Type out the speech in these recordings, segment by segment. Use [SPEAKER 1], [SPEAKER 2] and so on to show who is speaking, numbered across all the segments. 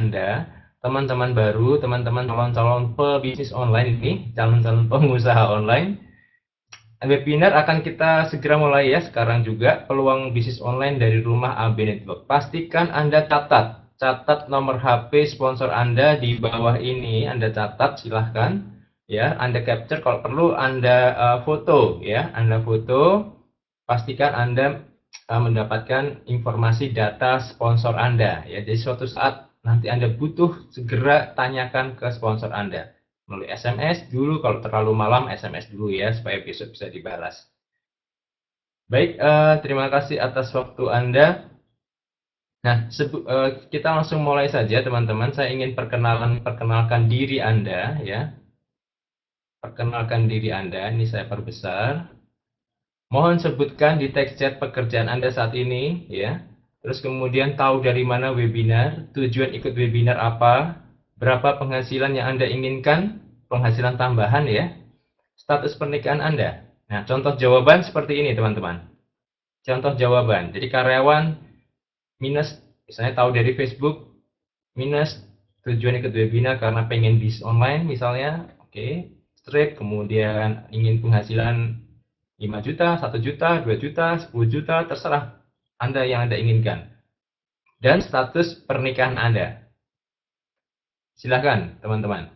[SPEAKER 1] Anda, teman-teman baru, teman-teman calon-calon pebisnis online ini, calon-calon pengusaha online. Webinar akan kita segera mulai ya sekarang juga, peluang bisnis online dari rumah AB Network. Pastikan Anda catat nomor HP sponsor Anda di bawah ini, Anda catat silahkan ya, Anda capture, kalau perlu Anda foto ya, Anda foto, pastikan Anda mendapatkan informasi data sponsor Anda ya. Jadi suatu saat nanti Anda butuh, segera tanyakan ke sponsor Anda melalui SMS dulu, kalau terlalu malam SMS dulu ya supaya besok bisa dibalas. Baik, terima kasih atas waktu Anda. Nah, kita langsung mulai saja teman-teman. Saya ingin perkenalkan diri Anda ya. Perkenalkan diri Anda, ini saya perbesar. Mohon sebutkan di teks chat pekerjaan Anda saat ini ya. Terus kemudian tahu dari mana webinar, tujuan ikut webinar apa, berapa penghasilan yang Anda inginkan, penghasilan tambahan ya, status pernikahan Anda. Nah, contoh jawaban seperti ini teman-teman. Contoh jawaban. Jadi karyawan minus, misalnya tahu dari Facebook, minus tujuan ikut webinar karena pengen bisnis online misalnya, oke, straight, kemudian ingin penghasilan 5 juta, 1 juta, 2 juta, 10 juta, terserah Anda yang Anda inginkan. Dan status pernikahan Anda. Silahkan teman-teman.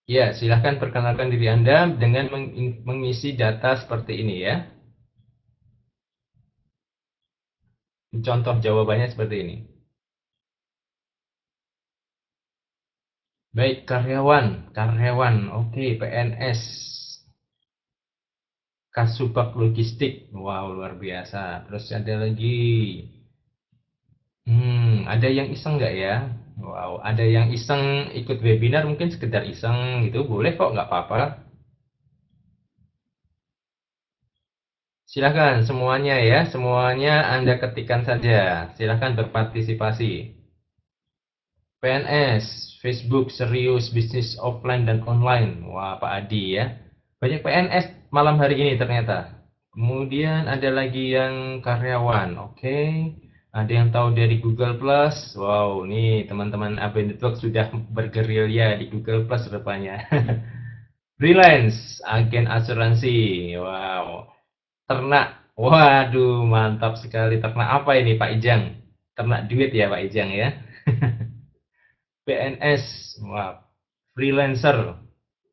[SPEAKER 1] Ya, silahkan perkenalkan diri Anda dengan mengisi data seperti ini ya. Contoh jawabannya seperti ini. Baik, karyawan, oke, PNS, Kasubag Logistik, wow luar biasa. Terus ada lagi, ada yang iseng nggak ya? Wow, ada yang iseng ikut webinar, mungkin sekedar iseng gitu, boleh kok, nggak apa-apa. Silahkan semuanya ya, semuanya Anda ketikkan saja. Silahkan berpartisipasi. PNS, Facebook, serius, bisnis offline dan online. Wah, Pak Adi ya. Banyak PNS malam hari ini ternyata. Kemudian ada lagi yang karyawan. Oke. Ada yang tahu dari Google Plus. Wow, nih teman-teman AB Network sudah bergerilya di Google Plus rupanya. Freelance, agen asuransi. Wow. Ternak. Waduh, mantap sekali. Ternak apa ini Pak Ijang? Ternak duit ya Pak Ijang ya. PNS, wah, freelancer,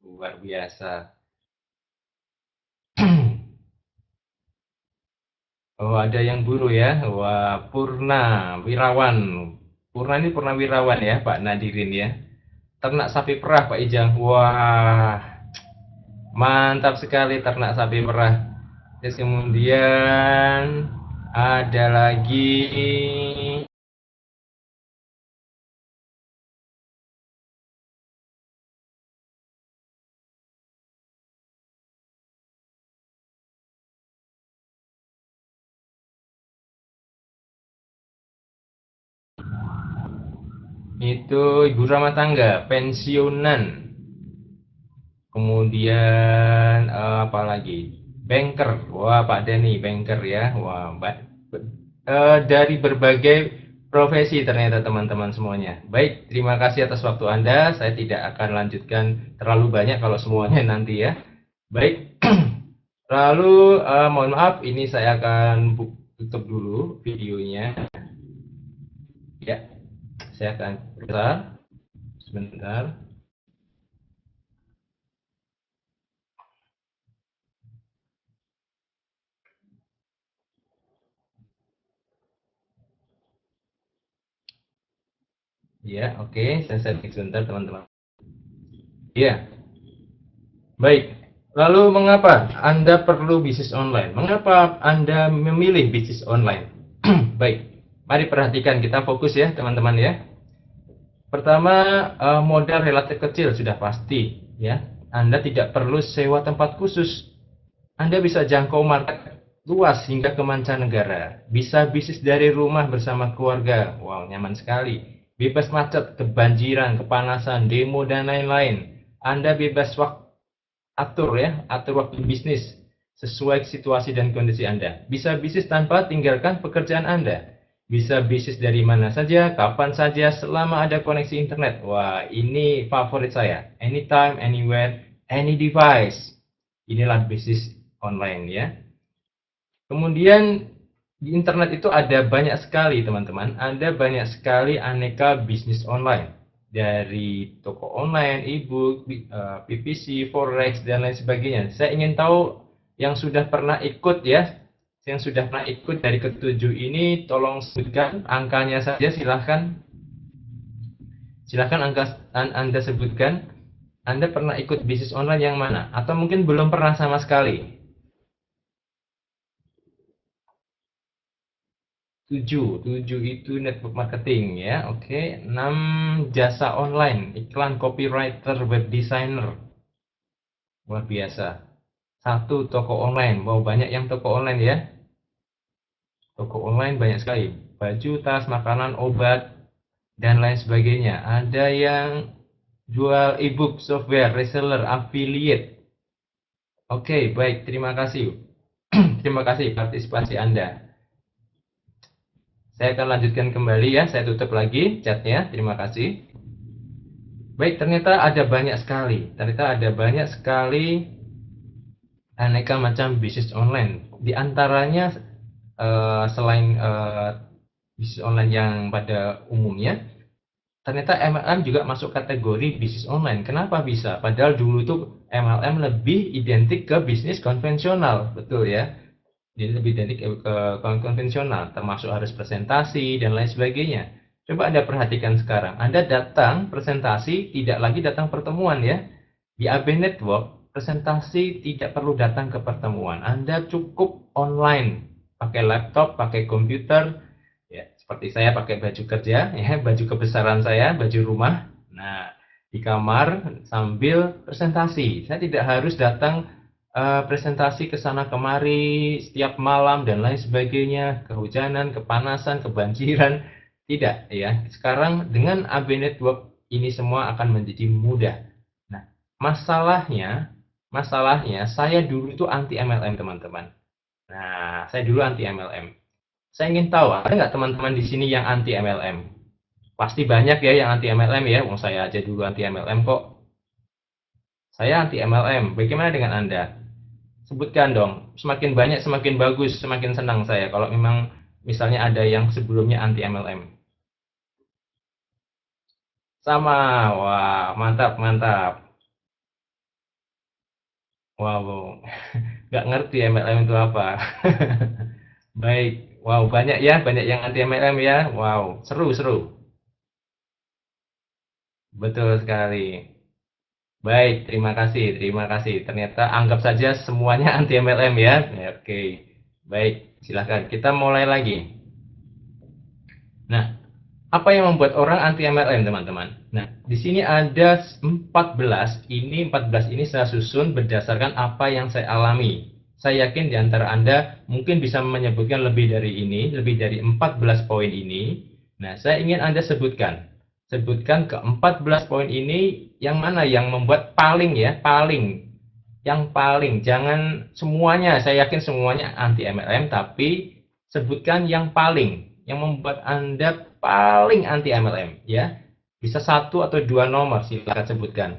[SPEAKER 1] luar biasa. Oh, ada yang buruh ya. Wah, Purna Wirawan. Purna ini Purnawirawan ya, Pak Nadirin ya. Ternak sapi perah, Pak Ijang. Wah, mantap sekali ternak sapi perah. Terus kemudian ada lagi, itu ibu rumah tangga, pensiunan. Kemudian apa lagi? Banker. Wah, Pak Denny, banker ya. Wah, dari berbagai profesi ternyata teman-teman semuanya. Baik, terima kasih atas waktu Anda. Saya tidak akan lanjutkan terlalu banyak kalau semuanya nanti ya. Baik. Lalu mohon maaf, ini saya akan tutup dulu videonya. Ya, saya akan sebentar. Ya, oke, saya setting sebentar teman-teman. Ya, baik. Lalu mengapa Anda perlu bisnis online? Mengapa Anda memilih bisnis online? Baik, mari perhatikan, kita fokus ya teman-teman ya. Pertama, modal relatif kecil sudah pasti ya. Anda tidak perlu sewa tempat khusus. Anda bisa jangkau market luas hingga ke mancanegara. Bisa bisnis dari rumah bersama keluarga. Wow, nyaman sekali. Bebas macet, kebanjiran, kepanasan, demo, dan lain-lain. Anda bebas waktu atur ya, atur waktu bisnis sesuai situasi dan kondisi Anda. Bisa bisnis tanpa tinggalkan pekerjaan Anda. Bisa bisnis dari mana saja, kapan saja, selama ada koneksi internet. Wah, ini favorit saya. Anytime, anywhere, any device. Inilah bisnis online ya. Kemudian di internet itu ada banyak sekali teman-teman, ada banyak sekali aneka bisnis online. Dari toko online, e-book, PPC, forex, dan lain sebagainya. Saya ingin tahu yang sudah pernah ikut ya, yang sudah pernah ikut dari ketujuh ini, tolong sebutkan angkanya saja, silahkan. Silahkan Anda sebutkan, Anda pernah ikut bisnis online yang mana? Atau mungkin belum pernah sama sekali. 7 itu network marketing ya, oke. 6 jasa online, iklan, copywriter, web designer. Luar biasa. 1 toko online, wow banyak yang toko online ya. Toko online banyak sekali. Baju, tas, makanan, obat, dan lain sebagainya. Ada yang jual e-book, software, reseller, affiliate. Oke, baik, terima kasih. Terima kasih partisipasi Anda. Saya akan lanjutkan kembali ya, saya tutup lagi chatnya, terima kasih. Baik, ternyata ada banyak sekali. Ternyata ada banyak sekali aneka macam bisnis online. Di antaranya selain bisnis online yang pada umumnya, ternyata MLM juga masuk kategori bisnis online. Kenapa bisa? Padahal dulu tuh MLM lebih identik ke bisnis konvensional, betul ya? Jadi lebih identik ke konvensional, termasuk harus presentasi dan lain sebagainya. Coba Anda perhatikan sekarang, Anda datang presentasi, tidak lagi datang pertemuan ya. Di AB Network, presentasi tidak perlu datang ke pertemuan. Anda cukup online, pakai laptop, pakai komputer, ya seperti saya pakai baju kerja, ya baju kebesaran saya, baju rumah. Nah, di kamar sambil presentasi. Saya tidak harus datang presentasi ke sana kemari setiap malam dan lain sebagainya, kehujanan, kepanasan, kebanjiran. Tidak ya. Sekarang dengan AB Network ini semua akan menjadi mudah. Nah, masalahnya saya dulu itu anti MLM teman-teman. Nah, saya dulu anti MLM. Saya ingin tahu, ada nggak teman-teman di sini yang anti MLM? Pasti banyak ya yang anti MLM ya. Wong saya aja dulu anti MLM kok. Saya anti MLM. Bagaimana dengan Anda? Sebutkan dong. Semakin banyak semakin bagus, semakin senang saya kalau memang misalnya ada yang sebelumnya anti MLM. Sama. Wah, mantap, mantap. Wow, nggak ngerti MLM itu apa. Baik. Wow, banyak ya, banyak yang anti MLM ya. Wow, seru, seru. Betul sekali. Baik, terima kasih, terima kasih. Ternyata anggap saja semuanya anti MLM ya. Ya, oke. Baik, silahkan. Kita mulai lagi. Nah, apa yang membuat orang anti MLM, teman-teman? Nah, di sini ada 14. Ini 14 ini saya susun berdasarkan apa yang saya alami. Saya yakin di antara Anda mungkin bisa menyebutkan lebih dari ini, lebih dari 14 poin ini. Nah, saya ingin Anda sebutkan. Sebutkan ke 14 poin ini yang mana yang membuat paling ya, paling. Yang paling, jangan semuanya, saya yakin semuanya anti MLM, tapi sebutkan yang paling, yang membuat Anda paling anti MLM ya. Bisa 1 atau 2 nomor silakan sebutkan.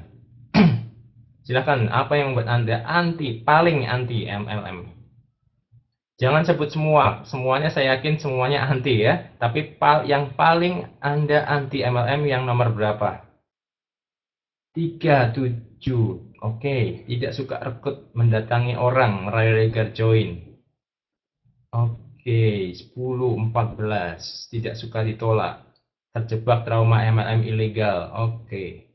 [SPEAKER 1] Silakan, apa yang membuat Anda paling anti MLM? Jangan sebut semua, semuanya saya yakin semuanya anti ya. Tapi yang paling Anda anti MLM yang nomor berapa? 37. Oke, tidak suka rekrut, mendatangi orang, meraih regar join. Oke, 10, 14. Tidak suka ditolak. Terjebak trauma MLM ilegal. Oke.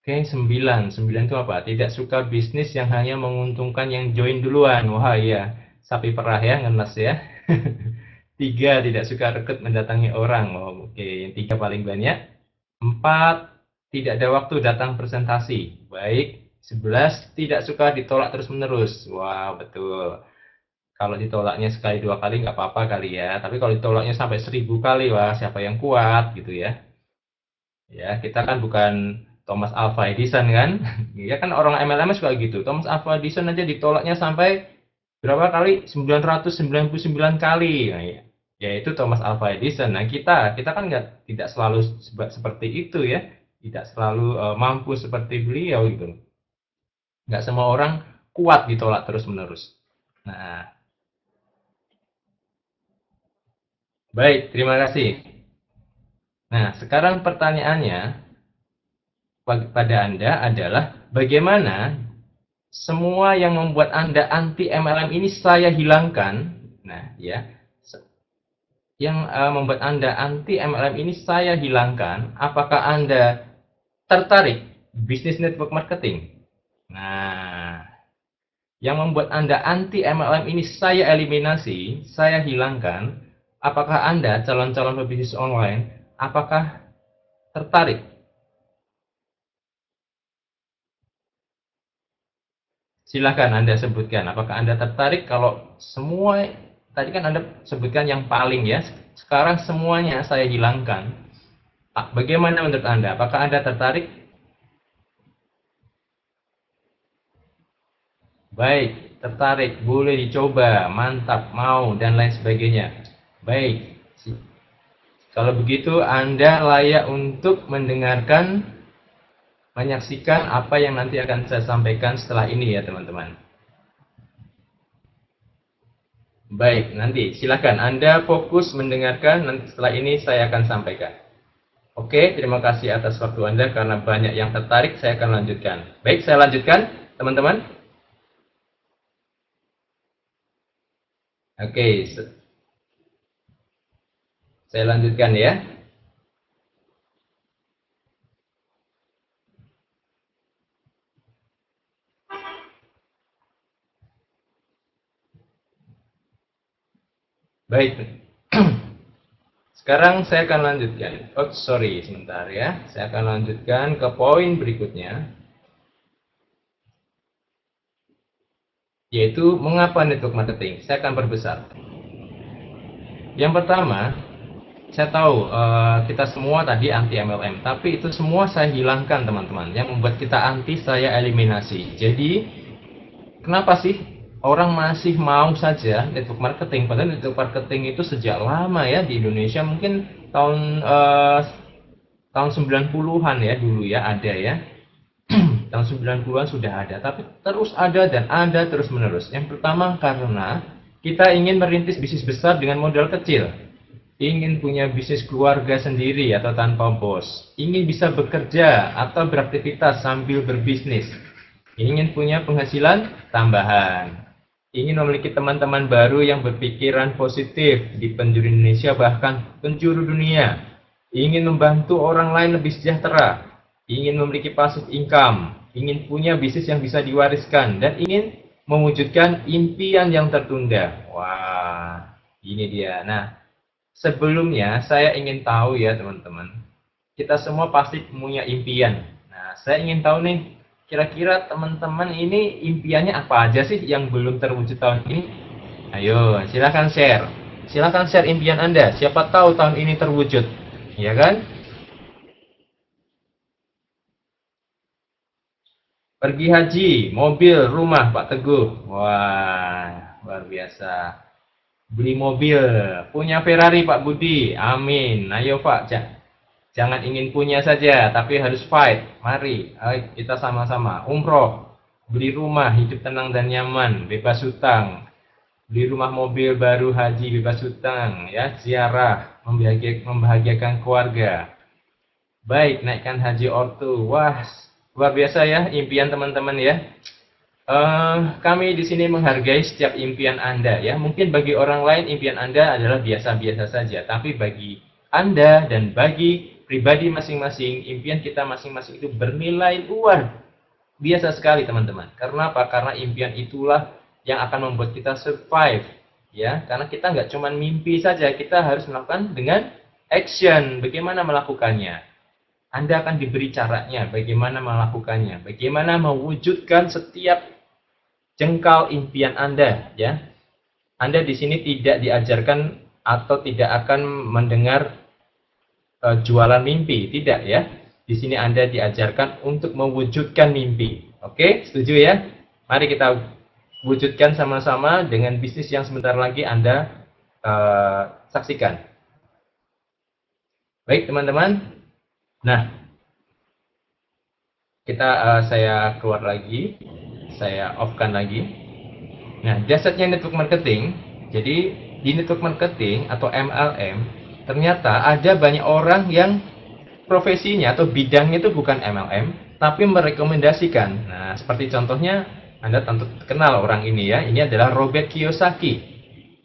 [SPEAKER 1] Oke, 9. 9 itu apa? Tidak suka bisnis yang hanya menguntungkan yang join duluan. Wah iya, sapi perah ya, ngenes ya. 3. Tidak suka rekrut, mendatangi orang. Oh, oke, yang 3 paling banyak. 4. Tidak ada waktu datang presentasi. Baik. 11. Tidak suka ditolak terus-menerus. Wah, betul. Kalau ditolaknya sekali 2 kali nggak apa-apa kali ya. Tapi kalau ditolaknya sampai 1000 kali, wah siapa yang kuat gitu ya. Ya, kita kan bukan Thomas Alva Edison kan. Ya kan orang MLM suka gitu. Thomas Alva Edison aja ditolaknya sampai berapa kali? 999 kali. Nah, ya itu Thomas Alva Edison. Nah, kita kan tidak selalu seperti itu ya. Tidak selalu mampu seperti beliau gitu. Nggak semua orang kuat ditolak terus-menerus. Nah, baik, terima kasih. Nah, sekarang pertanyaannya pada Anda adalah bagaimana semua yang membuat Anda anti MLM ini saya hilangkan. Nah, ya, yang membuat Anda anti MLM ini saya hilangkan. Apakah Anda tertarik bisnis network marketing? Nah, yang membuat Anda anti MLM ini saya eliminasi, saya hilangkan. Apakah Anda calon-calon pebisnis online? Apakah tertarik? Silahkan Anda sebutkan. Apakah Anda tertarik kalau semua tadi kan Anda sebutkan yang paling ya. Sekarang semuanya saya hilangkan. Bagaimana menurut Anda? Apakah Anda tertarik? Baik, tertarik, boleh dicoba, mantap, mau, dan lain sebagainya. Baik, kalau begitu Anda layak untuk mendengarkan, menyaksikan apa yang nanti akan saya sampaikan setelah ini ya teman-teman. Baik, nanti silakan Anda fokus mendengarkan, nanti setelah ini saya akan sampaikan. Oke, terima kasih atas waktu Anda karena banyak yang tertarik, saya akan lanjutkan. Baik, saya lanjutkan, teman-teman. Oke, saya lanjutkan ya. Baik, sekarang saya akan lanjutkan. Oh, sorry, sebentar ya. Saya akan lanjutkan ke poin berikutnya, yaitu mengapa network marketing. Saya akan perbesar. Yang pertama, saya tahu kita semua tadi anti MLM, tapi itu semua saya hilangkan teman-teman. Yang membuat kita anti saya eliminasi. Jadi kenapa sih orang masih mau saja network marketing? Padahal network marketing itu sejak lama ya di Indonesia, mungkin tahun 90-an ya dulu ya ada ya. Tahun 90-an sudah ada, tapi terus ada dan ada terus menerus. Yang pertama karena kita ingin merintis bisnis besar dengan modal kecil. Ingin punya bisnis keluarga sendiri atau tanpa bos. Ingin bisa bekerja atau beraktivitas sambil berbisnis. Ingin punya penghasilan tambahan. Ingin memiliki teman-teman baru yang berpikiran positif di penjuru Indonesia bahkan penjuru dunia. Ingin membantu orang lain lebih sejahtera. Ingin memiliki passive income. Ingin punya bisnis yang bisa diwariskan. Dan ingin mewujudkan impian yang tertunda. Wah, ini dia. Nah, sebelumnya saya ingin tahu ya teman-teman, kita semua pasti punya impian. Nah, saya ingin tahu nih, kira-kira teman-teman ini impiannya apa aja sih yang belum terwujud tahun ini? Ayo, silahkan share. Silahkan share impian Anda. Siapa tahu tahun ini terwujud. Ya kan? Pergi haji, mobil, rumah, Pak Teguh. Wah, luar biasa. Beli mobil, punya Ferrari Pak Budi. Amin. Ayo Pak, jangan ingin punya saja, tapi harus fight. Mari, ayo kita sama-sama. Umroh, beli rumah, hidup tenang dan nyaman, bebas hutang. Beli rumah mobil baru haji bebas hutang, ya, ziarah, membahagiakan keluarga. Baik, naikkan haji ortu. Wah, luar biasa ya impian teman-teman ya. Kami di sini menghargai setiap impian Anda ya. Mungkin bagi orang lain impian Anda adalah biasa-biasa saja, tapi bagi Anda dan bagi pribadi masing-masing, impian kita masing-masing itu bernilai luar biasa sekali teman-teman. Karena apa? Karena impian itulah yang akan membuat kita survive ya. Karena kita nggak cuma mimpi saja, kita harus melakukan dengan action. Bagaimana melakukannya? Anda akan diberi caranya, bagaimana melakukannya, bagaimana mewujudkan setiap jengkal impian Anda, ya. Anda di sini tidak diajarkan atau tidak akan mendengar jualan mimpi, tidak ya. Di sini Anda diajarkan untuk mewujudkan mimpi. Oke, setuju ya? Mari kita wujudkan sama-sama dengan bisnis yang sebentar lagi Anda saksikan. Baik teman-teman. Nah, saya keluar lagi, saya off-kan lagi. Nah, dasarnya network marketing. Jadi di network marketing atau MLM, ternyata ada banyak orang yang profesinya atau bidangnya itu bukan MLM, tapi merekomendasikan. Nah, seperti contohnya, Anda tentu kenal orang ini ya. Ini adalah Robert Kiyosaki.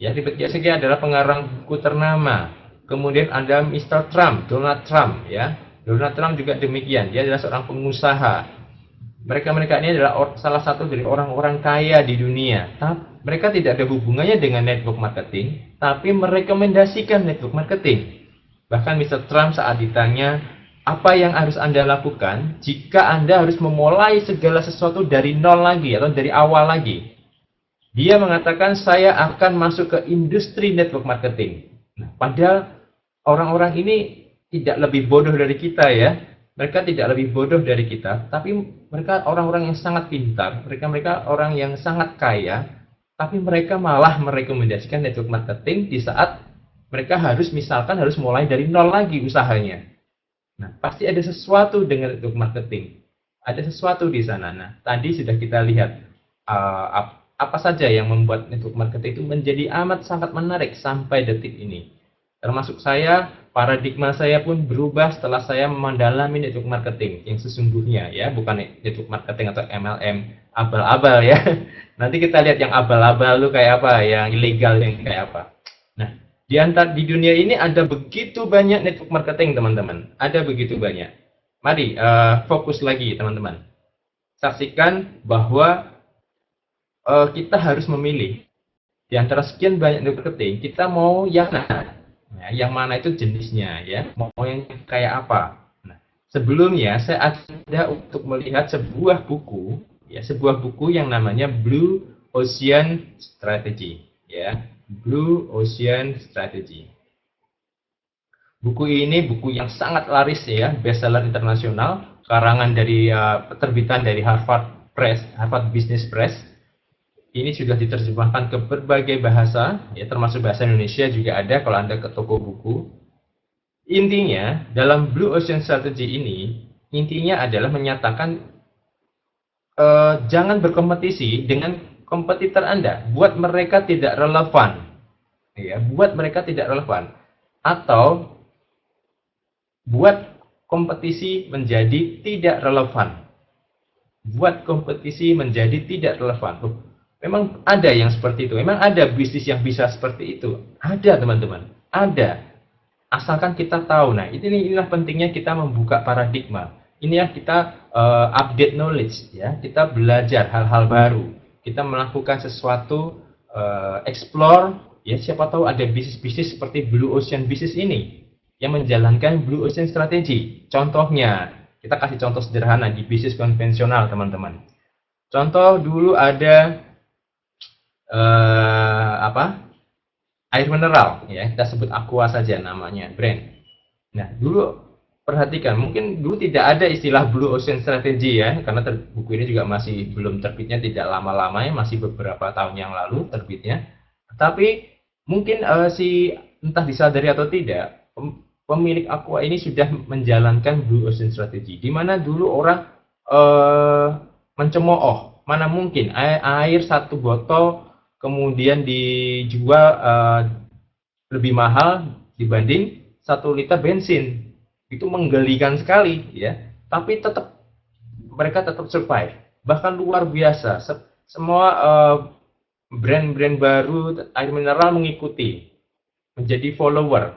[SPEAKER 1] Ya, Robert Kiyosaki adalah pengarang buku ternama. Kemudian ada Mr. Trump, Donald Trump ya. Donald Trump juga demikian. Dia adalah seorang pengusaha. Mereka ini adalah salah satu dari orang-orang kaya di dunia. Tapi mereka tidak ada hubungannya dengan network marketing, tapi merekomendasikan network marketing. Bahkan Mr. Trump saat ditanya, apa yang harus Anda lakukan jika Anda harus memulai segala sesuatu dari nol lagi atau dari awal lagi? Dia mengatakan, saya akan masuk ke industri network marketing. Nah, padahal orang-orang ini tidak lebih bodoh dari kita ya. Mereka tidak lebih bodoh dari kita, tapi mereka orang-orang yang sangat pintar, mereka orang yang sangat kaya, tapi mereka malah merekomendasikan network marketing di saat mereka misalkan harus mulai dari nol lagi usahanya. Nah, pasti ada sesuatu dengan network marketing. Ada sesuatu di sana. Nah, tadi sudah kita lihat apa saja yang membuat network marketing itu menjadi amat sangat menarik sampai detik ini. Termasuk saya, paradigma saya pun berubah setelah saya mendalami network marketing yang sesungguhnya ya, bukan network marketing atau MLM abal-abal ya. Nanti kita lihat yang abal-abal itu kayak apa, yang ilegal yang kayak apa. Nah, di dunia ini ada begitu banyak network marketing teman-teman, ada begitu banyak. Mari fokus lagi teman-teman. Saksikan bahwa kita harus memilih di antara sekian banyak network marketing, kita mau yang mana? Nah, yang mana itu jenisnya ya, mau yang kayak apa. Nah, sebelumnya saya ada untuk melihat sebuah buku ya, sebuah buku yang namanya Blue Ocean Strategy ya, Blue Ocean Strategy. Buku ini buku yang sangat laris ya, bestseller internasional, karangan dari terbitan dari Harvard Business Press. Ini sudah diterjemahkan ke berbagai bahasa, ya termasuk bahasa Indonesia juga ada kalau Anda ke toko buku. Intinya, dalam Blue Ocean Strategy ini, intinya adalah menyatakan jangan berkompetisi dengan kompetitor Anda, buat mereka tidak relevan. Ya, buat mereka tidak relevan. Atau buat kompetisi menjadi tidak relevan. Buat kompetisi menjadi tidak relevan. Memang ada yang seperti itu. Memang ada bisnis yang bisa seperti itu. Ada teman-teman. Ada. Asalkan kita tahu. Nah, inilah pentingnya kita membuka paradigma. Inilah kita update knowledge. Ya, kita belajar hal-hal baru. Kita melakukan sesuatu, explore. Ya, siapa tahu ada bisnis-bisnis seperti Blue Ocean Business ini yang menjalankan Blue Ocean Strategy. Contohnya, kita kasih contoh sederhana di bisnis konvensional, teman-teman. Contoh dulu ada air mineral ya, kita sebut Aqua saja namanya brand. Nah, dulu perhatikan, mungkin dulu tidak ada istilah Blue Ocean Strategy ya, karena buku ini juga masih belum terbitnya, tidak lama-lamanya, masih beberapa tahun yang lalu terbitnya. Tapi mungkin entah disadari atau tidak, pemilik Aqua ini sudah menjalankan Blue Ocean Strategy, di mana dulu orang mencemooh, mana mungkin air satu botol kemudian dijual lebih mahal dibanding 1 liter bensin. Itu menggelikan sekali ya. Tapi mereka tetap survive. Bahkan luar biasa. Semua brand-brand baru air mineral mengikuti, menjadi follower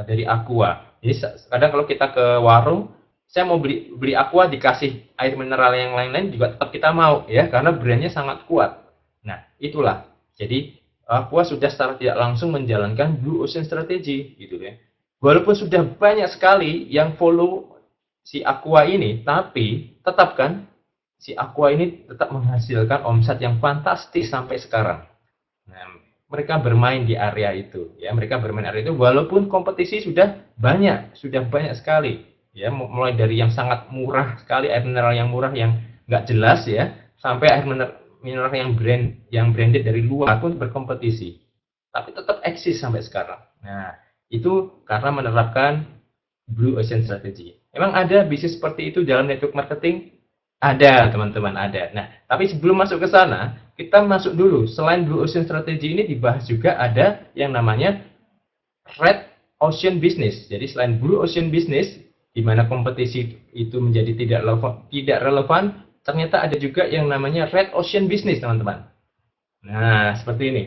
[SPEAKER 1] dari Aqua. Jadi kadang kalau kita ke warung, saya mau beli Aqua, dikasih air mineral yang lain-lain juga tetap kita mau ya, karena brandnya sangat kuat. Nah, itulah. Jadi Aqua sudah secara tidak langsung menjalankan Blue Ocean Strategy gitu ya. Walaupun sudah banyak sekali yang follow si Aqua ini, tapi tetap kan si Aqua ini tetap menghasilkan omset yang fantastis sampai sekarang. Nah, mereka bermain di area itu ya, mereka bermain area itu walaupun kompetisi sudah banyak sekali ya, mulai dari yang sangat murah sekali, air mineral yang murah yang nggak jelas ya, sampai air mineral yang branded dari luar pun berkompetisi, tapi tetap eksis sampai sekarang. Nah, itu karena menerapkan Blue Ocean Strategy. Memang ada bisnis seperti itu dalam network marketing? Ada, teman-teman, ada. Nah, tapi sebelum masuk ke sana, kita masuk dulu. Selain Blue Ocean Strategy ini dibahas juga ada yang namanya Red Ocean Business. Jadi selain Blue Ocean Business, di mana kompetisi itu menjadi tidak relevan, ternyata ada juga yang namanya Red Ocean Business, teman-teman. Nah, seperti ini.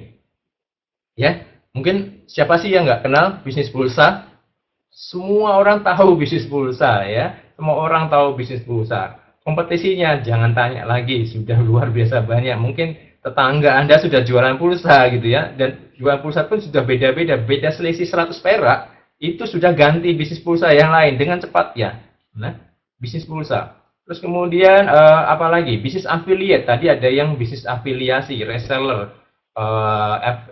[SPEAKER 1] Ya, mungkin siapa sih yang nggak kenal bisnis pulsa? Semua orang tahu bisnis pulsa ya. Semua orang tahu bisnis pulsa. Kompetisinya jangan tanya lagi, sudah luar biasa banyak. Mungkin tetangga Anda sudah jualan pulsa gitu ya, dan jualan pulsa pun sudah beda-beda, beda selisih 100 perak, itu sudah ganti bisnis pulsa yang lain dengan cepat ya. Nah, bisnis pulsa. Terus kemudian apa lagi? Bisnis affiliate. Tadi ada yang bisnis afiliasi, reseller,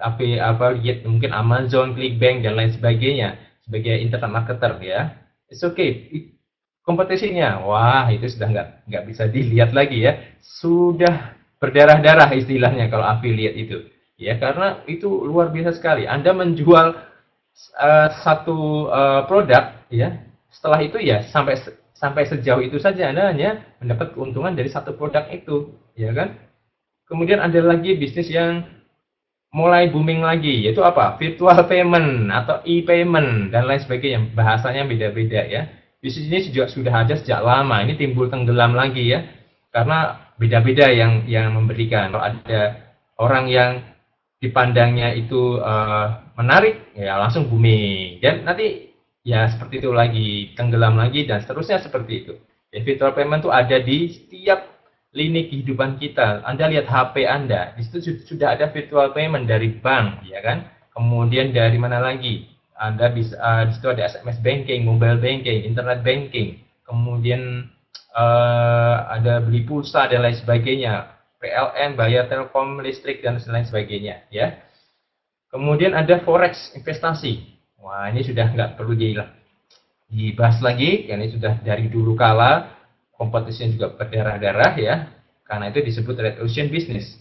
[SPEAKER 1] affiliate mungkin Amazon, Clickbank dan lain sebagainya sebagai internet marketer ya. It's okay. Kompetisinya, wah itu sudah nggak bisa dilihat lagi ya, sudah berdarah-darah istilahnya kalau affiliate itu, ya karena itu luar biasa sekali. Anda menjual satu produk, ya setelah itu ya sampai sejauh itu saja Anda hanya mendapat keuntungan dari satu produk itu, ya kan? Kemudian ada lagi bisnis yang mulai booming lagi, yaitu apa? Virtual payment atau e-payment dan lain sebagainya. Bahasanya beda-beda ya. Bisnis ini juga sudah ada sejak lama. Ini timbul tenggelam lagi ya, karena beda-beda yang memberikan. Kalau ada orang yang dipandangnya itu menarik, ya langsung booming. Dan nanti ya seperti itu lagi, tenggelam lagi dan seterusnya seperti itu. Ya, virtual payment itu ada di setiap lini kehidupan kita. Anda lihat HP Anda, di situ sudah ada virtual payment dari bank, ya kan? Kemudian dari mana lagi? Anda bisa di situ ada SMS banking, mobile banking, internet banking, kemudian ada beli pulsa dan lain sebagainya, PLN, bayar telkom, listrik dan lain sebagainya, ya. Kemudian ada forex investasi. Wah, ini sudah nggak perlu dibahas lagi, ini sudah dari dulu kala kompetisinya juga berdarah-darah ya, karena itu disebut Red Ocean Business.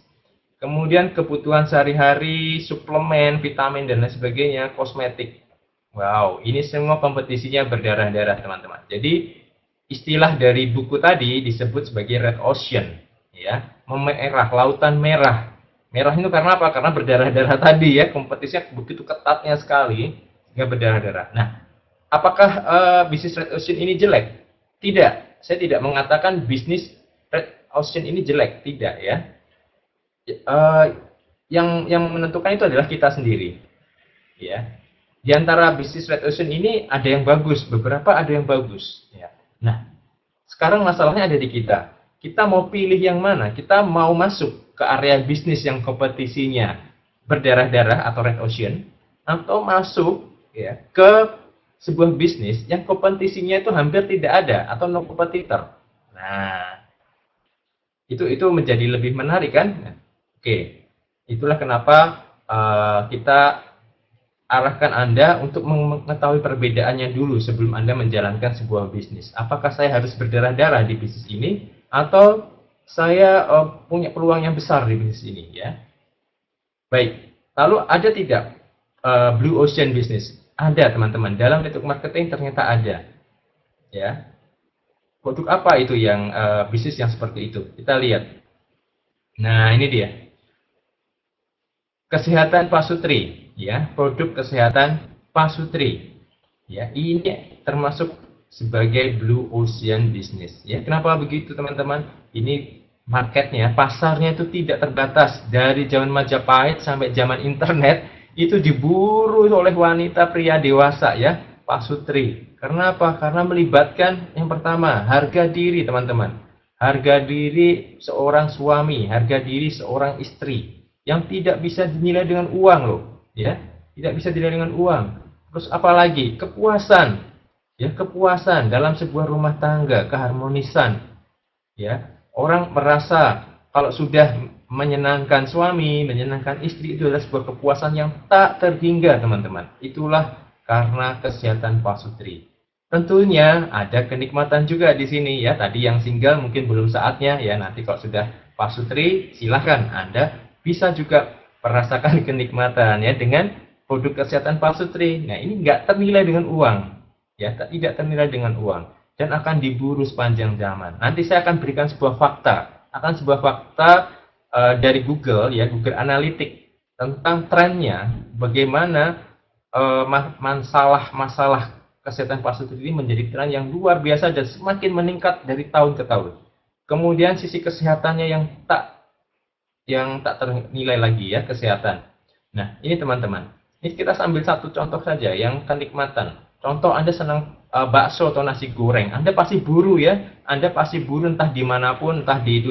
[SPEAKER 1] Kemudian kebutuhan sehari-hari, suplemen, vitamin dan lain sebagainya, kosmetik. Wow, ini semua kompetisinya berdarah-darah teman-teman. Jadi istilah dari buku tadi disebut sebagai Red Ocean, ya, memerah, lautan merah. Merah itu karena apa? Karena berdarah-darah tadi ya, kompetisinya begitu ketatnya sekali, sehingga berdarah-darah. Nah, apakah bisnis Red Ocean ini jelek? Tidak, saya tidak mengatakan bisnis Red Ocean ini jelek, tidak ya. Yang menentukan itu adalah kita sendiri, ya. Di antara bisnis Red Ocean ini ada yang bagus, beberapa ada yang bagus. Ya. Nah, sekarang masalahnya ada di kita. Kita mau pilih yang mana? Kita mau masuk ke area bisnis yang kompetisinya berdarah-darah atau Red Ocean, atau masuk ya ke sebuah bisnis yang kompetisinya itu hampir tidak ada atau no competitor. Nah, itu menjadi lebih menarik kan? Nah, oke, itulah kenapa kita arahkan Anda untuk mengetahui perbedaannya dulu sebelum Anda menjalankan sebuah bisnis. Apakah saya harus berdarah-darah di bisnis ini atau saya punya peluang yang besar di bisnis ini ya? Baik. Lalu ada tidak Blue Ocean Business? Ada teman-teman. Dalam network marketing ternyata ada. Ya. Produk apa itu yang bisnis yang seperti itu? Kita lihat. Nah, ini dia. Kesehatan Pasutri, ya, produk kesehatan Pasutri. Ya, ini termasuk sebagai Blue Ocean Business. Ya, kenapa begitu, teman-teman? Ini marketnya, pasarnya itu tidak terbatas. Dari zaman Majapahit sampai zaman internet, itu diburu oleh wanita pria dewasa, ya, Pasutri. Karena apa? Karena melibatkan yang pertama, harga diri, teman-teman. Harga diri seorang suami, harga diri seorang istri yang tidak bisa dinilai dengan uang loh, ya, tidak bisa dinilai dengan uang. Terus apalagi kepuasan, ya, kepuasan dalam sebuah rumah tangga, keharmonisan, ya, orang merasa kalau sudah menyenangkan suami, menyenangkan istri itu adalah sebuah kepuasan yang tak terhingga teman-teman. Itulah karena kesehatan Pasutri. Tentunya ada kenikmatan juga di sini ya. Tadi yang single mungkin belum saatnya ya. Nanti kalau sudah pasutri, silahkan Anda bisa juga merasakan kenikmatan ya dengan produk kesehatan pasutri. Nah, ini nggak ternilai dengan uang ya, tidak ternilai dengan uang dan akan diburu sepanjang zaman. Nanti saya akan berikan sebuah fakta dari Google ya, Google Analytics tentang trennya bagaimana masalah kesehatan pasutri ini menjadi tren yang luar biasa dan semakin meningkat dari tahun ke tahun. Kemudian sisi kesehatannya yang tak ternilai lagi ya, kesehatan. Nah, ini teman-teman. Ini kita sambil satu contoh saja yang kenikmatan. Contoh Anda senang bakso atau nasi goreng, Anda pasti buru ya. Anda pasti buru entah dimanapun, entah di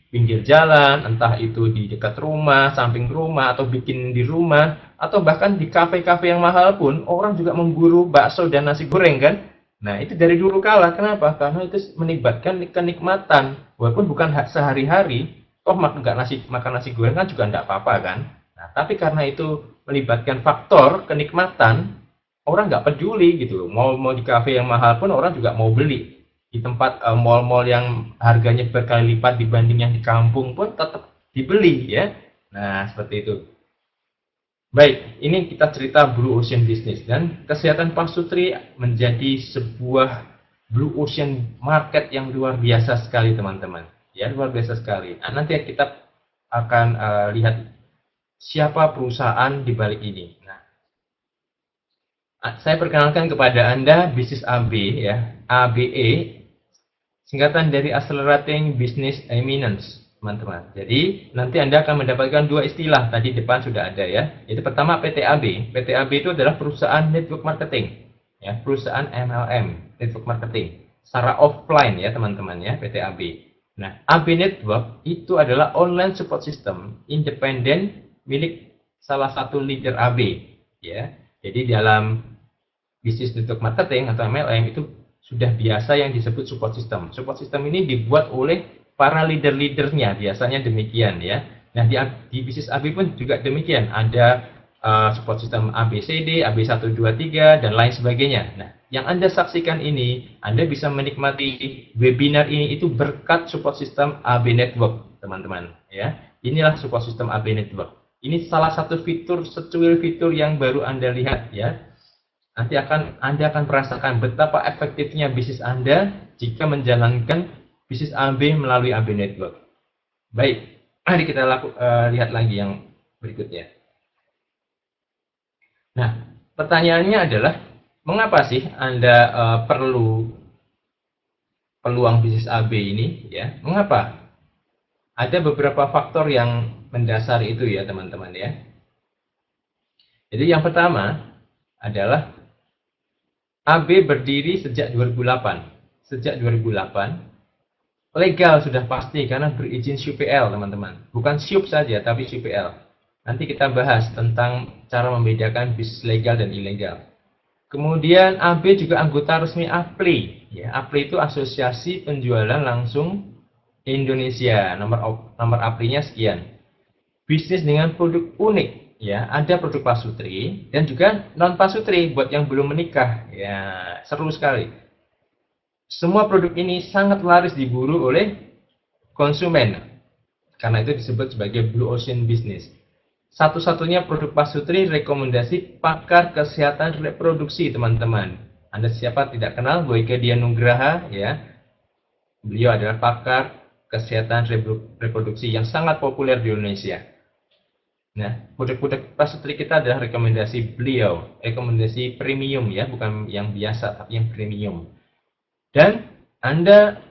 [SPEAKER 1] pinggir jalan, entah itu di dekat rumah, samping rumah, atau bikin di rumah, atau bahkan di kafe-kafe yang mahal pun orang juga memburu bakso dan nasi goreng kan. Nah, itu dari dulu kala. Kenapa? Karena itu melibatkan kenikmatan. Walaupun bukan sehari-hari, toh makan nasi goreng kan juga tidak apa-apa kan. Nah, tapi karena itu melibatkan faktor kenikmatan, orang nggak peduli gitu. Mau di kafe yang mahal pun orang juga mau beli. Di tempat mall-mall yang harganya berkali lipat dibanding yang di kampung pun tetap dibeli ya. Nah, seperti itu. Baik, ini kita cerita Blue Ocean Business dan kesehatan pasutri menjadi sebuah Blue Ocean Market yang luar biasa sekali teman-teman. Ya, luar biasa sekali. Nah, nanti kita akan lihat siapa perusahaan di balik ini. Nah, saya perkenalkan kepada Anda bisnis AB ya, ABE, singkatan dari Accelerating Business Eminence. Teman-teman. Jadi nanti Anda akan mendapatkan dua istilah. Tadi depan sudah ada ya. Itu pertama PTAB. PTAB itu adalah perusahaan network marketing. Ya, perusahaan MLM, network marketing. Secara offline ya teman-teman ya, PTAB. Nah, AB Network itu adalah online support system independen milik salah satu leader AB ya. Jadi dalam bisnis network marketing atau MLM itu sudah biasa yang disebut support system. Support system ini dibuat oleh para leader-leadernya, biasanya demikian ya. Nah, di bisnis AB pun juga demikian. Ada support system ABCD, AB123 dan lain sebagainya. Nah, yang Anda saksikan ini, Anda bisa menikmati webinar ini itu berkat support system AB Network, teman-teman ya. Inilah support system AB Network. Ini salah satu fitur, secuil fitur yang baru Anda lihat ya. Nanti Anda akan merasakan betapa efektifnya bisnis Anda jika menjalankan bisnis AB melalui AB Network. Baik, mari kita lihat lagi yang berikutnya. Nah, pertanyaannya adalah, mengapa sih Anda perlu peluang bisnis AB ini? Ya, mengapa? Ada beberapa faktor yang mendasari itu ya, teman-teman ya. Jadi yang pertama adalah AB berdiri sejak 2008. Sejak 2008 legal sudah pasti karena berizin SUPL teman-teman. Bukan SUP saja tapi SUPL. Nanti kita bahas tentang cara membedakan bisnis legal dan ilegal. Kemudian AB juga anggota resmi APLI. Ya, APLI itu Asosiasi Penjualan Langsung Indonesia. Nomor APLI-nya sekian. Bisnis dengan produk unik. Ya, ada produk pasutri dan juga non pasutri buat yang belum menikah. Ya, seru sekali. Semua produk ini sangat laris diburu oleh konsumen. Karena itu disebut sebagai Blue Ocean Business. Satu-satunya produk pasutri rekomendasi pakar kesehatan reproduksi, teman-teman. Anda siapa tidak kenal Boyke Dianugraha ya. Beliau adalah pakar kesehatan reproduksi yang sangat populer di Indonesia. Nah, produk-produk pasutri kita adalah rekomendasi beliau, rekomendasi premium ya, bukan yang biasa tapi yang premium. Dan Anda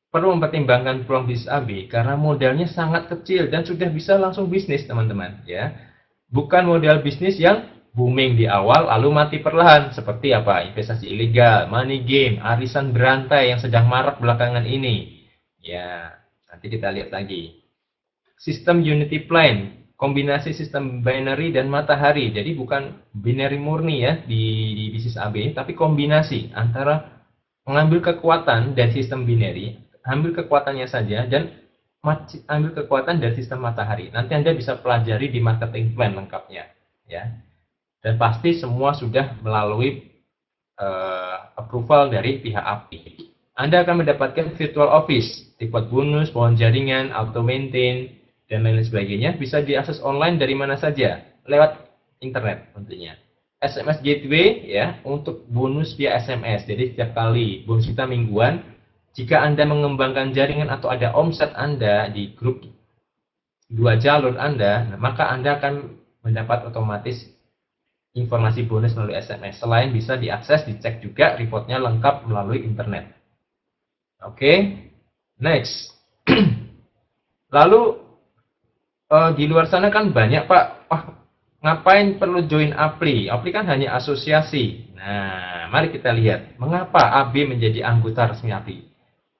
[SPEAKER 1] perlu mempertimbangkan peluang bisnis AB karena modalnya sangat kecil dan sudah bisa langsung bisnis, teman-teman ya. Bukan modal bisnis yang booming di awal lalu mati perlahan seperti apa? Investasi ilegal, money game, arisan berantai yang sedang marak belakangan ini. Ya, nanti kita lihat lagi. Sistem Unity Plan, kombinasi sistem binary dan matahari. Jadi bukan binary murni ya di bisnis AB, tapi kombinasi antara mengambil kekuatan dari sistem binary, ambil kekuatannya saja, dan ambil kekuatan dari sistem matahari. Nanti Anda bisa pelajari di marketing plan lengkapnya. Ya. Dan pasti semua sudah melalui approval dari pihak API. Anda akan mendapatkan virtual office, tiket bonus, pohon jaringan, auto maintain, dan lain sebagainya. Bisa diakses online dari mana saja, lewat internet tentunya. SMS gateway ya untuk bonus via SMS. Jadi setiap kali bonus kita mingguan, jika Anda mengembangkan jaringan atau ada omset Anda di grup dua jalur Anda, maka Anda akan mendapat otomatis informasi bonus melalui SMS. Selain bisa diakses, dicek juga reportnya lengkap melalui internet. Oke, next. Lalu di luar sana kan banyak Pak, wah ngapain perlu join APRI? APRI kan hanya asosiasi. Nah, mari kita lihat mengapa AB menjadi anggota resmi APRI.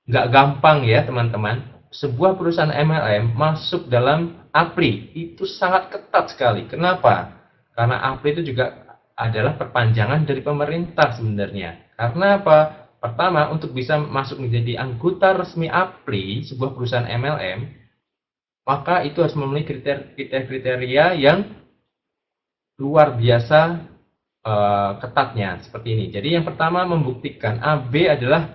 [SPEAKER 1] Nggak gampang ya teman-teman. Sebuah perusahaan MLM masuk dalam APRI itu sangat ketat sekali. Kenapa? Karena APRI itu juga adalah perpanjangan dari pemerintah sebenarnya. Karena apa? Pertama, untuk bisa masuk menjadi anggota resmi APRI, sebuah perusahaan MLM, maka itu harus memenuhi kriteria yang luar biasa ketatnya seperti ini. Jadi yang pertama membuktikan AB adalah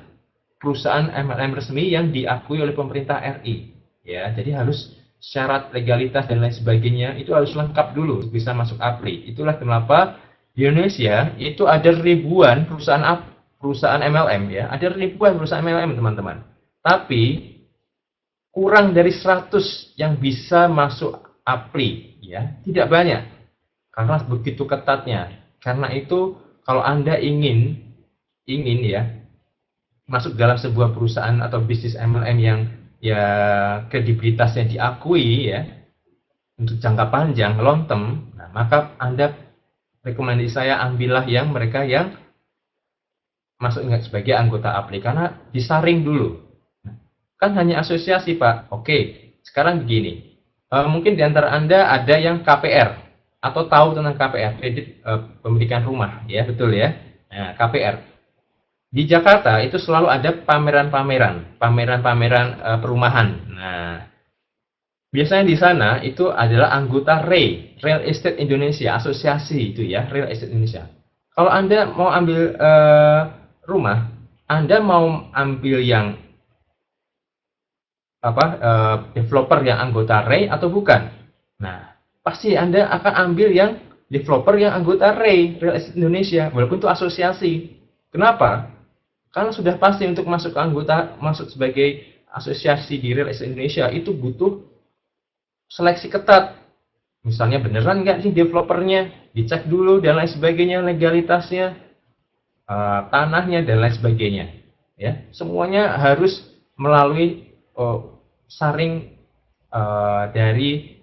[SPEAKER 1] perusahaan MLM resmi yang diakui oleh pemerintah RI. Ya, jadi harus syarat legalitas dan lain sebagainya itu harus lengkap dulu bisa masuk APRI. Itulah kenapa di Indonesia itu ada ribuan perusahaan MLM ya, ada ribuan perusahaan MLM teman-teman. Tapi kurang dari 100 yang bisa masuk APRI ya, tidak banyak. Karena begitu ketatnya. Karena itu kalau Anda ingin ya masuk dalam sebuah perusahaan atau bisnis MLM yang ya kredibilitasnya diakui ya untuk jangka panjang long term, nah, maka Anda rekomendasi saya ambillah yang mereka yang masuk sebagai anggota APRI karena disaring dulu. Nah, kan hanya asosiasi Pak. Oke, sekarang begini. Mungkin di antara Anda ada yang KPR atau tahu tentang KPR, kredit pemilikan rumah ya, betul ya. Nah, KPR. Di Jakarta itu selalu ada pameran-pameran perumahan. Nah, biasanya di sana itu adalah anggota REI, Real Estate Indonesia, asosiasi itu ya, Real Estate Indonesia. Kalau Anda mau ambil rumah, Anda mau ambil yang developer yang anggota REI atau bukan? Nah, pasti Anda akan ambil yang developer yang anggota REI, Real Estate Indonesia, walaupun itu asosiasi. Kenapa? Karena sudah pasti untuk masuk sebagai asosiasi di Real Estate Indonesia itu butuh seleksi ketat. Misalnya beneran nggak sih developernya, dicek dulu dan lain sebagainya, legalitasnya, tanahnya dan lain sebagainya. Ya, semuanya harus melalui saring dari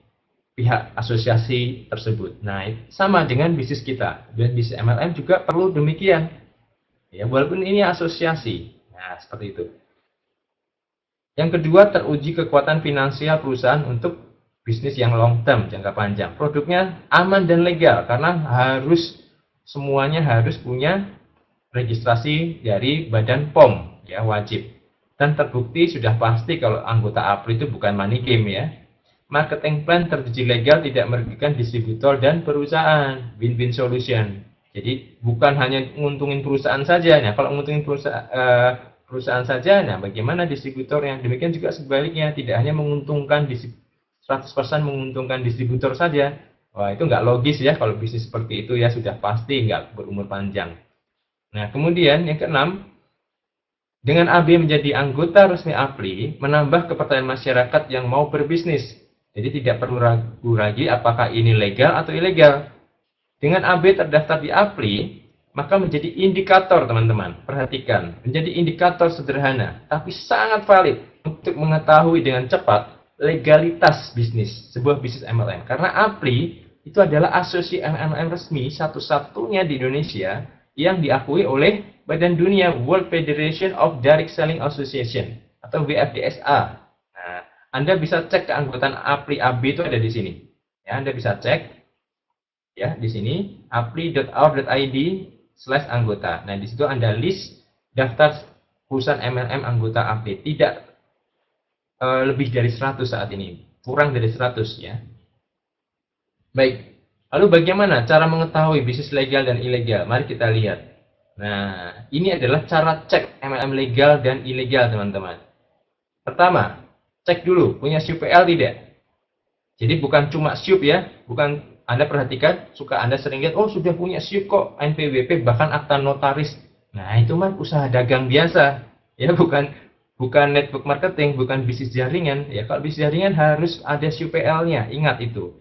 [SPEAKER 1] pihak asosiasi tersebut. Nah, sama dengan bisnis kita, dan bisnis MLM juga perlu demikian. Ya, walaupun ini asosiasi. Nah, seperti itu. Yang kedua, teruji kekuatan finansial perusahaan untuk bisnis yang long term, jangka panjang. Produknya aman dan legal karena semuanya harus punya registrasi dari Badan POM, ya, wajib. Dan terbukti sudah pasti kalau anggota APRI itu bukan money game ya. Marketing plan teruji legal, tidak merugikan distributor dan perusahaan. Win-win solution. Jadi bukan hanya menguntungin perusahaan saja. Nah, kalau menguntungin perusahaan saja, nah bagaimana distributor? Yang demikian juga sebaliknya, tidak hanya menguntungkan 100% menguntungkan distributor saja. Wah, itu nggak logis ya kalau bisnis seperti itu ya, sudah pasti nggak berumur panjang. Nah, kemudian yang keenam, dengan AB menjadi anggota resmi APRI, menambah kepercayaan masyarakat yang mau berbisnis. Jadi tidak perlu ragu lagi apakah ini legal atau ilegal. Dengan AB terdaftar di APRI, maka menjadi indikator teman-teman. Perhatikan, menjadi indikator sederhana, tapi sangat valid untuk mengetahui dengan cepat legalitas bisnis, sebuah bisnis MLM. Karena APRI itu adalah asosiasi MLM resmi satu-satunya di Indonesia yang diakui oleh Badan Dunia, World Federation of Direct Selling Association atau WFDSA. Nah, Anda bisa cek keanggotaan APRI AB itu ada di sini. Ya, Anda bisa cek ya di sini apri.or.id/anggota. Nah, di situ Anda list daftar perusahaan MLM anggota APRI. Tidak lebih dari 100 saat ini, kurang dari 100 ya. Baik, lalu bagaimana cara mengetahui bisnis legal dan ilegal? Mari kita lihat. Nah, ini adalah cara cek MLM legal dan ilegal, teman-teman. Pertama, cek dulu punya SUPL tidak. Jadi bukan cuma SUP ya, bukan Anda perhatikan, suka Anda sering lihat, oh sudah punya SUP kok, NPWP, bahkan akta notaris. Nah, itu mah usaha dagang biasa. Ya, bukan network marketing, bukan bisnis jaringan. Ya, kalau bisnis jaringan harus ada SUPL-nya, ingat itu.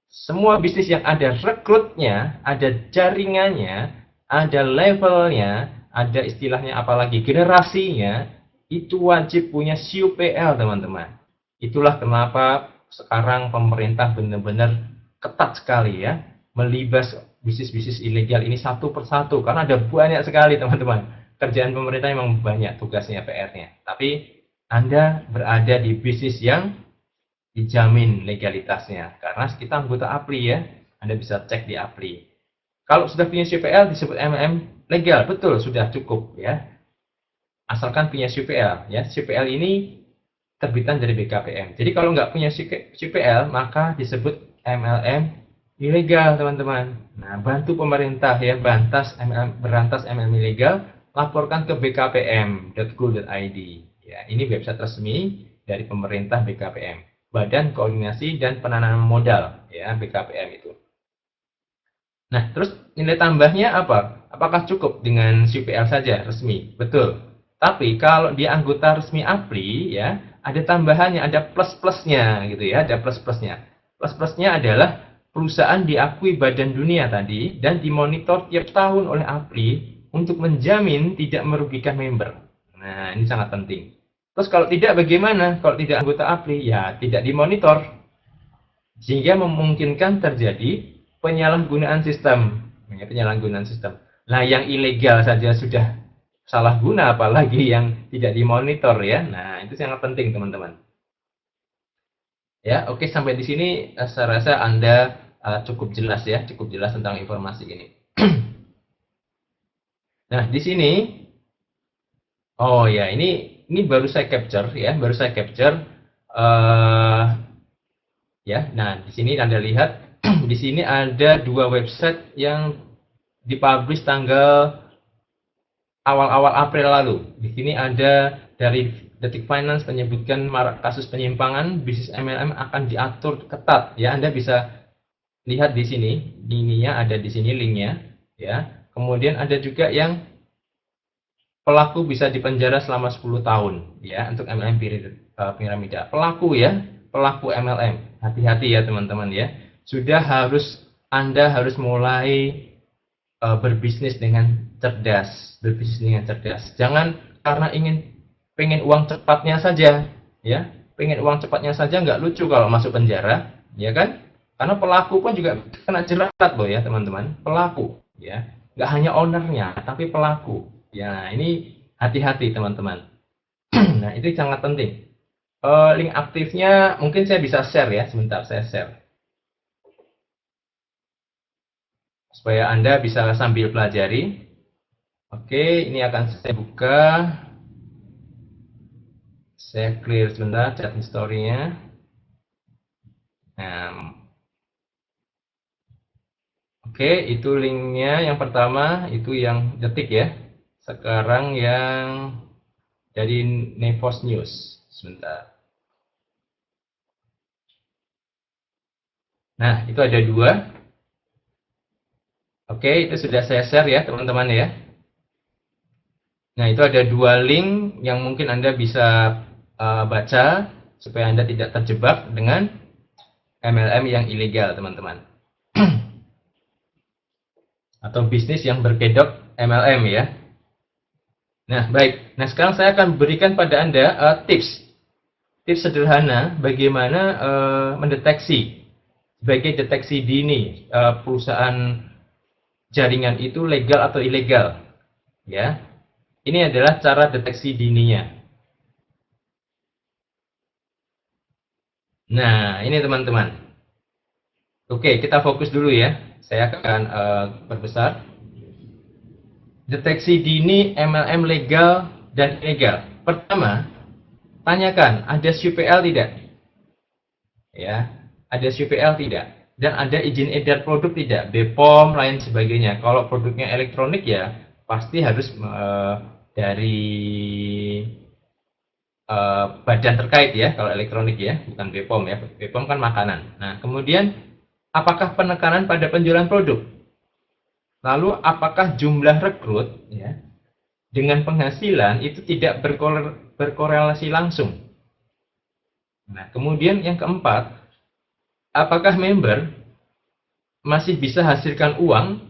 [SPEAKER 1] Semua bisnis yang ada rekrutnya, ada jaringannya, ada levelnya, ada istilahnya apalagi generasinya, itu wajib punya SUPL, teman-teman. Itulah kenapa sekarang pemerintah benar-benar ketat sekali ya, melibas bisnis-bisnis ilegal ini satu persatu, karena ada banyak sekali, teman-teman. Kerjaan pemerintah memang banyak tugasnya, PR-nya. Tapi Anda berada di bisnis yang dijamin legalitasnya karena kita anggota APRI ya. Anda bisa cek di APRI. Kalau sudah punya CPL disebut MLM legal, betul, sudah cukup ya. Asalkan punya CPL ya. CPL ini terbitan dari BKPM. Jadi kalau nggak punya CPL maka disebut MLM ilegal, teman-teman. Nah, bantu pemerintah ya, berantas MLM ilegal, laporkan ke bkpm.go.id. Ya, ini website resmi dari pemerintah BKPM. Badan Koordinasi dan Penanaman Modal ya, BKPM itu. Nah, terus nilai tambahnya apa? Apakah cukup dengan CPL saja resmi? Betul. Tapi kalau dia anggota resmi APRI ya, ada tambahannya, ada plus-plusnya gitu ya, ada plus-plusnya. Plus-plusnya adalah perusahaan diakui Badan Dunia tadi dan dimonitor tiap tahun oleh APRI untuk menjamin tidak merugikan member. Nah, ini sangat penting. Terus kalau tidak bagaimana? Kalau tidak anggota APRI, ya tidak dimonitor. Sehingga memungkinkan terjadi penyalahgunaan sistem. Ya, penyalahgunaan sistem. Nah, yang ilegal saja sudah salah guna, apalagi yang tidak dimonitor ya. Nah, itu sangat penting, teman-teman. Ya, oke, sampai di sini saya rasa Anda cukup jelas ya, cukup jelas tentang informasi ini. Nah, di sini, oh ya, ini baru saya capture ya, baru saya capture. Ya, nah di sini Anda lihat, di sini ada dua website yang dipublish tanggal awal-awal April lalu. Di sini ada dari Detik Finance menyebutkan marak kasus penyimpangan bisnis MLM akan diatur ketat. Ya, Anda bisa lihat di sini, ininya ada di sini linknya. Ya, kemudian ada juga yang pelaku bisa dipenjara selama 10 tahun. Ya, untuk MLM piramida. Pelaku ya, pelaku MLM. Hati-hati ya teman-teman ya. Sudah Anda harus mulai berbisnis dengan cerdas, berbisnis dengan cerdas. Jangan karena pengen uang cepatnya saja, ya. Pengen uang cepatnya saja nggak lucu kalau masuk penjara, ya kan? Karena pelaku pun juga kena jerat loh ya teman-teman. Pelaku, ya. Nggak hanya ownernya, tapi pelaku. Ya, ini hati-hati teman-teman. Nah, itu sangat penting. Link aktifnya mungkin saya bisa share ya, sebentar saya share. Supaya Anda bisa sambil pelajari. Oke, ini akan saya buka. Saya clear sebentar chat history-nya. Nah, oke, itu linknya yang pertama, itu yang detik ya. Sekarang yang dari Nevos News. Sebentar. Nah, itu ada dua. Oke, itu sudah saya share ya teman-teman ya. Nah, itu ada dua link yang mungkin Anda bisa baca supaya Anda tidak terjebak dengan MLM yang ilegal, teman-teman. Atau bisnis yang berkedok MLM ya. Nah, baik. Nah, sekarang saya akan berikan pada Anda tips sederhana bagaimana mendeteksi sebagai deteksi dini perusahaan jaringan itu legal atau ilegal. Ya. Ini adalah cara deteksi dininya. Nah, ini teman-teman. Oke, kita fokus dulu ya. Saya akan perbesar. Deteksi dini MLM legal dan ilegal. Pertama, tanyakan ada SUPL tidak? Ya, ada SUPL tidak? Dan ada izin edar produk tidak? BPOM lain sebagainya. Kalau produknya elektronik ya pasti harus dari badan terkait ya, kalau elektronik ya, bukan BPOM ya. BPOM kan makanan. Nah, kemudian apakah penekanan pada penjualan produk? Lalu apakah jumlah rekrut ya dengan penghasilan itu tidak berkorelasi langsung? Nah, kemudian yang keempat, apakah member masih bisa hasilkan uang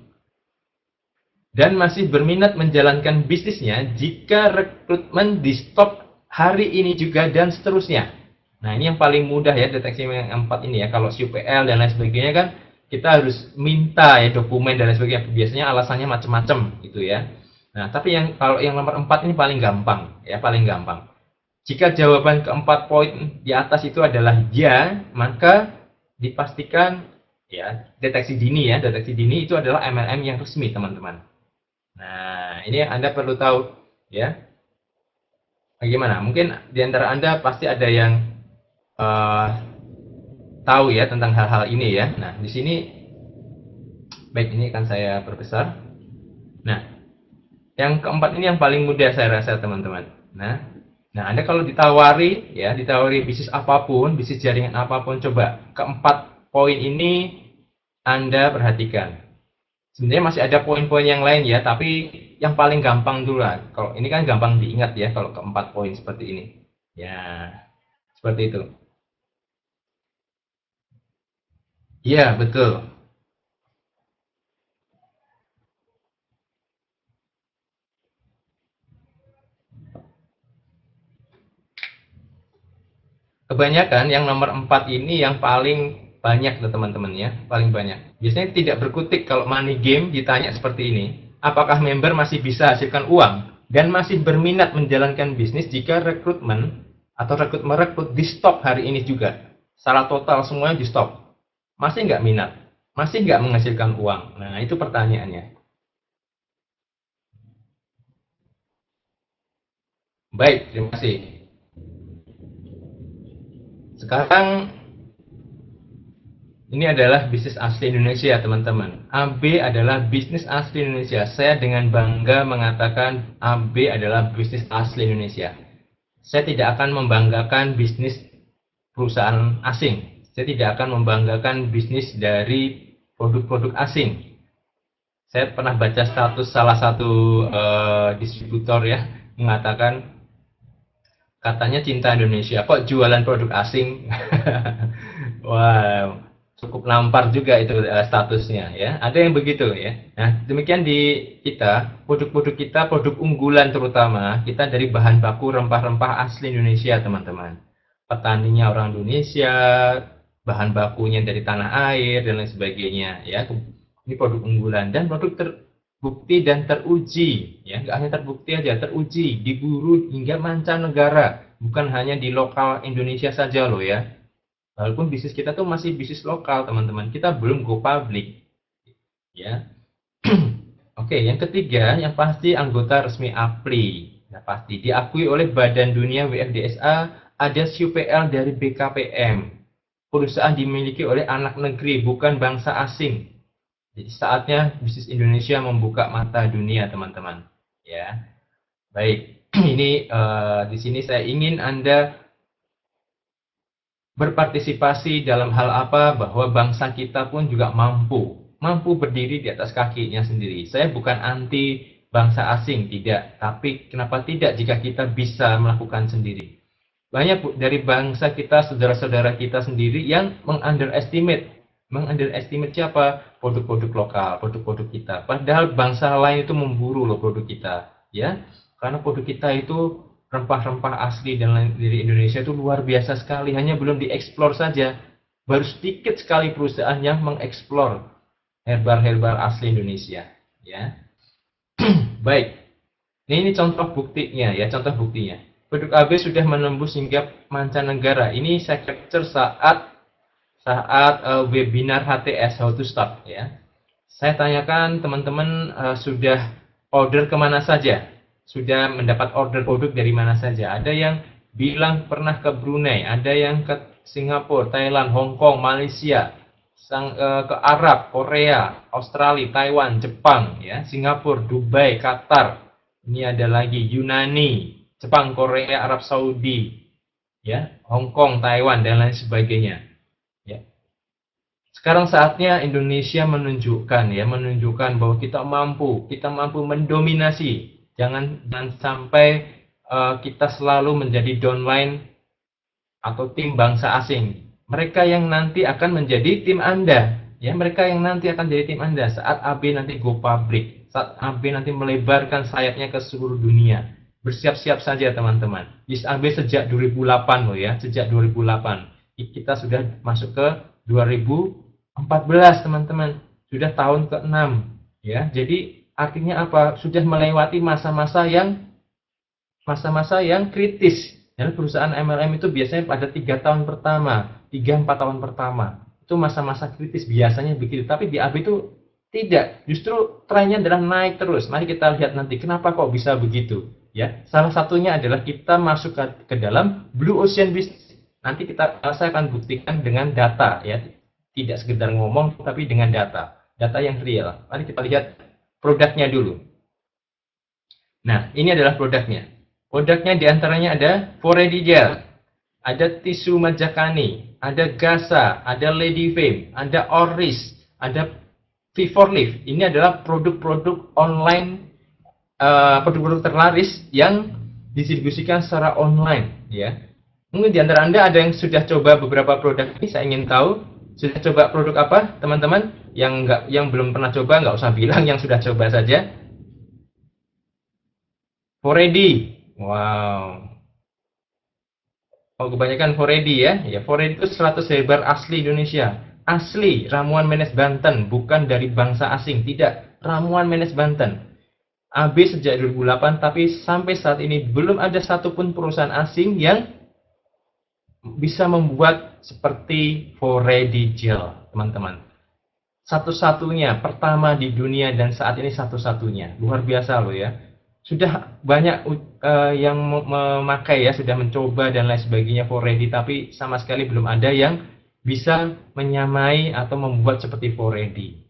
[SPEAKER 1] dan masih berminat menjalankan bisnisnya jika rekrutmen di stop hari ini juga dan seterusnya. Nah, ini yang paling mudah ya, deteksi yang empat ini ya. Kalau UPL dan lain sebagainya kan kita harus minta ya dokumen dan lain sebagainya. Biasanya alasannya macam-macam gitu ya. Nah, tapi kalau yang nomor 4 ini paling gampang ya, paling gampang. Jika jawaban keempat poin di atas itu adalah ya, maka dipastikan ya deteksi dini ya. Deteksi dini itu adalah MLM yang resmi, teman-teman. Nah, ini Anda perlu tahu ya. Bagaimana? Mungkin di antara Anda pasti ada yang tahu ya tentang hal-hal ini ya. Nah, di sini baik, ini akan saya perbesar. Nah, yang keempat ini yang paling mudah saya rasa, teman-teman. Nah, Anda kalau ditawari bisnis apapun, bisnis jaringan apapun, coba keempat poin ini Anda perhatikan. Sebenarnya masih ada poin-poin yang lain ya, tapi yang paling gampang dulu lah. Kalau ini kan gampang diingat ya, kalau keempat poin seperti ini. Ya, seperti itu. Iya, betul. Kebanyakan yang nomor 4 ini yang paling banyak teman-teman ya, paling banyak. Biasanya tidak berkutik kalau money game ditanya seperti ini. Apakah member masih bisa hasilkan uang dan masih berminat menjalankan bisnis jika rekrutmen atau merekrut di stop hari ini juga? Secara total semuanya di stop. Masih nggak minat? Masih nggak menghasilkan uang? Nah, itu pertanyaannya. Baik, terima kasih. Sekarang ini adalah bisnis asli Indonesia, teman-teman. AB adalah bisnis asli Indonesia. Saya dengan bangga mengatakan AB adalah bisnis asli Indonesia. Saya tidak akan membanggakan bisnis perusahaan asing. Saya tidak akan membanggakan bisnis dari produk-produk asing. Saya pernah baca status salah satu distributor ya, mengatakan katanya cinta Indonesia, kok jualan produk asing? Wow, cukup nampar juga itu statusnya ya. Ada yang begitu ya. Nah, demikian di kita, produk-produk kita, produk unggulan terutama, kita dari bahan baku rempah-rempah asli Indonesia, teman-teman. Petaninya orang Indonesia, bahan bakunya dari tanah air dan lain sebagainya ya. Ini produk unggulan dan produk terbukti dan teruji ya, nggak hanya terbukti aja, teruji, diburu hingga mancanegara, bukan hanya di lokal Indonesia saja loh ya. Walaupun bisnis kita tuh masih bisnis lokal, teman-teman. Kita belum go public. Ya. Oke, yang ketiga, yang pasti anggota resmi APRI. Ya, pasti diakui oleh Badan Dunia WFDSA, ada SUPL dari BKPM. Perusahaan dimiliki oleh anak negeri, bukan bangsa asing. Jadi saatnya bisnis Indonesia membuka mata dunia, teman-teman. Ya. Baik, ini di sini saya ingin Anda berpartisipasi dalam hal apa, bahwa bangsa kita pun juga mampu berdiri di atas kakinya sendiri. Saya bukan anti bangsa asing, tidak, tapi kenapa tidak jika kita bisa melakukan sendiri. Banyak dari bangsa kita, saudara-saudara kita sendiri yang mengunderestimate siapa? Produk-produk lokal, produk-produk kita. Padahal bangsa lain itu memburu loh produk kita, ya. Karena produk kita itu rempah-rempah asli dan lain dari Indonesia itu luar biasa sekali, hanya belum dieksplor saja. Baru sedikit sekali perusahaan yang mengeksplor herbal-herbal asli Indonesia, ya. Baik. Ini contoh buktinya ya, contoh buktinya. Produk AB sudah menembus hingga mancanegara. Ini saya capture saat webinar HTS How to Start ya. Saya tanyakan teman-teman sudah order kemana saja, sudah mendapat order produk dari mana saja. Ada yang bilang pernah ke Brunei, ada yang ke Singapura, Thailand, Hong Kong, Malaysia, ke Arab, Korea, Australia, Taiwan, Jepang, ya, Singapura, Dubai, Qatar. Ini ada lagi Yunani, Jepang, Korea, Arab Saudi, ya, Hong Kong, Taiwan, dan lain sebagainya. Ya. Sekarang saatnya Indonesia menunjukkan bahwa kita mampu mendominasi. Jangan sampai kita selalu menjadi downline atau tim bangsa asing. Mereka yang nanti akan menjadi tim Anda, ya, mereka yang nanti akan jadi tim Anda saat AB nanti go public, saat AB nanti melebarkan sayapnya ke seluruh dunia. Bersiap-siap saja teman-teman. List AB sejak 2008 loh ya, sejak 2008. Kita sudah masuk ke 2014 teman-teman. Sudah tahun ke-6 ya. Jadi artinya apa? Sudah melewati masa-masa yang kritis. Dan perusahaan MLM itu biasanya pada 3 tahun pertama, 3-4 tahun pertama. Itu masa-masa kritis biasanya begitu. Tapi di AB itu tidak. Justru trennya adalah naik terus. Mari kita lihat nanti kenapa kok bisa begitu. Ya, salah satunya adalah kita masuk ke dalam Blue Ocean Business. Nanti saya akan buktikan dengan data ya. Tidak sekedar ngomong tapi dengan data. Data yang real. Mari kita lihat produknya dulu. Nah, ini adalah produknya. Produknya diantaranya ada Foredi Gel, ada tisu Majakani, ada Gasa, ada Lady Fame, ada Oris, ada V4Lift. Ini adalah produk-produk online, produk-produk terlaris yang didistribusikan secara online. Ya, mungkin di antara Anda ada yang sudah coba beberapa produk ini. Saya ingin tahu sudah coba produk apa, teman-teman? Yang belum pernah coba nggak usah bilang, yang sudah coba saja. Foredi. Wow. Oh, kebanyakan Foredi ya. Ya, Foredi itu 100 herbal asli Indonesia. Asli, ramuan Menes Banten, bukan dari bangsa asing, tidak. Ramuan Menes Banten. AB sejak 2008, tapi sampai saat ini belum ada satupun perusahaan asing yang bisa membuat seperti Foredi Gel, teman-teman. Satu-satunya, pertama di dunia dan saat ini satu-satunya. Luar biasa loh ya. Sudah banyak yang memakai ya, sudah mencoba dan lain sebagainya Foredi, tapi sama sekali belum ada yang bisa menyamai atau membuat seperti Foredi.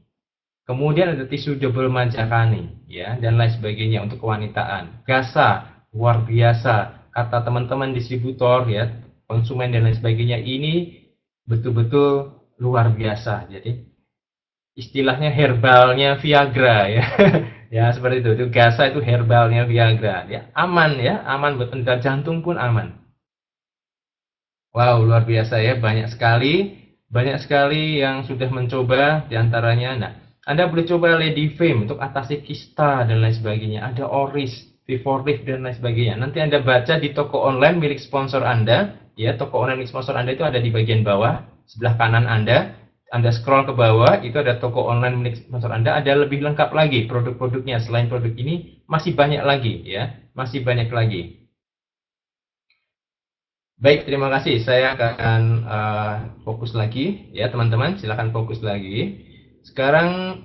[SPEAKER 1] Kemudian ada tisu double Majakani ya, dan lain sebagainya untuk kewanitaan. Gasa, luar biasa. Kata teman-teman distributor ya, konsumen dan lain sebagainya, ini betul-betul luar biasa. Jadi istilahnya herbalnya Viagra ya. Ya, seperti itu. Gasa itu herbalnya Viagra. Ya, aman ya, aman buat penderita jantung pun aman. Wow, luar biasa ya, banyak sekali yang sudah mencoba diantaranya. Nah, Anda boleh coba Lady Fame untuk atasi kista dan lain sebagainya. Ada Oris, V4Lift dan lain sebagainya. Nanti Anda baca di toko online milik sponsor Anda, ya, toko online milik sponsor Anda itu ada di bagian bawah, sebelah kanan Anda. Anda scroll ke bawah, itu ada toko online milik sponsor Anda, ada lebih lengkap lagi produk-produknya. Selain produk ini, masih banyak lagi ya, masih banyak lagi. Baik, terima kasih. Saya akan fokus lagi ya, teman-teman. Silakan fokus lagi. Sekarang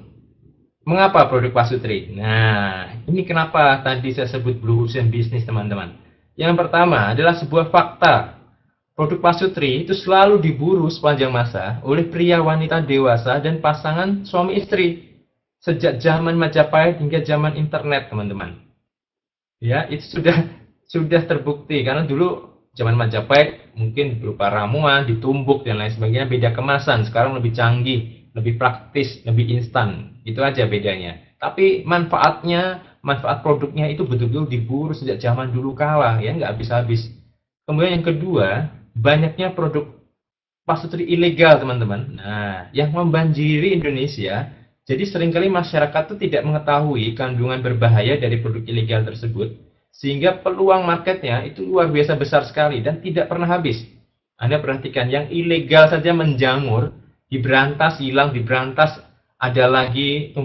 [SPEAKER 1] mengapa produk Pasutri? Nah, ini kenapa tadi saya sebut Blue Ocean Business, teman-teman. Yang pertama adalah sebuah fakta. Produk Pasutri itu selalu diburu sepanjang masa oleh pria, wanita, dewasa, dan pasangan suami istri. Sejak zaman Majapahit hingga zaman internet, teman-teman. Ya, itu sudah terbukti. Karena dulu zaman Majapahit mungkin berupa ramuan, ditumbuk, dan lain sebagainya. Beda kemasan, sekarang lebih canggih, lebih praktis, lebih instan. Itu aja bedanya. Tapi manfaat produknya itu betul-betul diburu sejak zaman dulu kala. Ya, nggak habis-habis. Kemudian yang kedua, banyaknya produk Pasutri ilegal, teman-teman. Nah, yang membanjiri Indonesia, jadi seringkali masyarakat itu tidak mengetahui kandungan berbahaya dari produk ilegal tersebut, sehingga peluang marketnya itu luar biasa besar sekali dan tidak pernah habis. Anda perhatikan, yang ilegal saja menjamur, diberantas hilang, diberantas ada lagi,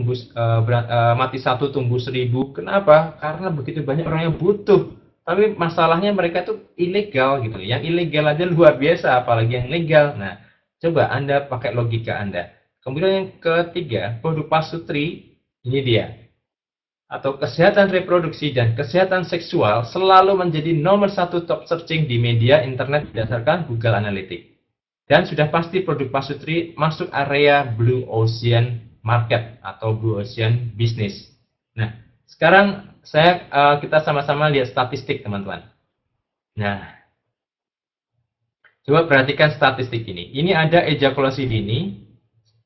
[SPEAKER 1] mati satu tumbuh 1000. Kenapa? Karena begitu banyak orang yang butuh. Tapi masalahnya mereka itu ilegal gitu. Yang ilegal aja luar biasa, apalagi yang legal. Nah, coba Anda pakai logika Anda. Kemudian yang ketiga, produk Pasutri, ini dia. Atau kesehatan reproduksi dan kesehatan seksual selalu menjadi nomor 1 top searching di media internet berdasarkan Google Analytics. Dan sudah pasti produk Pak Sutri masuk area Blue Ocean Market atau Blue Ocean Business. Nah, sekarang kita sama-sama lihat statistik, teman-teman. Nah, coba perhatikan statistik ini. Ini ada ejakulasi dini,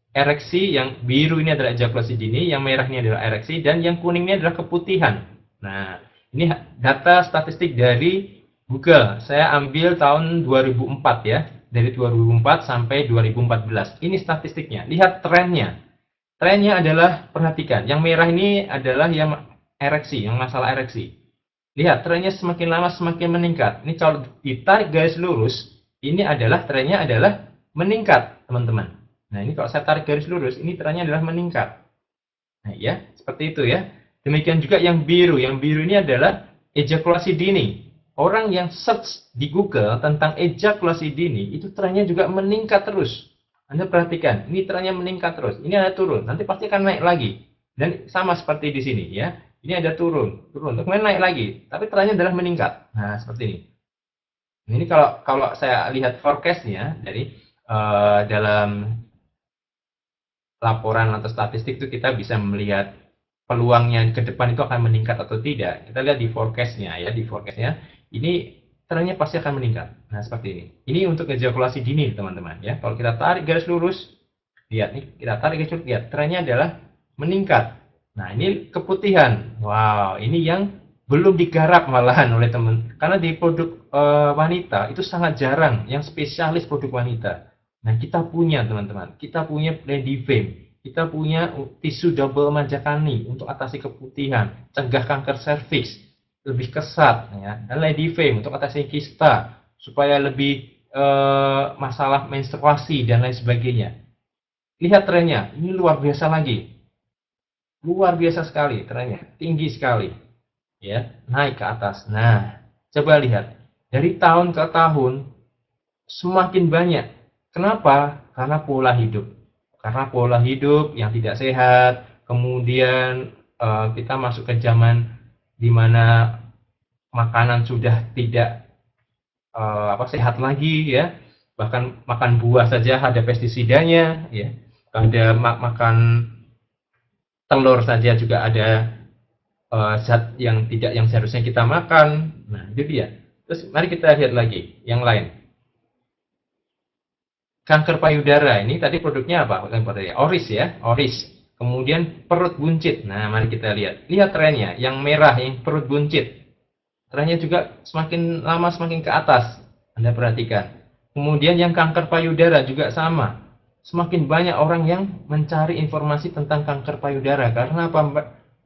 [SPEAKER 1] ereksi, yang biru ini adalah ejakulasi dini, yang merah ini adalah ereksi, dan yang kuning ini adalah keputihan. Nah, ini data statistik dari Google. Saya ambil tahun 2004 ya. Dari 2004 sampai 2014. Ini statistiknya. Lihat trennya. Trennya adalah, perhatikan, yang merah ini adalah yang ereksi, yang masalah ereksi. Lihat, trennya semakin lama semakin meningkat. Ini kalau ditarik garis lurus, ini adalah trennya adalah meningkat, teman-teman. Nah, ini kalau saya tarik garis lurus, ini trennya adalah meningkat. Nah, ya, seperti itu ya. Demikian juga yang biru. Yang biru ini adalah ejakulasi dini. Orang yang search di Google tentang ejakulasi dini, itu trennya juga meningkat terus. Anda perhatikan, ini trennya meningkat terus. Ini ada turun, nanti pasti akan naik lagi. Dan sama seperti di sini ya. Ini ada turun, kemudian naik lagi. Tapi trennya adalah meningkat. Nah, seperti ini. Ini kalau saya lihat forecast-nya dari dalam laporan atau statistik itu kita bisa melihat peluangnya ke depan itu akan meningkat atau tidak. Kita lihat di forecast-nya ya, di forecast-nya ini trennya pasti akan meningkat. Nah, seperti ini. Ini untuk ejakulasi dini, teman-teman ya. Kalau kita tarik garis lurus, lihat nih, kita tarik garis lurus, lihat trennya adalah meningkat. Nah, ini keputihan. Wow, ini yang belum digarap malahan oleh teman. Karena di produk wanita itu sangat jarang yang spesialis produk wanita. Nah, kita punya, teman-teman. Kita punya Lady Fame. Kita punya tisu double majakani untuk atasi keputihan, cegah kanker serviks, lebih kesat ya, dan Lady Fame untuk atasi kista supaya lebih masalah menstruasi dan lain sebagainya. Lihat trennya, ini luar biasa lagi, luar biasa sekali trennya, tinggi sekali ya, naik ke atas. Nah, coba lihat dari tahun ke tahun semakin banyak. Kenapa? Karena pola hidup yang tidak sehat. Kemudian kita masuk ke zaman di mana makanan sudah tidak sehat lagi ya, bahkan makan buah saja ada pestisidanya ya, ada makan telur saja juga ada zat yang seharusnya kita makan. Nah, itu dia. Terus mari kita lihat lagi yang lain. Kanker payudara, ini tadi produknya apa? Oris ya, Oris. Kemudian perut buncit. Nah, mari kita lihat. Lihat trennya, yang merah, yang perut buncit. Trennya juga semakin lama semakin ke atas. Anda perhatikan. Kemudian yang kanker payudara juga sama. Semakin banyak orang yang mencari informasi tentang kanker payudara. Karena apa?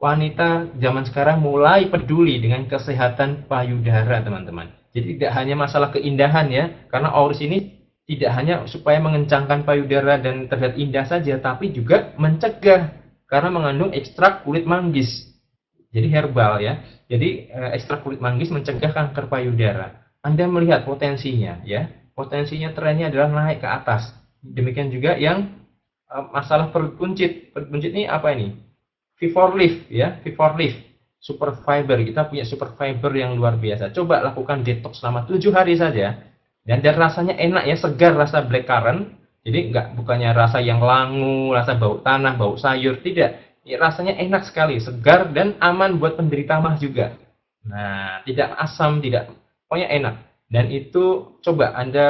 [SPEAKER 1] Wanita zaman sekarang mulai peduli dengan kesehatan payudara, teman-teman. Jadi tidak hanya masalah keindahan ya. Karena Oris ini tidak hanya supaya mengencangkan payudara dan terlihat indah saja, tapi juga mencegah karena mengandung ekstrak kulit manggis. Jadi herbal ya. Jadi ekstrak kulit manggis mencegah kanker payudara. Anda melihat potensinya ya. Potensinya trennya adalah naik ke atas. Demikian juga yang masalah perut buncit. Perut buncit ini apa ini? V4 ya, V4 super fiber. Kita punya super fiber yang luar biasa. Coba lakukan detox selama 7 hari saja. Dan rasanya enak ya, segar, rasa blackcurrant. Jadi bukannya rasa yang langu, rasa bau tanah, bau sayur, tidak. Ya, rasanya enak sekali, segar dan aman buat penderita mah juga. Nah, tidak asam, tidak, pokoknya enak. Dan itu coba Anda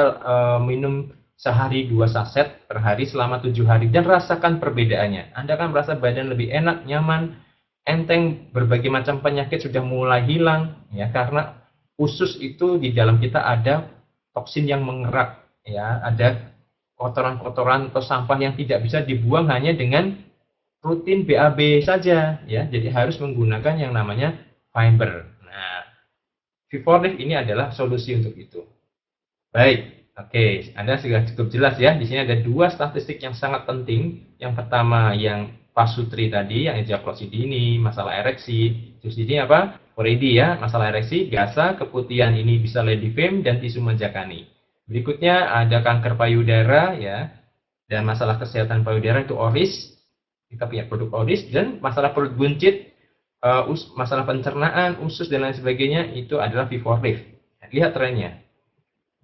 [SPEAKER 1] minum sehari 2 saset per hari selama 7 hari dan rasakan perbedaannya. Anda akan merasa badan lebih enak, nyaman, enteng, berbagai macam penyakit sudah mulai hilang ya, karena usus itu di dalam kita ada toksin yang mengerak ya, ada kotoran-kotoran atau sampah yang tidak bisa dibuang hanya dengan rutin BAB saja ya. Jadi harus menggunakan yang namanya fiber. Nah, V4 ini adalah solusi untuk itu. Baik, oke, Anda sudah cukup jelas ya. Di sini ada 2 statistik yang sangat penting. Yang pertama yang Pak Sutri tadi, yang ejakulasi dini, masalah ereksi. Terus ini apa? Already ya, masalah ereksi, gasa, keputihan ini bisa Lady Fame dan tisu majakani. Berikutnya ada kanker payudara ya, dan masalah kesehatan payudara itu Oris. Kita punya produk Oris, dan masalah perut buncit, masalah pencernaan, usus dan lain sebagainya itu adalah V4 Lift. Lihat trennya.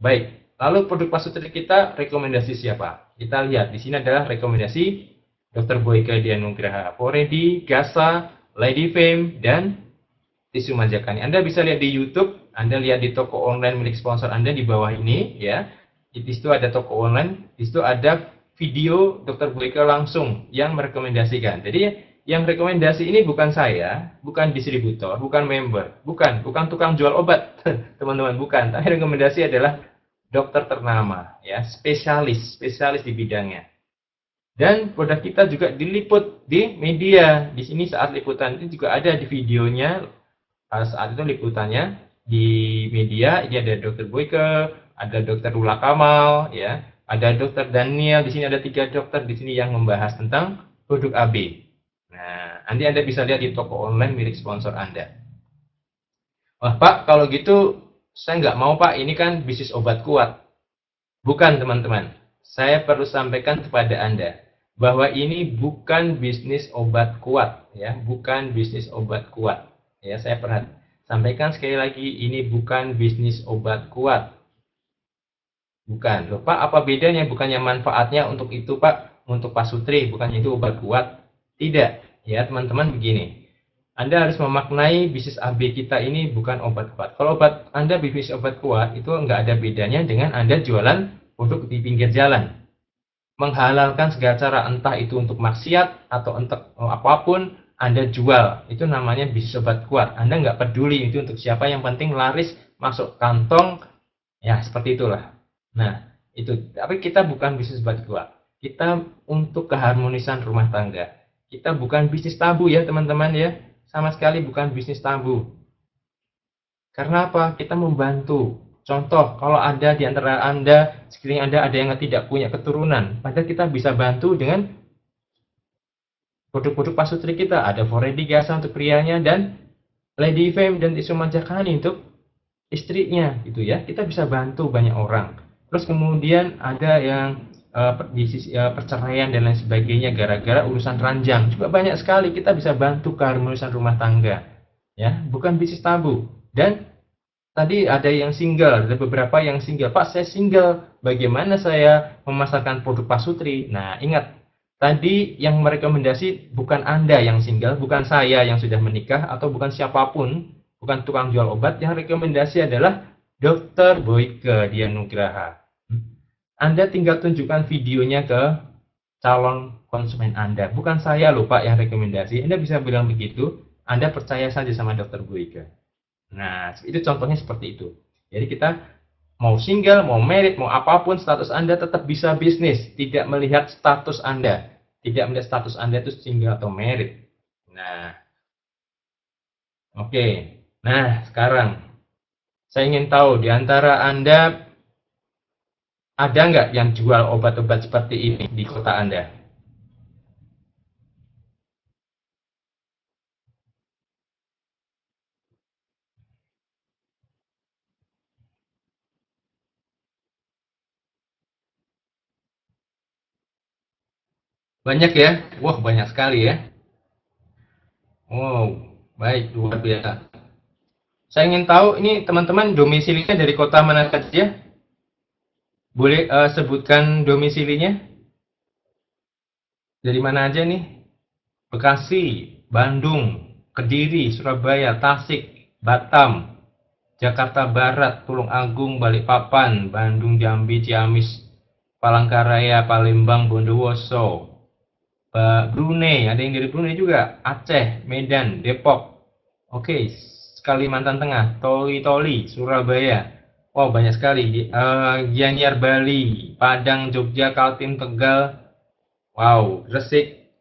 [SPEAKER 1] Baik, Lalu produk pasutri kita rekomendasi siapa? Kita lihat di sini adalah rekomendasi Dr. Boyke Dianugraha, Foredi, Gasa, Lady Fame, dan Tisu Majakani. Anda bisa lihat di YouTube, Anda lihat di toko online milik sponsor Anda di bawah ini, ya. Di situ ada toko online, di situ ada video Dr. Boyke langsung yang merekomendasikan. Jadi yang rekomendasi ini bukan saya, bukan distributor, bukan member, bukan tukang jual obat, teman-teman, bukan. Tapi rekomendasi adalah dokter ternama, ya, spesialis di bidangnya. Dan produk kita juga diliput di media. Di sini saat liputan itu juga ada di videonya. Saat itu liputannya di media. Ini ada Dr. Boyke, ada Dr. Lula Kamal, ya, ada Dr. Daniel. Di sini ada 3 dokter di sini yang membahas tentang produk AB. Nah, nanti Anda bisa lihat di toko online milik sponsor Anda. Wah, Pak, kalau gitu saya nggak mau, Pak. Ini kan bisnis obat kuat. Bukan, teman-teman. Saya perlu sampaikan kepada Anda bahwa ini bukan bisnis obat kuat, ya, bukan bisnis obat kuat. Ya, saya pernah sampaikan sekali lagi, ini bukan bisnis obat kuat. Bukan. Loh, Pak, apa bedanya? Bukannya manfaatnya untuk itu, Pak, untuk pasutri, bukannya itu obat kuat? Tidak, ya teman-teman, begini. Anda harus memaknai bisnis AB kita ini bukan obat kuat. Kalau obat Anda bisnis obat kuat, itu nggak ada bedanya dengan Anda jualan produk di pinggir jalan. Menghalalkan segala cara, entah itu untuk maksiat atau untuk apapun, Anda jual. Itu namanya bisnis obat kuat. Anda nggak peduli itu untuk siapa, yang penting laris, masuk kantong, ya seperti itulah. Nah, itu. Tapi kita bukan bisnis obat kuat. Kita untuk keharmonisan rumah tangga. Kita bukan bisnis tabu, ya teman-teman, ya. Sama sekali bukan bisnis tabu. Karena apa? Kita membantu. Contoh, kalau ada di antara Anda, sekeliling Anda ada yang tidak punya keturunan, maka kita bisa bantu dengan produk-produk pasutri kita. Ada Foredi Gasa untuk prianya, dan Lady Fame dan Tisu Majakani untuk istrinya, gitu ya. Kita bisa bantu banyak orang. Terus kemudian ada yang perceraian dan lain sebagainya gara-gara urusan ranjang, juga banyak sekali. Kita bisa bantu keharmonisan rumah tangga, ya, bukan bisnis tabu. Dan tadi ada yang single, ada beberapa yang single. Pak, saya single, bagaimana saya memasarkan produk pasutri? Nah, ingat, tadi yang merekomendasi bukan Anda yang single, bukan saya yang sudah menikah, atau bukan siapapun, bukan tukang jual obat. Yang rekomendasi adalah Dr. Boyke Dianugraha. Anda tinggal tunjukkan videonya ke calon konsumen Anda. Bukan saya loh, Pak, yang rekomendasi. Anda bisa bilang begitu, Anda percaya saja sama Dr. Boyke. Nah, itu contohnya seperti itu. Jadi kita mau single, mau married, mau apapun status Anda tetap bisa bisnis. Tidak melihat status Anda. Tidak melihat status Anda itu single atau married. Nah, oke. Nah, sekarang saya ingin tahu di antara Anda ada nggak yang jual obat-obat seperti ini di kota Anda? Banyak ya? Wah, banyak sekali ya. Wow, baik, luar biasa. Saya ingin tahu ini teman-teman domisilinya dari kota mana saja? Boleh sebutkan domisilinya? Dari mana aja nih? Bekasi, Bandung, Kediri, Surabaya, Tasik, Batam, Jakarta Barat, Tulung Agung, Balikpapan, Bandung, Jambi, Ciamis, Palangkaraya, Palembang, Bondowoso, Brunei, ada yang dari Brunei juga, Aceh, Medan, Depok, oke, Kalimantan Tengah, Toli-Toli, Surabaya, oh banyak sekali, Gianyar, Bali, Padang, Jogja, Kaltim, Tegal, wow, Gresik,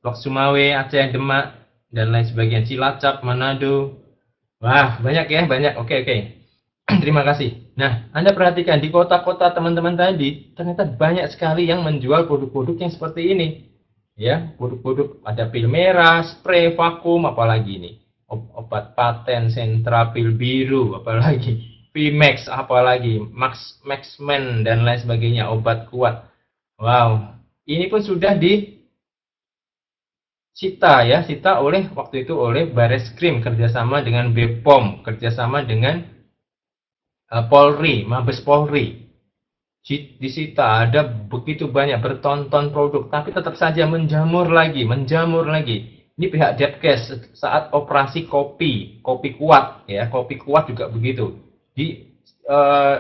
[SPEAKER 1] Lok Sumawe, Aceh, Demak, dan lain sebagainya, Cilacap, Manado, wah banyak ya, banyak, oke oke. Terima kasih. Nah, Anda perhatikan di kota-kota teman-teman tadi, ternyata banyak sekali yang menjual produk-produk yang seperti ini. Ya, produk-produk ada pil merah, spray, vakum, apalagi ini. Obat paten, sentra, pil biru, apalagi. Vimex, apalagi. Maxman, dan lain sebagainya. Obat kuat. Wow. Ini pun sudah disita ya, sita oleh waktu itu oleh Bareskrim kerjasama dengan BPOM, kerjasama dengan Polri, Mabes Polri. disita, ada begitu banyak bertonton produk, tapi tetap saja menjamur lagi, menjamur lagi. Ini pihak Depkes saat operasi kopi kuat, ya, kopi kuat juga begitu. Di eh,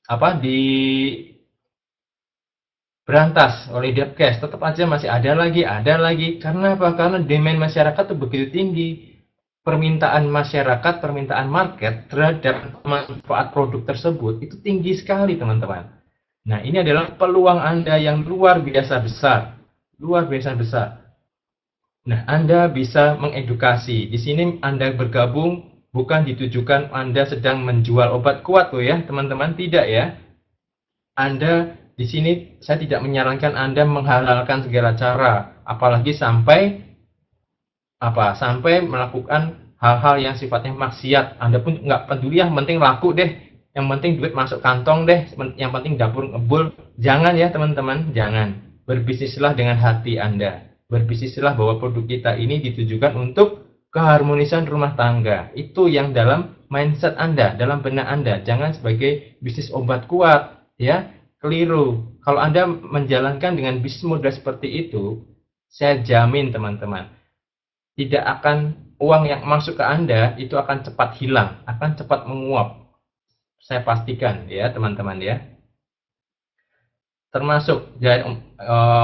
[SPEAKER 1] apa di berantas oleh Depkes, tetap aja masih ada lagi. Karena apa? Karena demand masyarakat itu begitu tinggi. Permintaan masyarakat, permintaan market terhadap manfaat produk tersebut itu tinggi sekali, teman-teman. Nah, ini adalah peluang Anda yang luar biasa besar. Luar biasa besar. Nah, Anda bisa mengedukasi. Di sini Anda bergabung bukan ditujukan Anda sedang menjual obat kuat loh ya, teman-teman. Tidak ya. Anda di sini saya tidak menyarankan Anda menghalalkan segala cara, apalagi sampai melakukan hal-hal yang sifatnya maksiat. Anda pun nggak peduli, yang penting laku deh, yang penting duit masuk kantong deh, yang penting dapur ngebul. Jangan ya teman-teman, jangan. Berbisnislah dengan hati Anda. Berbisnislah bahwa produk kita ini ditujukan untuk keharmonisan rumah tangga. Itu yang dalam mindset Anda, dalam benak Anda. Jangan sebagai bisnis obat kuat, ya. Keliru. Kalau Anda menjalankan dengan bisnis model seperti itu, saya jamin teman-teman, tidak akan, uang yang masuk ke Anda itu akan cepat hilang, akan cepat menguap. Saya pastikan ya teman-teman ya. Termasuk dari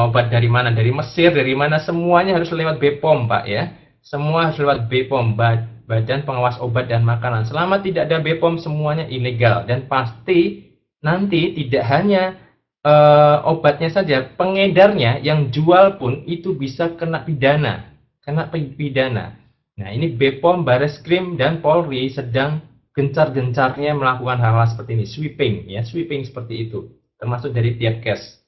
[SPEAKER 1] obat dari mana? Dari Mesir, dari mana, semuanya harus lewat BPOM, Pak ya. Semua harus lewat BPOM, Badan Pengawas Obat dan Makanan. Selama tidak ada BPOM semuanya ilegal, dan pasti nanti tidak hanya obatnya saja, pengedarnya yang jual pun itu bisa kena pidana. Nah, ini BPOM, Bareskrim, dan Polri sedang gencar-gencarnya melakukan hal-hal seperti ini, sweeping seperti itu, termasuk dari tiap case.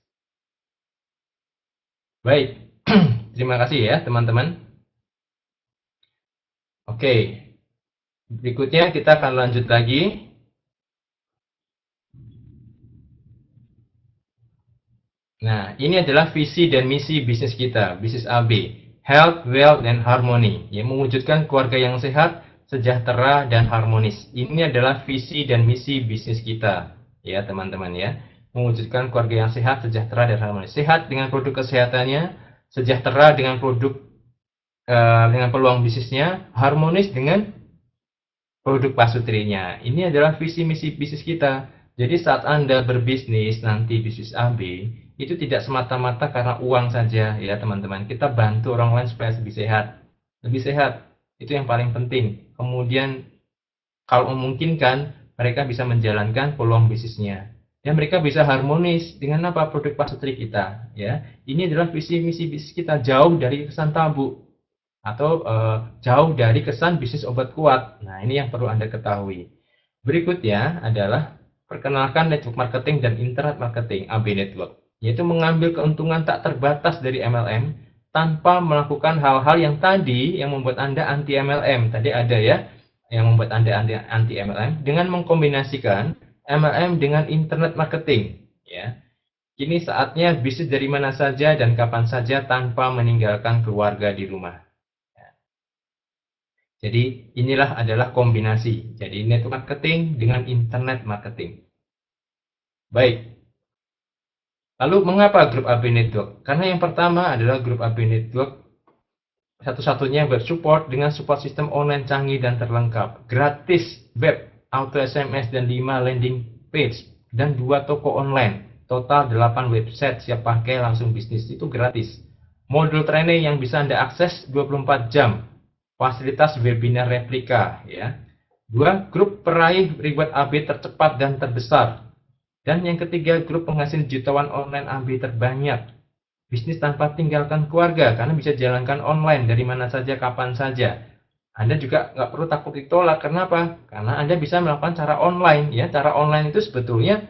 [SPEAKER 1] Baik, terima kasih ya teman-teman. Oke, berikutnya kita akan lanjut lagi. Nah, ini adalah visi dan misi bisnis kita, bisnis AB. Health, Wealth, and Harmony, yang mewujudkan keluarga yang sehat, sejahtera, dan harmonis. Ini adalah visi dan misi bisnis kita, ya teman-teman ya. Mewujudkan keluarga yang sehat, sejahtera, dan harmonis. Sehat dengan produk kesehatannya, sejahtera dengan dengan peluang bisnisnya, harmonis dengan produk pasutrinya. Ini adalah visi misi bisnis kita. Jadi saat Anda berbisnis nanti bisnis AB, itu tidak semata-mata karena uang saja ya teman-teman. Kita bantu orang lain supaya lebih sehat. Lebih sehat, itu yang paling penting. Kemudian kalau memungkinkan, mereka bisa menjalankan peluang bisnisnya. Dan mereka bisa harmonis dengan apa? Produk pasutri kita. Ya, ini adalah visi misi bisnis kita, jauh dari kesan tabu atau jauh dari kesan bisnis obat kuat. Nah, ini yang perlu Anda ketahui. Berikutnya adalah perkenalkan network marketing dan internet marketing AB Network, yaitu mengambil keuntungan tak terbatas dari MLM tanpa melakukan hal-hal yang tadi yang membuat Anda anti MLM. Tadi ada ya, yang membuat Anda anti MLM, dengan mengkombinasikan MLM dengan internet marketing. Ya, kini saatnya bisnis dari mana saja dan kapan saja tanpa meninggalkan keluarga di rumah. Jadi inilah adalah kombinasi. Jadi network marketing dengan internet marketing. Baik. Lalu mengapa grup AB Network? Karena yang pertama adalah grup AB Network satu-satunya web support dengan support sistem online canggih dan terlengkap. Gratis web, auto SMS, dan 5 landing page, dan 2 toko online. Total 8 website siap pakai langsung bisnis, itu gratis. Modul training yang bisa Anda akses 24 jam. Fasilitas webinar replika ya. 2, grup peraih reward AB tercepat dan terbesar. Dan yang ketiga, grup penghasil jutawan online AB terbanyak. Bisnis tanpa tinggalkan keluarga, karena bisa jalankan online dari mana saja, kapan saja. Anda juga nggak perlu takut ditolak. Kenapa? Karena Anda bisa melakukan cara online ya. Cara online itu sebetulnya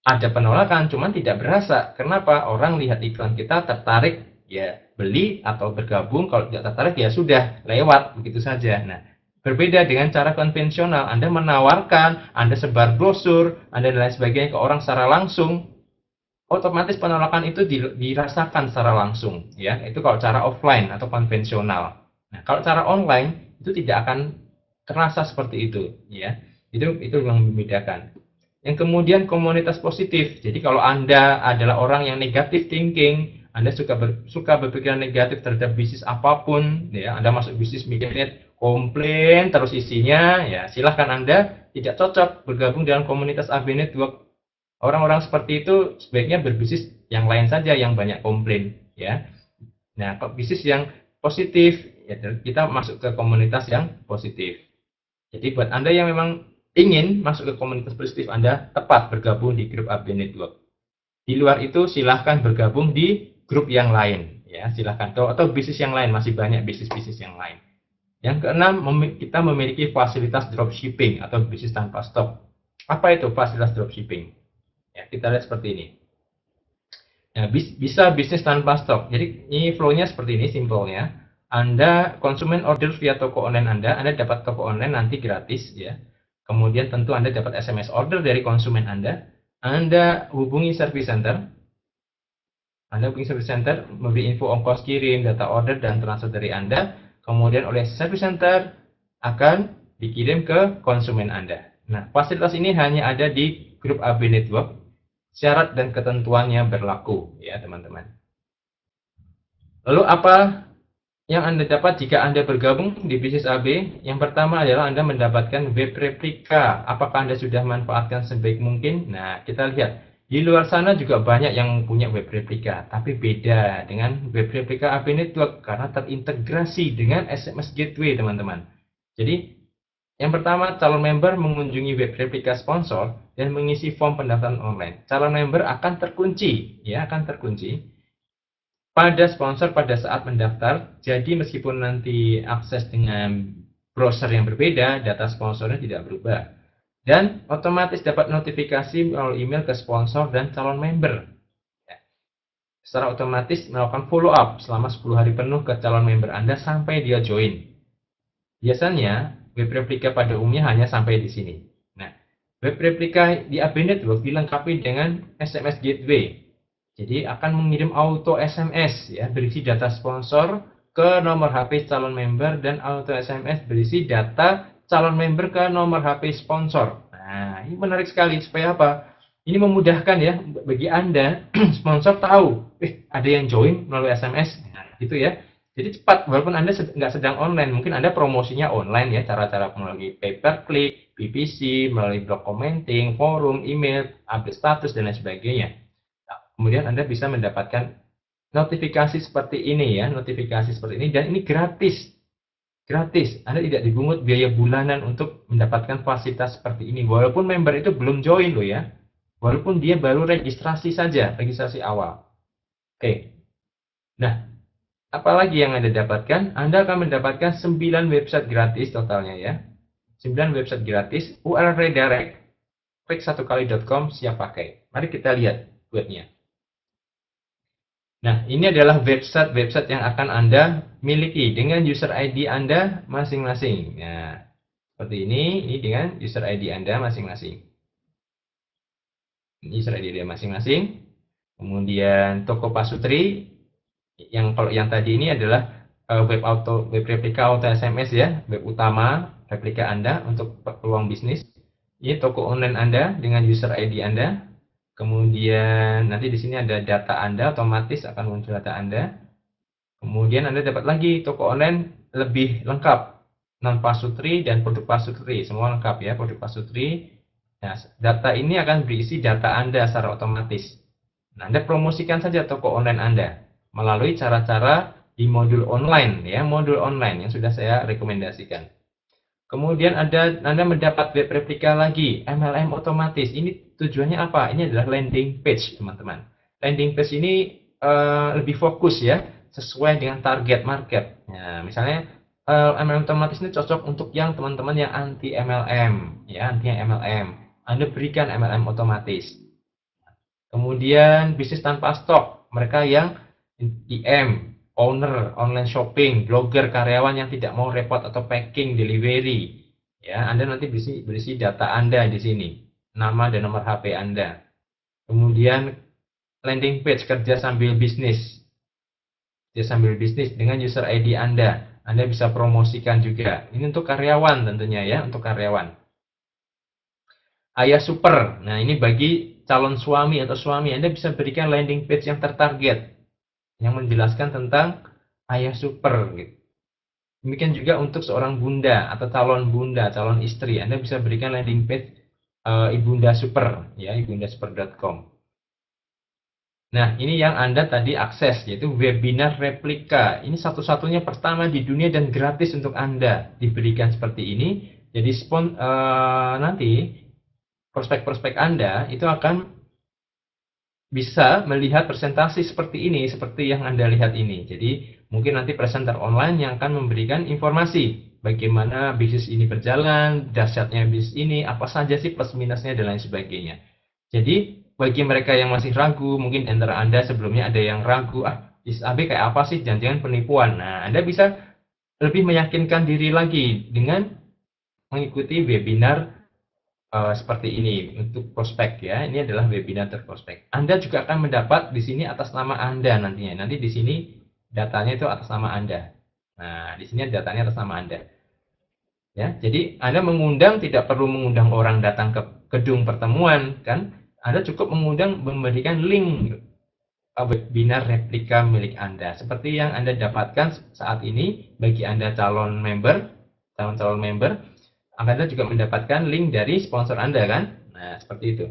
[SPEAKER 1] ada penolakan, cuman tidak berasa. Kenapa? Orang lihat iklan kita, tertarik, ya beli atau bergabung. Kalau tidak tertarik ya sudah, lewat begitu saja. Nah, berbeda dengan cara konvensional, Anda menawarkan, Anda sebar brosur, Anda dan lain sebagainya ke orang secara langsung, otomatis penolakan itu dirasakan secara langsung. Ya, itu kalau cara offline atau konvensional. Nah, kalau cara online itu tidak akan terasa seperti itu. Ya, itu yang membedakan. Yang kemudian komunitas positif. Jadi kalau Anda adalah orang yang negatif thinking, Anda suka berpikiran negatif terhadap bisnis apapun, ya, Anda masuk bisnis mikirnya komplain terus isinya, ya, silahkan Anda tidak cocok bergabung dengan komunitas AB Network. Orang-orang seperti itu sebaiknya berbisnis yang lain saja yang banyak komplain, ya. Nah, bisnis yang positif, ya, kita masuk ke komunitas yang positif. Jadi buat Anda yang memang ingin masuk ke komunitas positif, Anda tepat bergabung di grup AB Network. Di luar itu silahkan bergabung di grup yang lain, ya, silahkan, atau bisnis yang lain, masih banyak bisnis-bisnis yang lain. Yang keenam, kita memiliki fasilitas dropshipping atau bisnis tanpa stok. Apa itu fasilitas dropshipping? Ya, kita lihat seperti ini. Nah, bisa bisnis tanpa stok. Jadi ini flow-nya seperti ini, simpelnya. Anda konsumen order via toko online Anda dapat toko online nanti gratis, ya. Kemudian tentu Anda dapat SMS order dari konsumen Anda hubungi service center. Memberi info ongkos kirim, data order, dan transfer dari Anda. Kemudian oleh service center akan dikirim ke konsumen Anda. Nah, fasilitas ini hanya ada di grup AB Network. Syarat dan ketentuannya berlaku, ya teman-teman. Lalu apa yang Anda dapat jika Anda bergabung di bisnis AB? Yang pertama adalah Anda mendapatkan web replika. Apakah Anda sudah manfaatkan sebaik mungkin? Nah, kita lihat. Di luar sana juga banyak yang punya web replika, tapi beda dengan web replika AB Network karena terintegrasi dengan SMS Gateway, teman-teman. Jadi, yang pertama, calon member mengunjungi web replika sponsor dan mengisi form pendaftaran online. Calon member akan terkunci, ya, akan terkunci pada sponsor pada saat mendaftar. Jadi meskipun nanti akses dengan browser yang berbeda, data sponsornya tidak berubah. Dan otomatis dapat notifikasi melalui email ke sponsor dan calon member. Ya. Secara otomatis melakukan follow up selama 10 hari penuh ke calon member Anda sampai dia join. Biasanya web replika pada umumnya hanya sampai di sini. Nah, web replika di AB Network dilengkapi dengan SMS Gateway. Jadi akan mengirim auto SMS, ya, berisi data sponsor ke nomor HP calon member dan auto SMS berisi data calon member ke nomor HP sponsor. Nah, ini menarik sekali. Supaya apa? Ini memudahkan, ya, bagi Anda sponsor tahu, ada yang join melalui SMS. Nah, gitu ya. Jadi cepat, walaupun Anda nggak sedang online, mungkin Anda promosinya online, ya, cara-cara melalui pay per click, PPC, melalui blog commenting, forum, email, update status, dan lain sebagainya. Nah, kemudian Anda bisa mendapatkan notifikasi seperti ini, ya, notifikasi seperti ini, dan ini gratis. Gratis, Anda tidak dipungut biaya bulanan untuk mendapatkan fasilitas seperti ini, walaupun member itu belum join loh, ya. Walaupun dia baru registrasi saja, registrasi awal. Oke. Nah, apalagi yang Anda dapatkan? Anda akan mendapatkan 9 website gratis totalnya, ya. 9 website gratis, URL redirect, klik1kali.com siap pakai. Mari kita lihat webnya. Nah, ini adalah website yang akan Anda miliki dengan user ID Anda masing-masing. Nah, seperti ini dengan user ID Anda masing-masing. User ID Anda masing-masing. Kemudian toko pasutri, kalau yang tadi ini adalah web replika auto SMS, ya, web utama replika Anda untuk peluang bisnis. Ini toko online Anda dengan user ID Anda. Kemudian nanti di sini ada data Anda, otomatis akan muncul data Anda. Kemudian Anda dapat lagi toko online lebih lengkap, non pasutri dan produk pasutri, semua lengkap, ya, produk pasutri. Nah, data ini akan berisi data Anda secara otomatis. Nah, Anda promosikan saja toko online Anda melalui cara-cara di modul online, ya, modul online yang sudah saya rekomendasikan. Kemudian Anda mendapat web replika lagi, MLM otomatis. Ini tujuannya apa? Ini adalah landing page, teman-teman. Landing page ini lebih fokus, ya, sesuai dengan target market. Nah, misalnya MLM otomatis ini cocok untuk yang teman-teman yang anti MLM, ya, anti MLM. Anda berikan MLM otomatis. Kemudian bisnis tanpa stok, mereka yang IM, owner, online shopping, blogger, karyawan yang tidak mau repot atau packing, delivery. Ya, Anda nanti berisi data Anda di sini, nama dan nomor HP Anda. Kemudian landing page kerja sambil bisnis. Kerja sambil bisnis dengan user ID Anda. Anda bisa promosikan juga. Ini untuk karyawan tentunya, ya, untuk karyawan. Ayah Super. Nah, ini bagi calon suami atau suami, Anda bisa berikan landing page yang tertarget, yang menjelaskan tentang Ayah Super. Gitu. Demikian juga untuk seorang bunda atau bunda, calon istri, Anda bisa berikan landing page Ibunda Super, ya, ibundasuper.com. Nah, ini yang Anda tadi akses, yaitu webinar replika. Ini satu-satunya pertama di dunia dan gratis untuk Anda diberikan seperti ini. Jadi nanti prospek-prospek Anda itu akan bisa melihat presentasi seperti ini, seperti yang Anda lihat ini. Jadi, mungkin nanti presenter online yang akan memberikan informasi bagaimana bisnis ini berjalan, dahsyatnya bisnis ini, apa saja sih plus minusnya, dan lain sebagainya. Jadi, bagi mereka yang masih ragu, mungkin antara Anda sebelumnya ada yang ragu, bisnis AB kayak apa sih, jangan-jangan penipuan. Nah, Anda bisa lebih meyakinkan diri lagi dengan mengikuti webinar seperti ini untuk prospek ya. Ini adalah webinar terprospek. Anda juga akan mendapat di sini atas nama Anda nantinya. Nanti di sini datanya itu atas nama Anda. Nah, di sini datanya atas nama Anda. Ya, jadi Anda mengundang tidak perlu mengundang orang datang ke gedung pertemuan kan? Anda cukup mengundang memberikan link webinar replika milik Anda. Seperti yang Anda dapatkan saat ini bagi Anda calon member, Anda juga mendapatkan link dari sponsor Anda kan? Nah, seperti itu.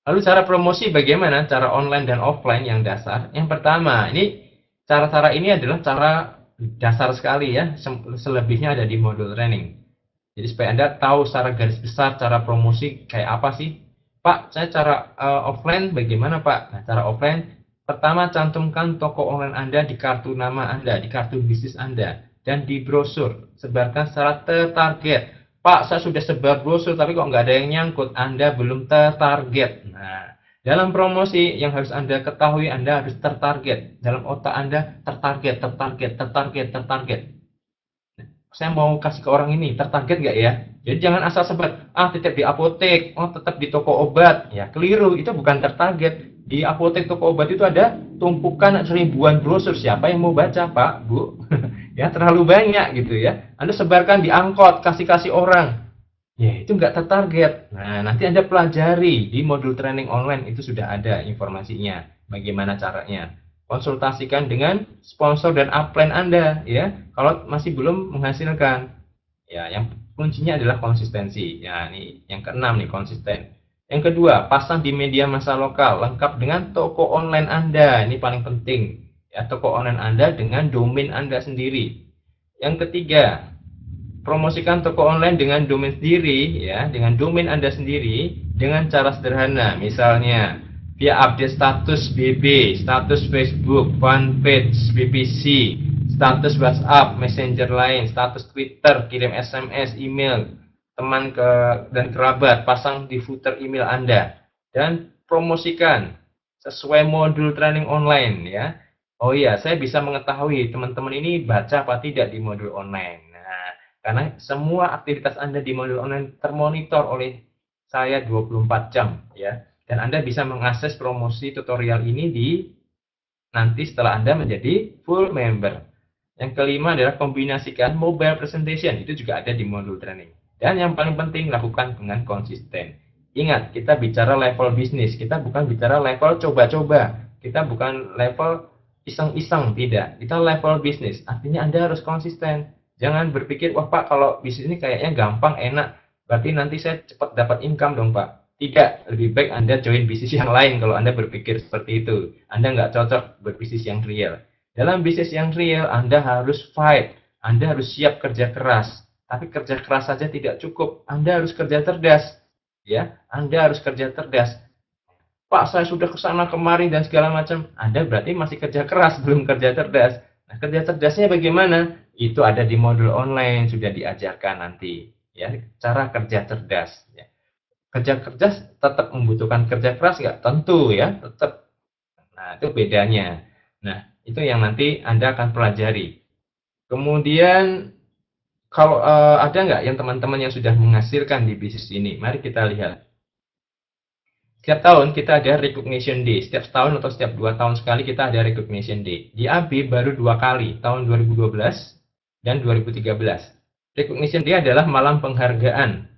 [SPEAKER 1] Lalu cara promosi bagaimana? Cara online dan offline yang dasar. Yang pertama, ini cara-cara ini adalah cara dasar sekali ya. Selebihnya ada di modul training. Jadi supaya Anda tahu secara garis besar cara promosi kayak apa sih. Pak, saya cara offline bagaimana Pak? Nah, cara offline, pertama cantumkan toko online Anda di kartu nama Anda, di kartu bisnis Anda, dan di brosur. Sebarkan secara tertarget. Pak, saya sudah sebar brosur, tapi kok nggak ada yang nyangkut. Anda belum tertarget. Nah, dalam promosi yang harus Anda ketahui, Anda harus tertarget. Dalam otak Anda, tertarget, tertarget, tertarget, tertarget. Saya mau kasih ke orang ini, tertarget nggak ya? Jadi jangan asal sebar, titip di apotek, tetap di toko obat. Ya, keliru, itu bukan tertarget. Di apotek, toko obat itu ada tumpukan ribuan brosur. Siapa yang mau baca, Pak, Bu? Ya, terlalu banyak gitu ya. Anda sebarkan di angkot, kasih-kasih orang. Ya, itu nggak tertarget. Nah, nanti Anda pelajari di modul training online, itu sudah ada informasinya. Bagaimana caranya. Konsultasikan dengan sponsor dan upline Anda ya. Kalau masih belum menghasilkan. Ya, yang kuncinya adalah konsistensi. Ya, ini yang keenam nih, konsisten. Yang kedua, pasang di media massa lokal lengkap dengan toko online Anda. Ini paling penting. Ya, toko online Anda dengan domain Anda sendiri. Yang ketiga, promosikan toko online dengan domain sendiri ya, dengan domain Anda sendiri dengan cara sederhana. Misalnya via update status BB, status Facebook, fanpage BBC, status WhatsApp, Messenger lain, status Twitter, kirim SMS, email, teman dan kerabat, pasang di footer email Anda dan promosikan sesuai modul training online ya. Oh iya, saya bisa mengetahui teman-teman ini baca apa tidak di modul online. Nah, karena semua aktivitas Anda di modul online termonitor oleh saya 24 jam ya. Dan Anda bisa mengakses promosi tutorial ini nanti setelah Anda menjadi full member. Yang kelima adalah kombinasikan mobile presentation, itu juga ada di modul training. Dan yang paling penting, lakukan dengan konsisten. Ingat, kita bicara level bisnis, kita bukan bicara level coba-coba, kita bukan level iseng-iseng, tidak. Kita level bisnis, artinya Anda harus konsisten. Jangan berpikir, wah Pak, kalau bisnis ini kayaknya gampang, enak, berarti nanti saya cepat dapat income dong Pak. Tidak, lebih baik Anda join bisnis yang lain kalau Anda berpikir seperti itu. Anda nggak cocok berbisnis yang real. Dalam bisnis yang real, Anda harus fight. Anda harus siap kerja keras. Tapi kerja keras saja tidak cukup. Anda harus kerja cerdas. Ya, Anda harus kerja cerdas. Pak, saya sudah ke sana kemari dan segala macam. Anda berarti masih kerja keras, belum kerja cerdas. Nah, kerja cerdasnya bagaimana? Itu ada di modul online, sudah diajarkan nanti. Ya, cara kerja cerdas. Ya. Kerja cerdas tetap membutuhkan kerja keras nggak? Tentu ya, tetap. Nah, itu bedanya. Nah, itu yang nanti Anda akan pelajari. Kemudian, kalau ada nggak yang teman-teman yang sudah menghasilkan di bisnis ini? Mari kita lihat. Setiap tahun kita ada recognition day. Setiap tahun atau setiap 2 tahun sekali kita ada recognition day. Di AB baru 2 kali, tahun 2012 dan 2013. Recognition day adalah malam penghargaan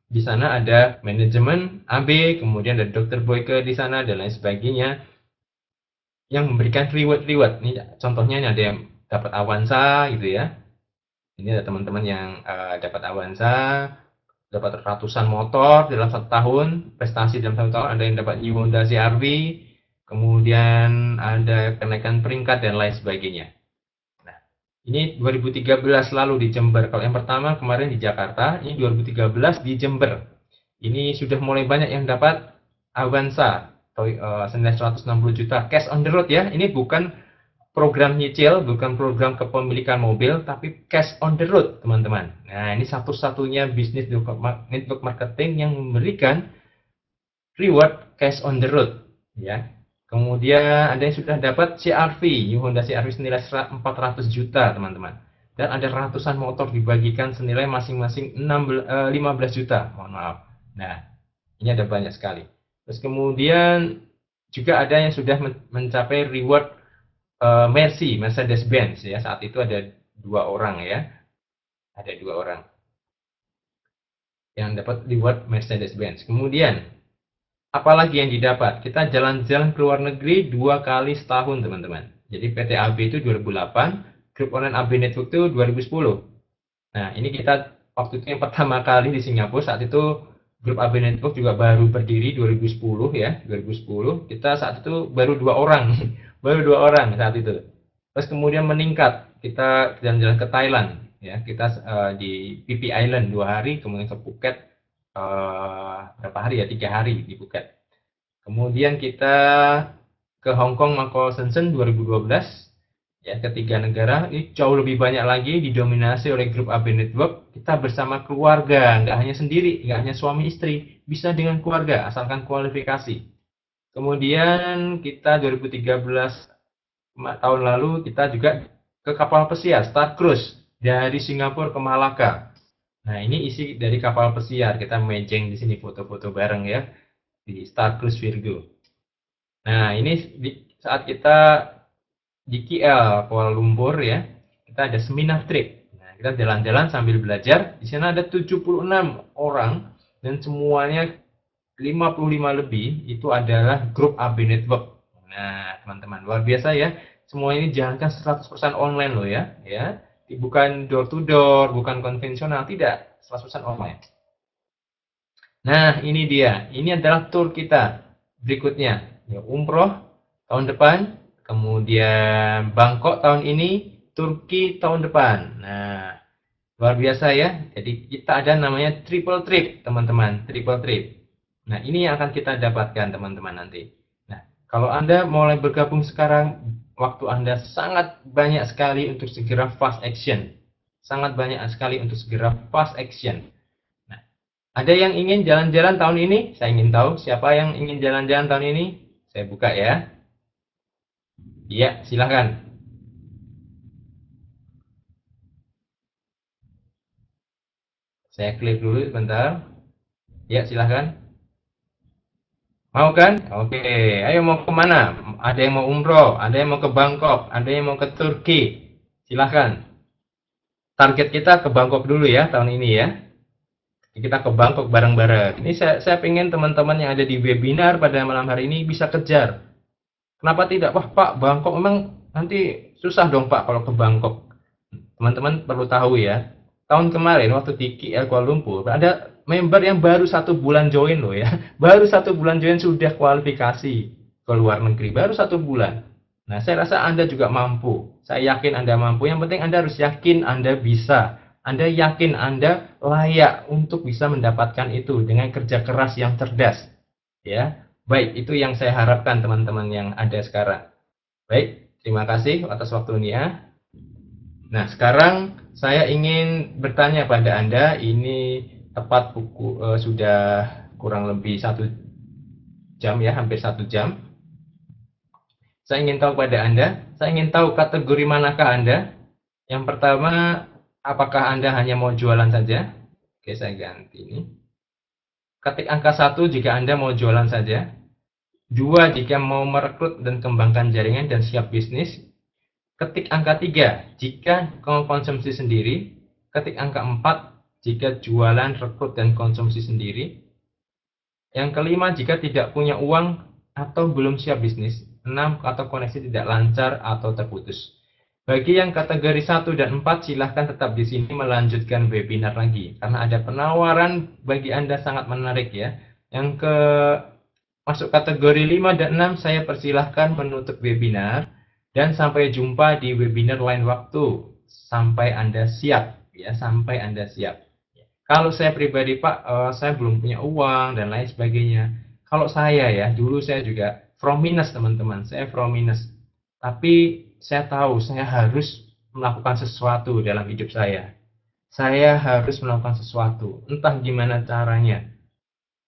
[SPEAKER 1] Di sana ada manajemen AB, kemudian ada Dr. Boyke di sana dan lain sebagainya yang memberikan reward-reward. Ini contohnya ini ada yang dapat Avanza gitu ya. Ini ada teman-teman yang dapat Avanza, dapat ratusan motor dalam 1 tahun, prestasi dalam 1 tahun, ada yang dapat New Honda CR-V, kemudian ada kenaikan peringkat dan lain sebagainya. Nah, ini 2013 lalu di Jember. Kalau yang pertama kemarin di Jakarta, ini 2013 di Jember. Ini sudah mulai banyak yang dapat Avanza senilai 160 juta cash on the road ya. Ini bukan program nyicil, bukan program kepemilikan mobil, tapi cash on the road, teman-teman. Nah, ini satu-satunya bisnis network marketing yang memberikan reward cash on the road, ya. Kemudian ada yang sudah dapat CR-V, New Honda CR-V senilai 400 juta, teman-teman. Dan ada ratusan motor dibagikan senilai masing-masing 15 juta, mohon maaf. Nah, ini ada banyak sekali. Terus kemudian juga ada yang sudah mencapai reward Mercedes-Benz ya. Saat itu ada 2 orang ya. Ada 2 orang yang dapat reward Mercedes-Benz. Kemudian apalagi yang didapat? Kita jalan-jalan ke luar negeri 2 kali setahun, teman-teman. Jadi PT AB itu 2008, Grup Online AB Network itu 2010. Nah, ini kita waktu itu yang pertama kali di Singapura. Saat itu Grup AB Network juga baru berdiri 2010 ya, 2010. Kita saat itu baru 2 orang. Baru 2 orang saat itu. Terus kemudian meningkat. Kita jalan-jalan ke Thailand ya. Kita di Phi Island 2 hari, kemudian ke Phuket berapa hari ya? 3 hari di Phuket. Kemudian kita ke Hong Kong, Macau, Shenzhen 2012. Ya, ketiga negara ini jauh lebih banyak lagi, didominasi oleh grup AB Network. Kita bersama keluarga, nggak hanya sendiri, nggak hanya suami istri, bisa dengan keluarga asalkan kualifikasi. Kemudian kita 2013 tahun lalu kita juga ke kapal pesiar Star Cruise dari Singapura ke Malaka. Nah, ini isi dari kapal pesiar. Kita mejeng di sini foto-foto bareng ya di Star Cruise Virgo. Nah, ini saat kita di KL Kuala Lumpur ya, kita ada seminar trip. Nah, kita jalan-jalan sambil belajar. Di sana ada 76 orang dan semuanya 55 lebih itu adalah grup AB Network. Nah, teman-teman, luar biasa ya. Semua ini jalankan 100% online loh ya, ya. Bukan door to door, bukan konvensional, tidak, 100% online. Nah, ini dia. Ini adalah tour kita berikutnya. Ya, umroh tahun depan, kemudian Bangkok tahun ini, Turki tahun depan. Nah, luar biasa ya. Jadi kita ada namanya triple trip, teman-teman, triple trip. Nah, ini yang akan kita dapatkan, teman-teman, nanti. Nah, kalau Anda mulai bergabung sekarang, waktu Anda sangat banyak sekali untuk segera fast action. Sangat banyak sekali untuk segera fast action. Nah, ada yang ingin jalan-jalan tahun ini? Saya ingin tahu siapa yang ingin jalan-jalan tahun ini. Saya buka ya. Iya, silahkan. Saya klik dulu sebentar. Ya, silahkan. Mau kan? Oke, ayo mau kemana? Ada yang mau umroh, ada yang mau ke Bangkok, ada yang mau ke Turki. Silahkan. Target kita ke Bangkok dulu ya tahun ini ya. Kita ke Bangkok bareng-bareng. Ini saya pengen teman-teman yang ada di webinar pada malam hari ini bisa kejar. Kenapa tidak? Wah Pak, Bangkok memang nanti susah dong Pak kalau ke Bangkok. Teman-teman perlu tahu ya. Tahun kemarin waktu di KL Kuala Lumpur ada member yang baru 1 bulan join loh ya. Baru 1 bulan join sudah kualifikasi ke luar negeri. Baru 1 bulan. Nah, saya rasa Anda juga mampu. Saya yakin Anda mampu. Yang penting Anda harus yakin Anda bisa. Anda yakin Anda layak untuk bisa mendapatkan itu dengan kerja keras yang cerdas. Ya, baik, itu yang saya harapkan teman-teman yang ada sekarang. Baik, terima kasih atas waktunya. Nah, sekarang saya ingin bertanya pada Anda, ini tepat sudah kurang lebih 1 jam ya, hampir 1 jam. Saya ingin tahu pada Anda, saya ingin tahu kategori manakah Anda. Yang pertama, apakah Anda hanya mau jualan saja? Oke, saya ganti ini. Ketik angka 1 jika Anda mau jualan saja. 2 jika mau merekrut dan kembangkan jaringan dan siap bisnis. Ketik angka 3 jika mau konsumsi sendiri. Ketik angka 4 jika jualan, rekrut, dan konsumsi sendiri. Yang kelima, jika tidak punya uang atau belum siap bisnis. 6, atau koneksi tidak lancar atau terputus. Bagi yang kategori 1 dan 4, silahkan tetap di sini melanjutkan webinar lagi. Karena ada penawaran bagi Anda sangat menarik ya. Yang ke masuk kategori 5 dan 6, saya persilahkan menutup webinar. Dan sampai jumpa di webinar lain waktu. Sampai Anda siap ya, sampai Anda siap. Kalau saya pribadi Pak, saya belum punya uang dan lain sebagainya. Kalau saya ya, dulu saya juga from minus teman-teman, saya from minus. Tapi saya tahu saya harus melakukan sesuatu dalam hidup saya. Saya harus melakukan sesuatu, entah gimana caranya.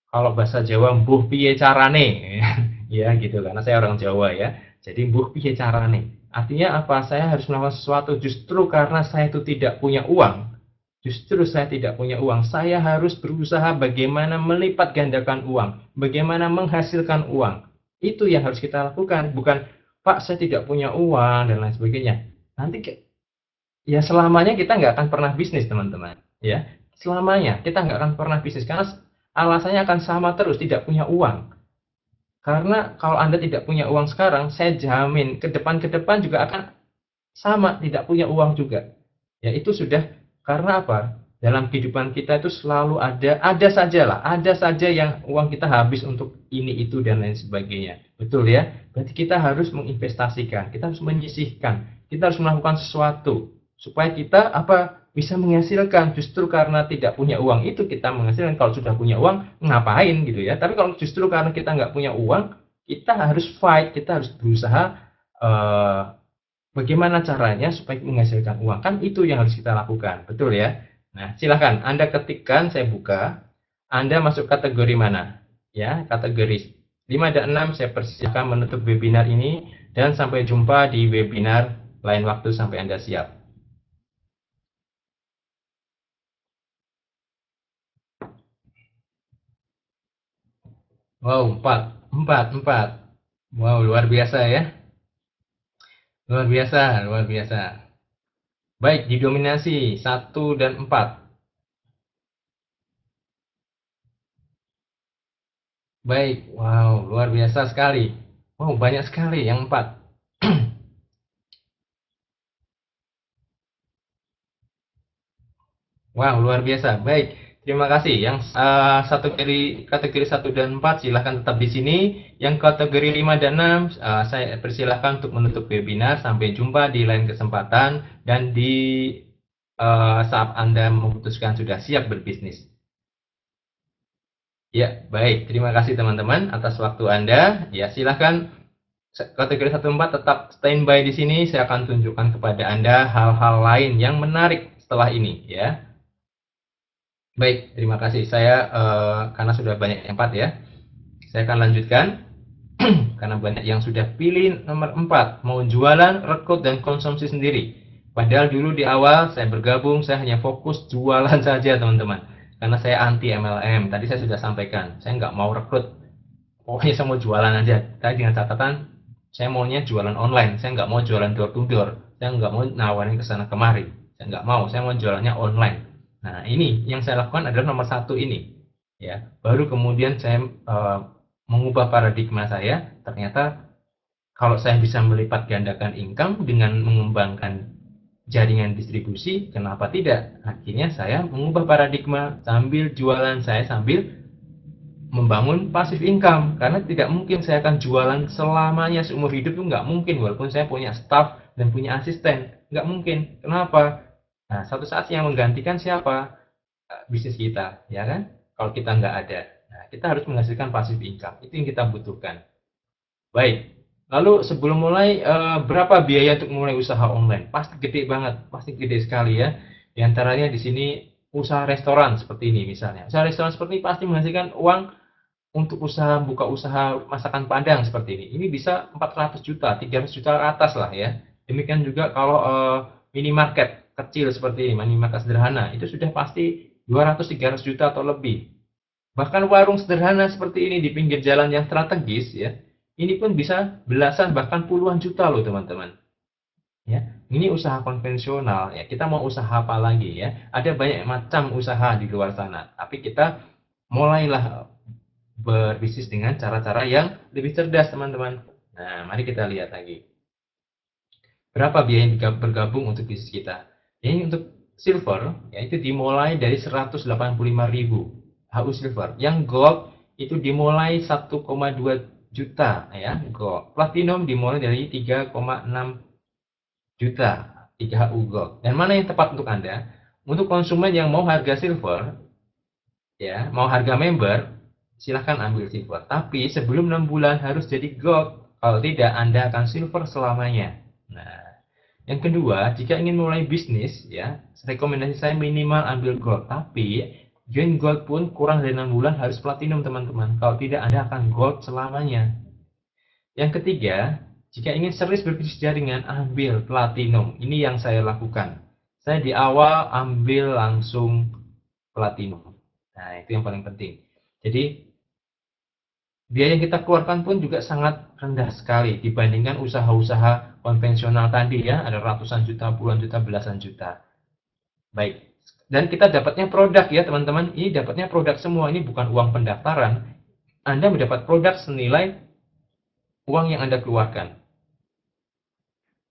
[SPEAKER 1] Kalau bahasa Jawa, mbuh piye carane, ya gitu, karena saya orang Jawa ya. Jadi mbuh piye carane. Artinya apa? Saya harus melakukan sesuatu justru karena saya itu tidak punya uang. Justru saya tidak punya uang. Saya harus berusaha bagaimana melipat gandakan uang, bagaimana menghasilkan uang. Itu yang harus kita lakukan. Bukan, Pak, saya tidak punya uang dan lain sebagainya. Nanti ya selamanya kita nggak akan pernah bisnis, teman-teman. Ya, selamanya kita nggak akan pernah bisnis karena alasannya akan sama terus, tidak punya uang. Karena kalau Anda tidak punya uang sekarang, saya jamin ke depan juga akan sama, tidak punya uang juga. Ya itu sudah, karena apa? Dalam kehidupan kita itu selalu ada saja yang uang kita habis untuk ini, itu, dan lain sebagainya. Betul ya? Berarti kita harus menginvestasikan, kita harus menyisihkan, kita harus melakukan sesuatu supaya kita bisa menghasilkan. Justru karena tidak punya uang itu kita menghasilkan. Kalau sudah punya uang ngapain gitu ya? Tapi kalau justru karena kita nggak punya uang, kita harus fight, kita harus berusaha bagaimana caranya supaya menghasilkan uang. Kan itu yang harus kita lakukan, betul ya? Nah, silahkan Anda ketikkan, saya buka. Anda masuk kategori mana? Ya, kategori 5 dan 6 saya persilakan menutup webinar ini dan sampai jumpa di webinar lain waktu sampai Anda siap. Wow, 4. Wow, luar biasa ya. Luar biasa, luar biasa. Baik, didominasi 1 dan 4. Baik, wow, luar biasa sekali. Wow, banyak sekali yang 4. Wow, luar biasa. Baik, terima kasih. Yang kategori 1 dan 4 silahkan tetap di sini. Yang kategori 5 dan 6 saya persilahkan untuk menutup webinar. Sampai jumpa di lain kesempatan dan di saat Anda memutuskan sudah siap berbisnis. Ya, baik. Terima kasih teman-teman atas waktu Anda. Ya, silahkan kategori 1-4 tetap standby di sini. Saya akan tunjukkan kepada Anda hal-hal lain yang menarik setelah ini ya. Baik, terima kasih. Saya karena sudah banyak yang 4 ya, saya akan lanjutkan. Karena banyak yang sudah pilih nomor 4, mau jualan, rekrut, dan konsumsi sendiri. Padahal dulu di awal saya bergabung, saya hanya fokus jualan saja teman-teman. Karena saya anti MLM, tadi saya sudah sampaikan, saya nggak mau rekrut. Pokoknya saya mau jualan aja. Tadi dengan catatan, saya maunya jualan online, saya nggak mau jualan door to door. Saya nggak mau nawarin ke sana kemari. Saya nggak mau, saya mau jualannya online. Nah, ini yang saya lakukan adalah nomor 1 ini. Ya, baru kemudian saya mengubah paradigma saya. Ternyata kalau saya bisa melipat gandakan income dengan mengembangkan jaringan distribusi, kenapa tidak? Akhirnya saya mengubah paradigma sambil jualan, saya sambil membangun passive income. Karena tidak mungkin saya akan jualan selamanya seumur hidup, itu nggak mungkin. Walaupun saya punya staff dan punya asisten, nggak mungkin. Kenapa? Nah, satu saat yang menggantikan siapa? Bisnis kita, ya kan? Kalau kita nggak ada, nah, kita harus menghasilkan passive income. Itu yang kita butuhkan. Baik. Lalu sebelum mulai, berapa biaya untuk mulai usaha online? Pasti gede banget, pasti gede sekali ya. Di antaranya di sini usaha restoran seperti ini misalnya. Usaha restoran seperti ini pasti menghasilkan uang untuk buka usaha masakan Padang seperti ini. Ini bisa 400 juta, 300 juta ke atas lah ya. Demikian juga kalau minimarket kecil seperti ini, minimarket sederhana, itu sudah pasti 200-300 juta atau lebih. Bahkan warung sederhana seperti ini di pinggir jalan yang strategis ya, ini pun bisa belasan bahkan puluhan juta loh teman-teman. Ya. Ini usaha konvensional ya. Kita mau usaha apa lagi ya? Ada banyak macam usaha di luar sana. Tapi kita mulailah berbisnis dengan cara-cara yang lebih cerdas, teman-teman. Nah, mari kita lihat lagi. Berapa biaya yang bergabung untuk bisnis kita? Ini untuk silver, yaitu dimulai dari 185.000 HU silver. Yang gold itu dimulai 1,2 juta ya, gold. Platinum dimulai dari 3,6 juta 3 HU gold. Dan mana yang tepat untuk Anda? Untuk konsumen yang mau harga silver, ya, mau harga member, silahkan ambil silver. Tapi sebelum 6 bulan harus jadi gold. Kalau tidak, Anda akan silver selamanya. Nah, yang kedua, jika ingin mulai bisnis, ya, rekomendasi saya minimal ambil gold. Tapi join gold pun kurang dari 6 bulan harus platinum, teman-teman. Kalau tidak, Anda akan gold selamanya. Yang ketiga, jika ingin serius berbisnis jaringan, ambil platinum. Ini yang saya lakukan. Saya di awal ambil langsung platinum. Nah, itu yang paling penting. Jadi, biaya yang kita keluarkan pun juga sangat rendah sekali dibandingkan usaha-usaha konvensional tadi ya, ada ratusan juta, puluhan juta, belasan juta. Baik. Dan kita dapatnya produk ya, teman-teman. Ini dapatnya produk semua, ini bukan uang pendaftaran. Anda mendapat produk senilai uang yang Anda keluarkan.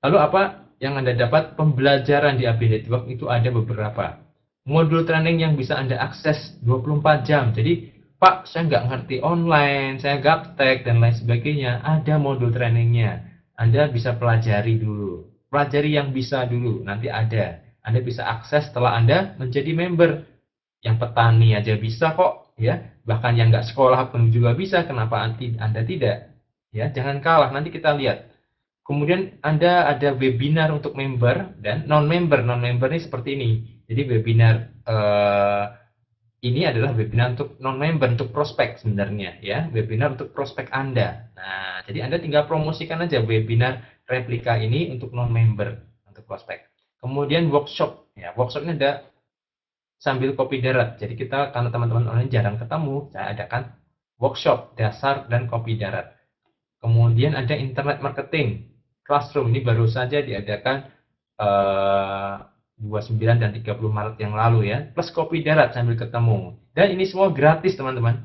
[SPEAKER 1] Lalu apa yang Anda dapat? Pembelajaran di AB Network itu ada beberapa. Modul training yang bisa Anda akses 24 jam. Jadi, Pak, saya nggak ngerti online, saya gaptek, dan lain sebagainya. Ada modul trainingnya. Anda bisa pelajari dulu. Pelajari yang bisa dulu, nanti ada. Anda bisa akses setelah Anda menjadi member. Yang petani aja bisa kok, ya. Bahkan yang nggak sekolah pun juga bisa, kenapa Anda tidak? Ya, jangan kalah, nanti kita lihat. Kemudian Anda ada webinar untuk member dan non-member. Non-member ini seperti ini. Jadi webinar ini adalah webinar untuk non-member, untuk prospek sebenarnya ya. Webinar untuk prospek Anda. Nah, jadi Anda tinggal promosikan aja webinar replika ini untuk non-member, untuk prospek. Kemudian workshop. Ya, workshop ini ada sambil kopi darat. Jadi kita, karena teman-teman online jarang ketemu, saya adakan workshop dasar dan kopi darat. Kemudian ada internet marketing. Classroom ini baru saja diadakan 29 dan 30 Maret yang lalu ya. Plus kopi darat sambil ketemu. Dan ini semua gratis, teman-teman.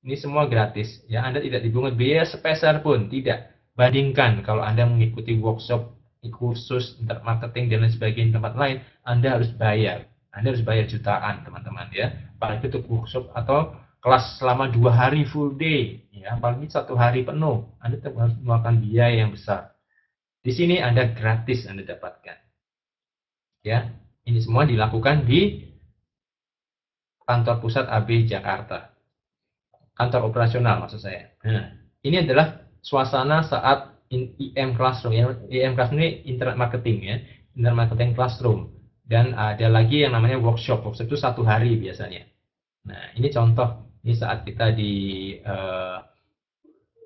[SPEAKER 1] Ini semua gratis. Ya, Anda tidak dipungut biaya sepeser pun, tidak. Bandingkan kalau Anda mengikuti workshop, kursus internet marketing dan lain sebagainya di tempat lain, Anda harus bayar. Anda harus bayar jutaan, teman-teman ya. Apalagi untuk workshop atau kelas selama 2 hari full day, ya, apalagi 1 hari penuh, Anda tetap harus mengeluarkan biaya yang besar. Di sini Anda gratis Anda dapatkan. Ya, ini semua dilakukan di kantor pusat AB Jakarta. Kantor operasional maksud saya. Nah, ini adalah suasana saat IM Classroom. IM Classroom ini internet marketing ya, internet marketing classroom. Dan ada lagi yang namanya workshop. Workshop itu 1 hari biasanya. Nah, ini contoh. Ini saat kita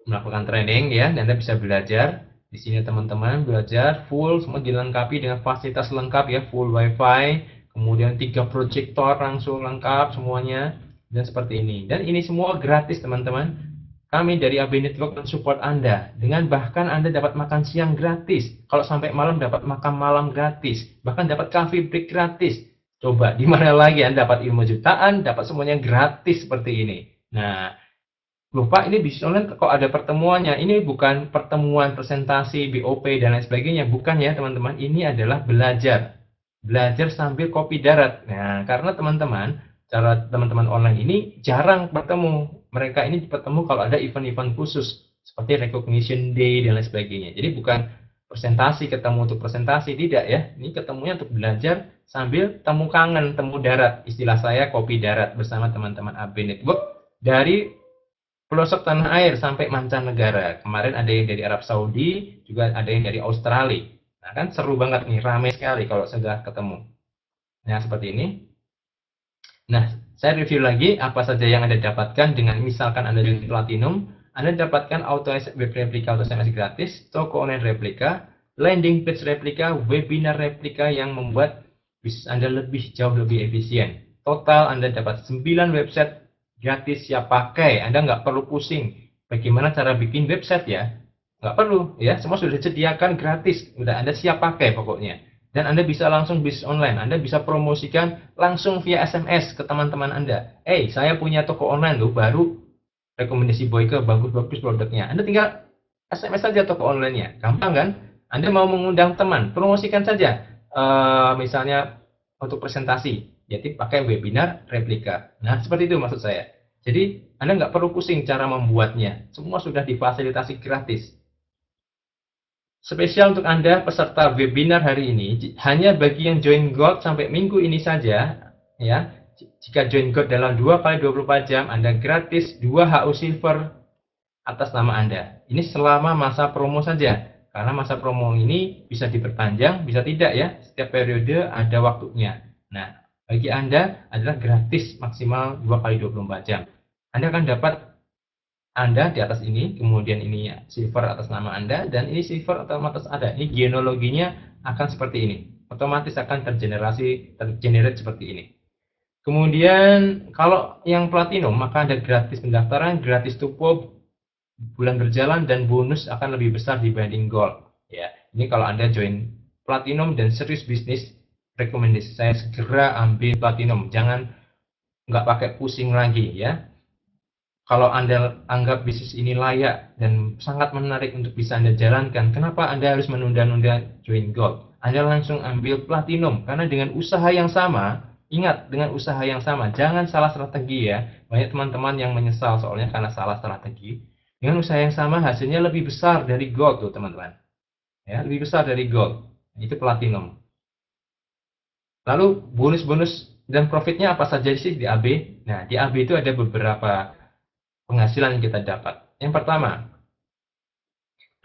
[SPEAKER 1] melakukan training ya, dan Anda bisa belajar. Di sini teman-teman belajar full, semua dilengkapi dengan fasilitas lengkap ya, full wifi, kemudian 3 proyektor langsung lengkap semuanya, dan seperti ini. Dan ini semua gratis, teman-teman. Kami dari AB Network mensupport Anda, dengan bahkan Anda dapat makan siang gratis. Kalau sampai malam dapat makan malam gratis, bahkan dapat coffee break gratis. Coba, di mana lagi Anda dapat ilmu jutaan, dapat semuanya gratis seperti ini. Nah, lupa ini bisnis online kok ada pertemuannya. Ini bukan pertemuan presentasi, BOP, dan lain sebagainya. Bukan ya, teman-teman. Ini adalah belajar. Belajar sambil kopi darat. Nah, karena teman-teman, cara teman-teman online ini jarang bertemu. Mereka ini bertemu kalau ada event-event khusus. Seperti recognition day, dan lain sebagainya. Jadi bukan presentasi, ketemu untuk presentasi. Tidak ya. Ini ketemunya untuk belajar sambil temu kangen, temu darat. Istilah saya kopi darat bersama teman-teman AB Network dari pelosok tanah air sampai mancanegara. Kemarin ada yang dari Arab Saudi, juga ada yang dari Australia. Nah, kan seru banget nih, ramai sekali kalau sudah ketemu. Nah, seperti ini. Nah, saya review lagi apa saja yang Anda dapatkan dengan misalkan Anda join Platinum. Anda dapatkan auto web replika atau SMS gratis, toko online replika, landing page replika, webinar replika yang membuat bisnis Anda jauh lebih efisien. Total Anda dapat 9 website gratis siap pakai. Anda nggak perlu pusing bagaimana cara bikin website ya. Nggak perlu, ya. Semua sudah disediakan gratis. Udah Anda siap pakai pokoknya. Dan Anda bisa langsung bisnis online. Anda bisa promosikan langsung via SMS ke teman-teman Anda. Saya punya toko online loh, baru rekomendasi Boyke, bagus-bagus produknya. Anda tinggal SMS saja toko online-nya. Gampang kan? Anda mau mengundang teman, promosikan saja. Misalnya untuk presentasi, jadi pakai webinar replika. Nah, seperti itu maksud saya. Jadi, Anda nggak perlu pusing cara membuatnya. Semua sudah difasilitasi gratis. Spesial untuk Anda peserta webinar hari ini, hanya bagi yang join Gold sampai minggu ini saja, ya. Jika join Gold dalam 2 kali 24 jam, Anda gratis 2 HU Silver atas nama Anda. Ini selama masa promo saja. Karena masa promo ini bisa diperpanjang, bisa tidak ya. Setiap periode ada waktunya. Nah, bagi Anda adalah gratis maksimal 2 kali 24 jam. Anda akan dapat Anda di atas ini, kemudian ini silver atas nama Anda, dan ini silver atas Anda. Ini genealoginya akan seperti ini. Otomatis akan tergenerate seperti ini. Kemudian kalau yang platinum, maka ada gratis pendaftaran, gratis tupo, bulan berjalan, dan bonus akan lebih besar dibanding gold. Ya, ini kalau Anda join platinum dan serius bisnis, rekomendasi saya segera ambil platinum. Jangan nggak pakai pusing lagi ya. Kalau Anda anggap bisnis ini layak dan sangat menarik untuk bisa Anda jalankan, kenapa Anda harus menunda-nunda join gold? Anda langsung ambil platinum, karena dengan usaha yang sama, ingat, dengan usaha yang sama, jangan salah strategi ya. Banyak teman-teman yang menyesal soalnya karena salah strategi. Dengan usaha yang sama, hasilnya lebih besar dari gold tuh teman-teman. Ya, lebih besar dari gold. Itu platinum. Lalu bonus-bonus dan profitnya apa saja sih di AB? Nah, di AB itu ada beberapa penghasilan yang kita dapat. Yang pertama,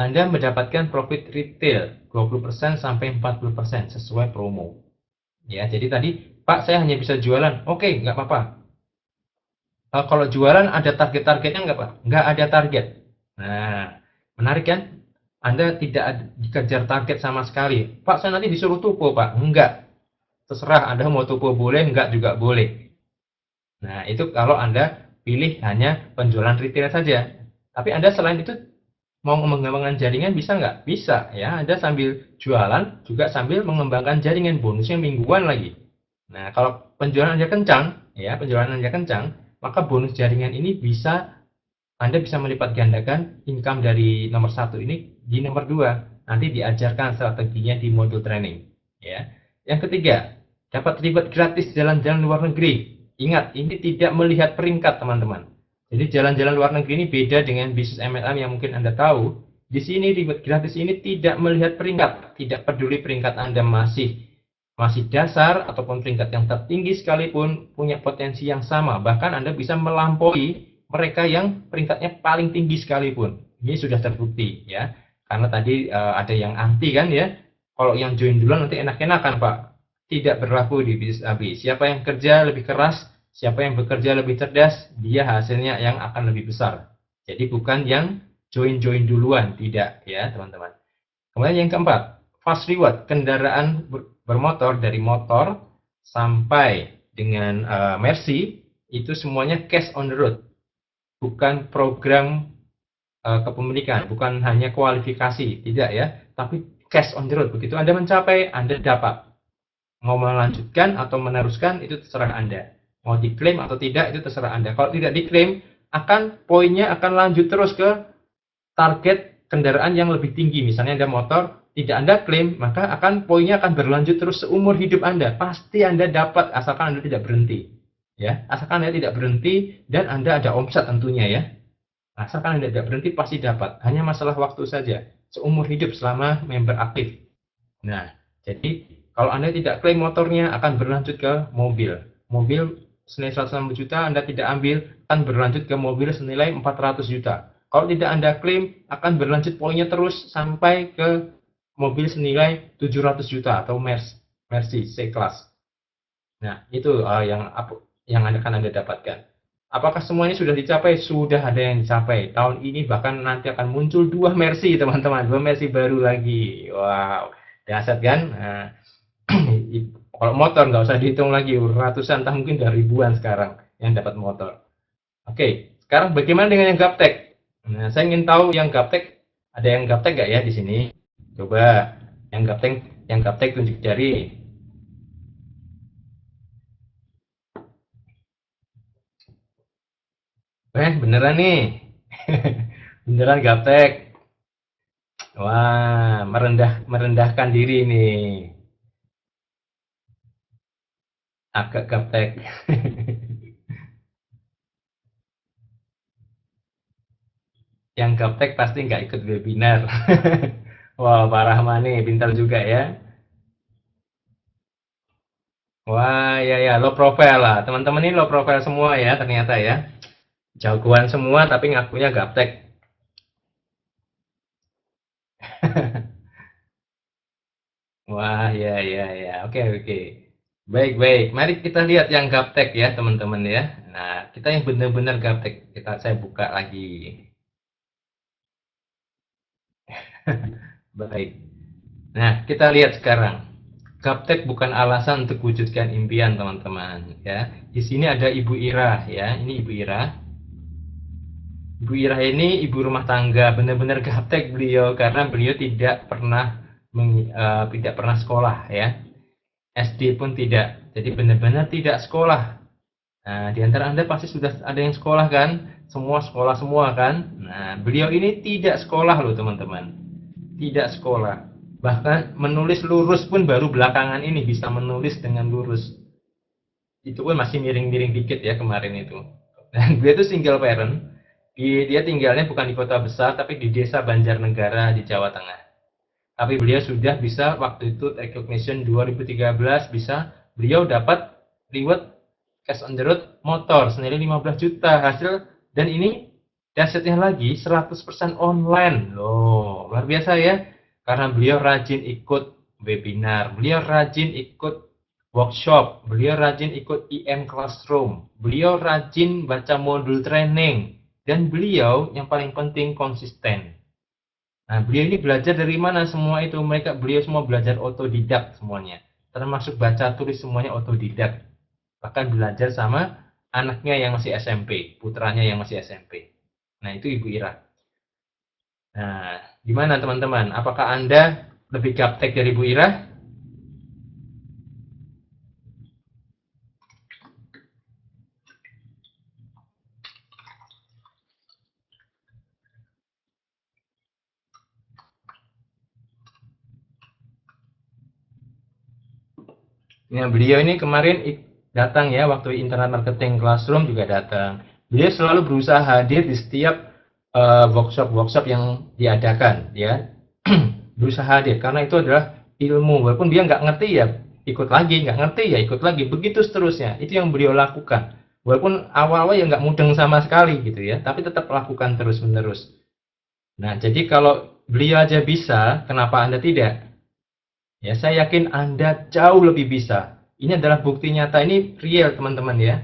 [SPEAKER 1] Anda mendapatkan profit retail 20% sampai 40% sesuai promo. Ya, jadi tadi, Pak, saya hanya bisa jualan. Oke, nggak apa-apa. Kalau jualan ada target-targetnya nggak, Pak? Nggak ada target. Nah, menarik kan? Anda tidak dikejar target sama sekali. Pak, saya nanti disuruh tupo, Pak. Enggak. Terserah Anda mau tupo boleh, enggak juga boleh. Nah, itu kalau Anda pilih hanya penjualan retail saja. Tapi Anda selain itu mau mengembangkan jaringan bisa nggak? Bisa ya. Anda sambil jualan juga sambil mengembangkan jaringan, bonusnya mingguan lagi. Nah, kalau penjualan Anda kencang, ya penjualan Anda kencang, maka bonus jaringan ini Anda bisa melipat gandakan income dari nomor 1 ini di nomor 2. Nanti diajarkan strateginya di modul training. Ya. Yang ketiga, dapat ribet gratis jalan-jalan luar negeri. Ingat, ini tidak melihat peringkat, teman-teman. Jadi jalan-jalan luar negeri ini beda dengan bisnis MLM yang mungkin Anda tahu. Di sini ribet gratis ini tidak melihat peringkat, tidak peduli peringkat Anda masih dasar ataupun peringkat yang tertinggi sekalipun, punya potensi yang sama. Bahkan Anda bisa melampaui mereka yang peringkatnya paling tinggi sekalipun. Ini sudah terbukti ya. Karena tadi ada yang anti kan ya. Kalau yang join duluan nanti enak-enakan, Pak. Tidak berlaku di bisnis AB. Siapa yang kerja lebih keras, siapa yang bekerja lebih cerdas, dia hasilnya yang akan lebih besar. Jadi bukan yang join duluan, tidak ya teman-teman. Kemudian yang keempat, fast reward, kendaraan bermotor dari motor sampai dengan Mercy, itu semuanya cash on the road. Bukan program kepemilikan, bukan hanya kualifikasi, tidak ya, tapi cash on the road. Begitu Anda mencapai, Anda dapat. Mau melanjutkan atau meneruskan itu terserah Anda. Mau diklaim atau tidak itu terserah Anda. Kalau tidak diklaim, poinnya akan lanjut terus ke target kendaraan yang lebih tinggi. Misalnya Anda motor, tidak Anda klaim, maka poinnya akan berlanjut terus seumur hidup Anda. Pasti Anda dapat asalkan Anda tidak berhenti. Ya, asalkan Anda tidak berhenti dan Anda ada omset tentunya ya. Asalkan Anda tidak berhenti pasti dapat. Hanya masalah waktu saja. Seumur hidup selama member aktif. Nah, jadi kalau Anda tidak klaim motornya akan berlanjut ke mobil. Mobil senilai 160 juta Anda tidak ambil, akan berlanjut ke mobil senilai 400 juta. Kalau tidak Anda klaim, akan berlanjut poinnya terus sampai ke mobil senilai 700 juta atau Mercy C-Class. Nah, itu yang akan Anda dapatkan. Apakah semuanya sudah dicapai? Sudah ada yang dicapai. Tahun ini bahkan nanti akan muncul 2 Mercy, teman-teman. 2 Mercy baru lagi. Wow, dahsyat kan? Nah, kalau motor nggak usah dihitung lagi, ratusan, entah mungkin udah ribuan sekarang yang dapat motor. Oke, sekarang bagaimana dengan yang gaptek? Nah, saya ingin tahu yang gaptek Ada yang gaptek nggak ya di sini? Coba yang gaptek tunjuk jari. Beneran nih. Beneran gaptek. Wah, merendahkan diri nih. Agak gaptek. Yang gaptek pasti nggak ikut webinar. Wah, Pak Rahman nih, pintar juga ya. Wah, ya ya, low profile lah. Teman-teman ini low profile semua ya, ternyata ya. Jagoan semua tapi ngakunya gaptek. Wah, ya ya ya. Oke, oke. Baik, baik. Mari kita lihat yang gaptek ya, teman-teman ya. Nah, kita yang benar-benar gaptek. Saya buka lagi. Baik. Nah, kita lihat sekarang. Gaptek bukan alasan untuk wujudkan impian, teman-teman. Ya, di sini ada Ibu Ira, ya. Ini Ibu Ira. Ibu Ira ini ibu rumah tangga, benar-benar gaptek beliau karena beliau tidak pernah sekolah, ya. SD pun tidak. Jadi benar-benar tidak sekolah. Nah, di antara Anda pasti sudah ada yang sekolah kan? Semua sekolah semua kan? Nah, beliau ini tidak sekolah loh, teman-teman. Tidak sekolah. Bahkan menulis lurus pun baru belakangan ini bisa menulis dengan lurus. Itu pun masih miring-miring dikit ya kemarin itu. Dan dia itu single parent. Dia tinggalnya bukan di kota besar tapi di desa Banjarnegara di Jawa Tengah. Tapi beliau sudah bisa waktu itu recognition 2013 bisa beliau dapat reward cash on the road motor senilai 15 juta hasil, dan ini dahsyatnya lagi 100% online loh, luar biasa ya. Karena beliau rajin ikut webinar, beliau rajin ikut workshop, beliau rajin ikut IM Classroom, beliau rajin baca modul training, dan beliau yang paling penting konsisten. Nah, beliau ini belajar dari mana semua itu? Beliau semua belajar otodidak semuanya. Termasuk baca tulis semuanya otodidak. Bahkan belajar sama anaknya yang masih SMP, putranya yang masih SMP. Nah, itu Ibu Ira. Nah, gimana teman-teman? Apakah Anda lebih gaptek dari Bu Ira? Nah, beliau ini kemarin datang ya, waktu Internet Marketing Classroom juga datang. Beliau selalu berusaha hadir di setiap workshop-workshop yang diadakan, ya. Berusaha hadir, karena itu adalah ilmu. Walaupun dia nggak ngerti ya, ikut lagi, nggak ngerti ya, ikut lagi. Begitu seterusnya. Itu yang beliau lakukan. Walaupun awal-awal ya nggak mudeng sama sekali gitu ya, tapi tetap lakukan terus-menerus. Nah, jadi kalau beliau aja bisa, kenapa Anda tidak? Ya, saya yakin Anda jauh lebih bisa. Ini adalah bukti nyata, ini real teman-teman ya.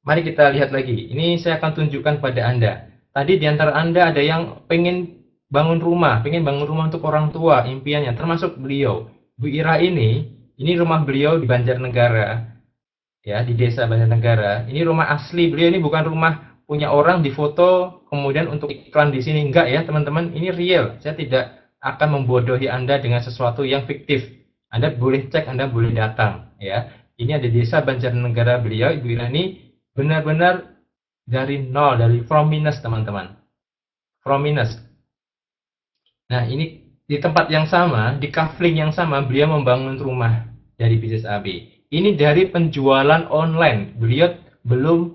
[SPEAKER 1] Mari kita lihat lagi. Ini saya akan tunjukkan pada Anda. Tadi di antara Anda ada yang pengen bangun rumah untuk orang tua, impiannya, termasuk beliau. Bu Ira ini rumah beliau di Banjarnegara, ya, di desa Banjarnegara. Ini rumah asli beliau, ini bukan rumah punya orang di foto kemudian untuk iklan di sini, enggak ya teman-teman. Ini real. Saya tidak akan membodohi Anda dengan sesuatu yang fiktif. Anda boleh cek, Anda boleh datang ya. Ini ada desa Banjarnegara beliau, Ibu Ira ini benar-benar dari nol, dari from minus teman-teman. From minus. Nah, ini di tempat yang sama, di kafling yang sama, beliau membangun rumah dari bisnis AB. Ini dari penjualan online. Beliau belum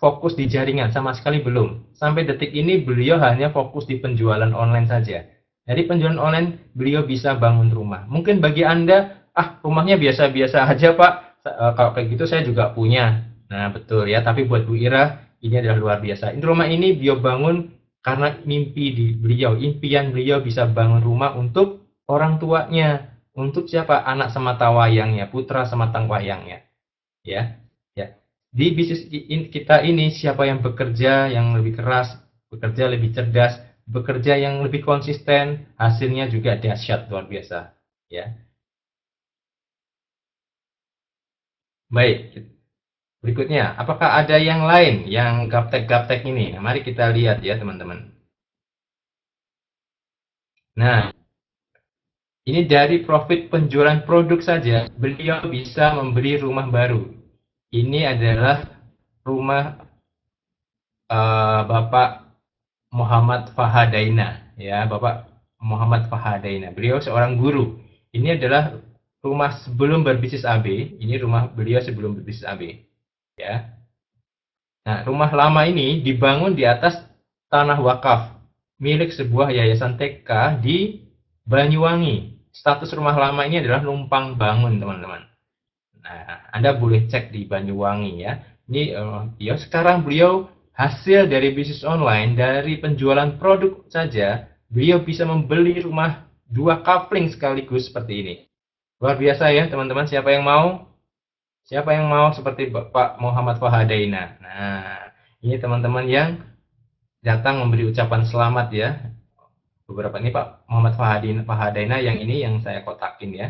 [SPEAKER 1] fokus di jaringan, sama sekali belum. Sampai detik ini beliau hanya fokus di penjualan online saja. Dari penjualan online beliau bisa bangun rumah. Mungkin bagi Anda, rumahnya biasa-biasa aja Pak. Kalau kayak gitu saya juga punya. Nah betul ya, tapi buat Bu Ira ini adalah luar biasa. Ini rumah ini beliau bangun karena mimpi beliau, impian beliau bisa bangun rumah untuk orang tuanya. Untuk siapa? Anak semata wayangnya, putra semata wayangnya. Ya, ya. Di bisnis kita ini siapa yang bekerja yang lebih keras, bekerja lebih cerdas, bekerja yang lebih konsisten, hasilnya juga dahsyat luar biasa, ya. Baik, berikutnya, apakah ada yang lain yang gaptek-gaptek ini? Nah, mari kita lihat ya, teman-teman. Nah, ini dari profit penjualan produk saja, beliau bisa membeli rumah baru. Ini adalah rumah Bapak Muhammad Fahadaina, ya, Bapak Muhammad Fahadaina. Beliau seorang guru. Ini adalah rumah sebelum berbisnis AB. Ini rumah beliau sebelum berbisnis AB, ya. Nah, rumah lama ini dibangun di atas tanah wakaf milik sebuah yayasan TK di Banyuwangi. Status rumah lama ini adalah numpang bangun, teman-teman. Nah, Anda boleh cek di Banyuwangi ya. Ini ya sekarang beliau hasil dari bisnis online, dari penjualan produk saja, beliau bisa membeli rumah dua kapling sekaligus seperti ini. Luar biasa ya, teman-teman. Siapa yang mau? Siapa yang mau seperti Bapak Muhammad Fahadaina? Nah, ini teman-teman yang datang memberi ucapan selamat ya. Beberapa ini Pak Muhammad Fahadaina yang ini yang saya kotakin ya.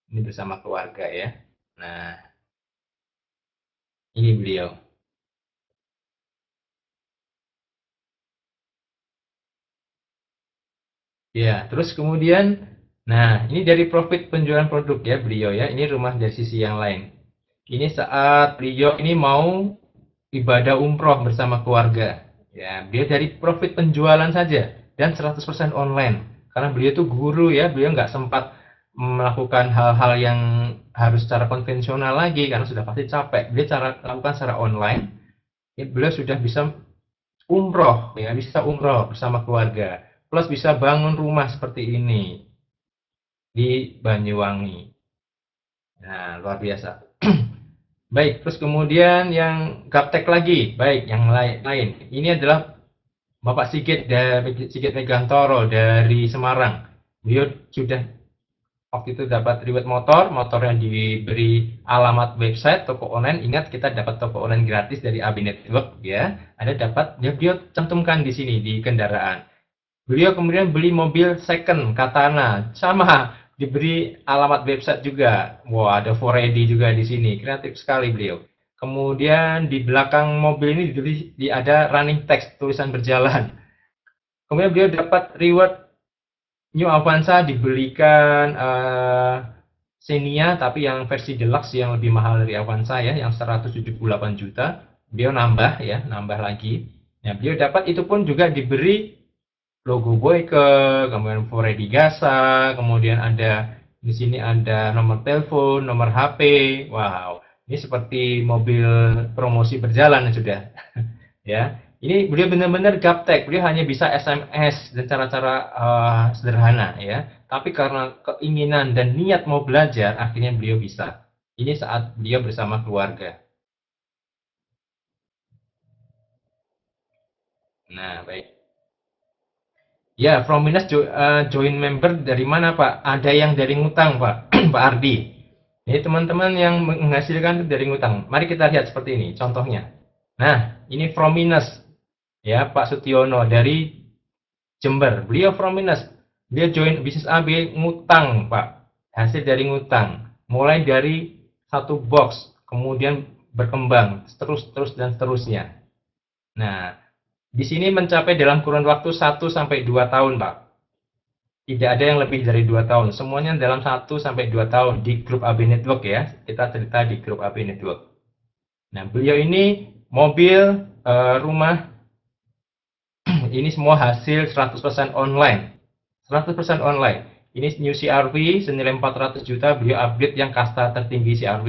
[SPEAKER 1] Ini bersama keluarga ya. Nah, ini beliau. Ya, terus kemudian, nah ini dari profit penjualan produk ya beliau ya. Ini rumah dari sisi yang lain. Ini saat beliau ini mau ibadah umroh bersama keluarga. Ya, beliau dari profit penjualan saja dan 100% online. Karena beliau itu guru ya, beliau nggak sempat melakukan hal-hal yang harus secara konvensional lagi karena sudah pasti capek. Beliau cara lakukan secara online. Ya, beliau sudah bisa umroh ya, bisa umroh bersama keluarga. Plus bisa bangun rumah seperti ini di Banyuwangi. Nah, luar biasa. Baik, terus kemudian yang gaptek lagi. Baik, yang lain. Ini adalah Bapak Sigit dari Sigit Megantoro dari Semarang. Beliau sudah waktu itu dapat reward motor, motornya diberi alamat website toko online. Ingat kita dapat toko online gratis dari AB Network ya. Ada dapat, ya beliau cantumkan di sini di kendaraan. Beliau kemudian beli mobil second Katana, sama diberi alamat website juga. Wah, ada 4ID juga di sini. Kreatif sekali beliau. Kemudian di belakang mobil ini ada running text tulisan berjalan. Kemudian beliau dapat reward New Avanza dibelikan Xenia tapi yang versi deluxe yang lebih mahal dari Avanza ya, yang 178 juta. Beliau nambah ya, nambah lagi. Ya, beliau dapat itu pun juga diberi logo Boyke, kemudian Freddy Gasa, kemudian ada di sini ada nomor telepon, nomor HP. Wow, ini seperti mobil promosi berjalan sudah. Ya, ini beliau benar-benar gaptek. Beliau hanya bisa SMS dan cara-cara sederhana ya. Tapi karena keinginan dan niat mau belajar, akhirnya beliau bisa. Ini saat beliau bersama keluarga. Nah, baik. Ya, from minus join member dari mana Pak? Ada yang dari ngutang Pak, Pak Ardi. Ini teman-teman yang menghasilkan dari ngutang. Mari kita lihat seperti ini contohnya. Nah, ini from minus ya Pak Sutiono dari Jember. Beliau from minus. Dia join bisnis AB ngutang Pak. Hasil dari ngutang. Mulai dari satu box, kemudian berkembang, terus dan seterusnya. Nah, di sini mencapai dalam kurun waktu 1 sampai 2 tahun, Pak. Tidak ada yang lebih dari 2 tahun. Semuanya dalam 1 sampai 2 tahun di grup AB Network ya. Kita cerita di grup AB Network. Nah, beliau ini mobil, rumah, ini semua hasil 100% online. 100% online. Ini new CRV senilai 400 juta. Beliau upgrade yang kasta tertinggi CRV.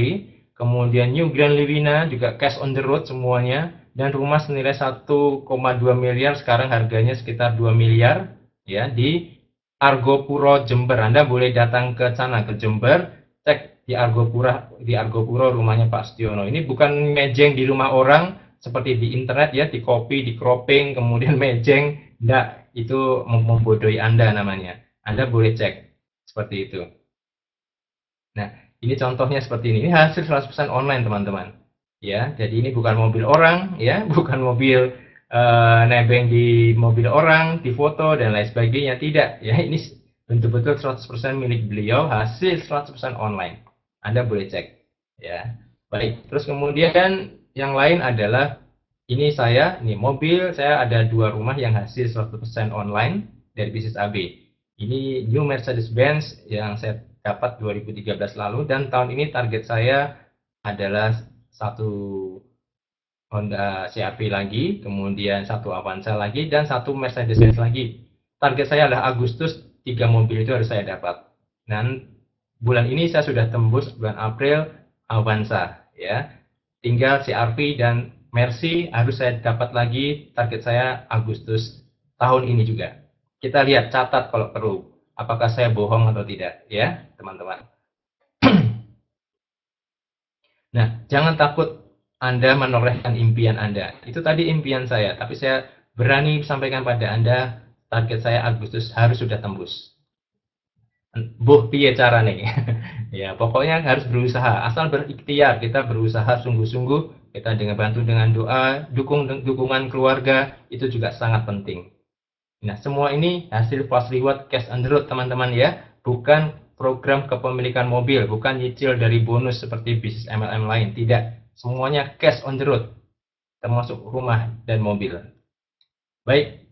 [SPEAKER 1] Kemudian new Grand Livina juga cash on the road semuanya. Dan rumah senilai 1,2 miliar sekarang harganya sekitar 2 miliar ya di Argopuro Jember. Anda boleh datang ke sana ke Jember, cek di Argopuro rumahnya Pak Setiono. Ini bukan mejeng di rumah orang seperti di internet ya, di copy, di cropping, kemudian mejeng. Enggak, itu membodohi Anda namanya. Anda boleh cek seperti itu. Nah, ini contohnya seperti ini. Ini hasil 100% online, teman-teman. Ya, jadi ini bukan mobil orang, ya, bukan mobil nebeng di mobil orang, di foto dan lain sebagainya. Tidak, ya, ini betul-betul 100% milik beliau, hasil 100% online. Anda boleh cek, ya. Baik, terus kemudian yang lain adalah ini mobil, saya ada 2 rumah yang hasil 100% online dari bisnis AB. Ini new Mercedes-Benz yang saya dapat 2013 lalu, dan tahun ini target saya adalah satu Honda CR-V lagi, kemudian satu Avanza lagi, dan satu Mercedes-Benz lagi. Target saya adalah Agustus, 3 mobil itu harus saya dapat. Dan bulan ini saya sudah tembus bulan April Avanza, ya. Tinggal CR-V dan Mercy harus saya dapat lagi, target saya Agustus tahun ini juga. Kita lihat, catat kalau perlu, apakah saya bohong atau tidak, ya teman-teman. Nah, jangan takut Anda menorehkan impian Anda. Itu tadi impian saya, tapi saya berani sampaikan pada Anda, target saya Agustus harus sudah tembus. Boh piye carane? Ya, pokoknya harus berusaha. Asal berikhtiar, kita berusaha sungguh-sungguh, kita dengan bantu dengan doa, dukungan keluarga, itu juga sangat penting. Nah, semua ini hasil fast reward cash on the road, teman-teman ya. Bukan program kepemilikan mobil, bukan nyicil dari bonus seperti bisnis MLM lain. Tidak. Semuanya cash on the road, termasuk rumah dan mobil. Baik,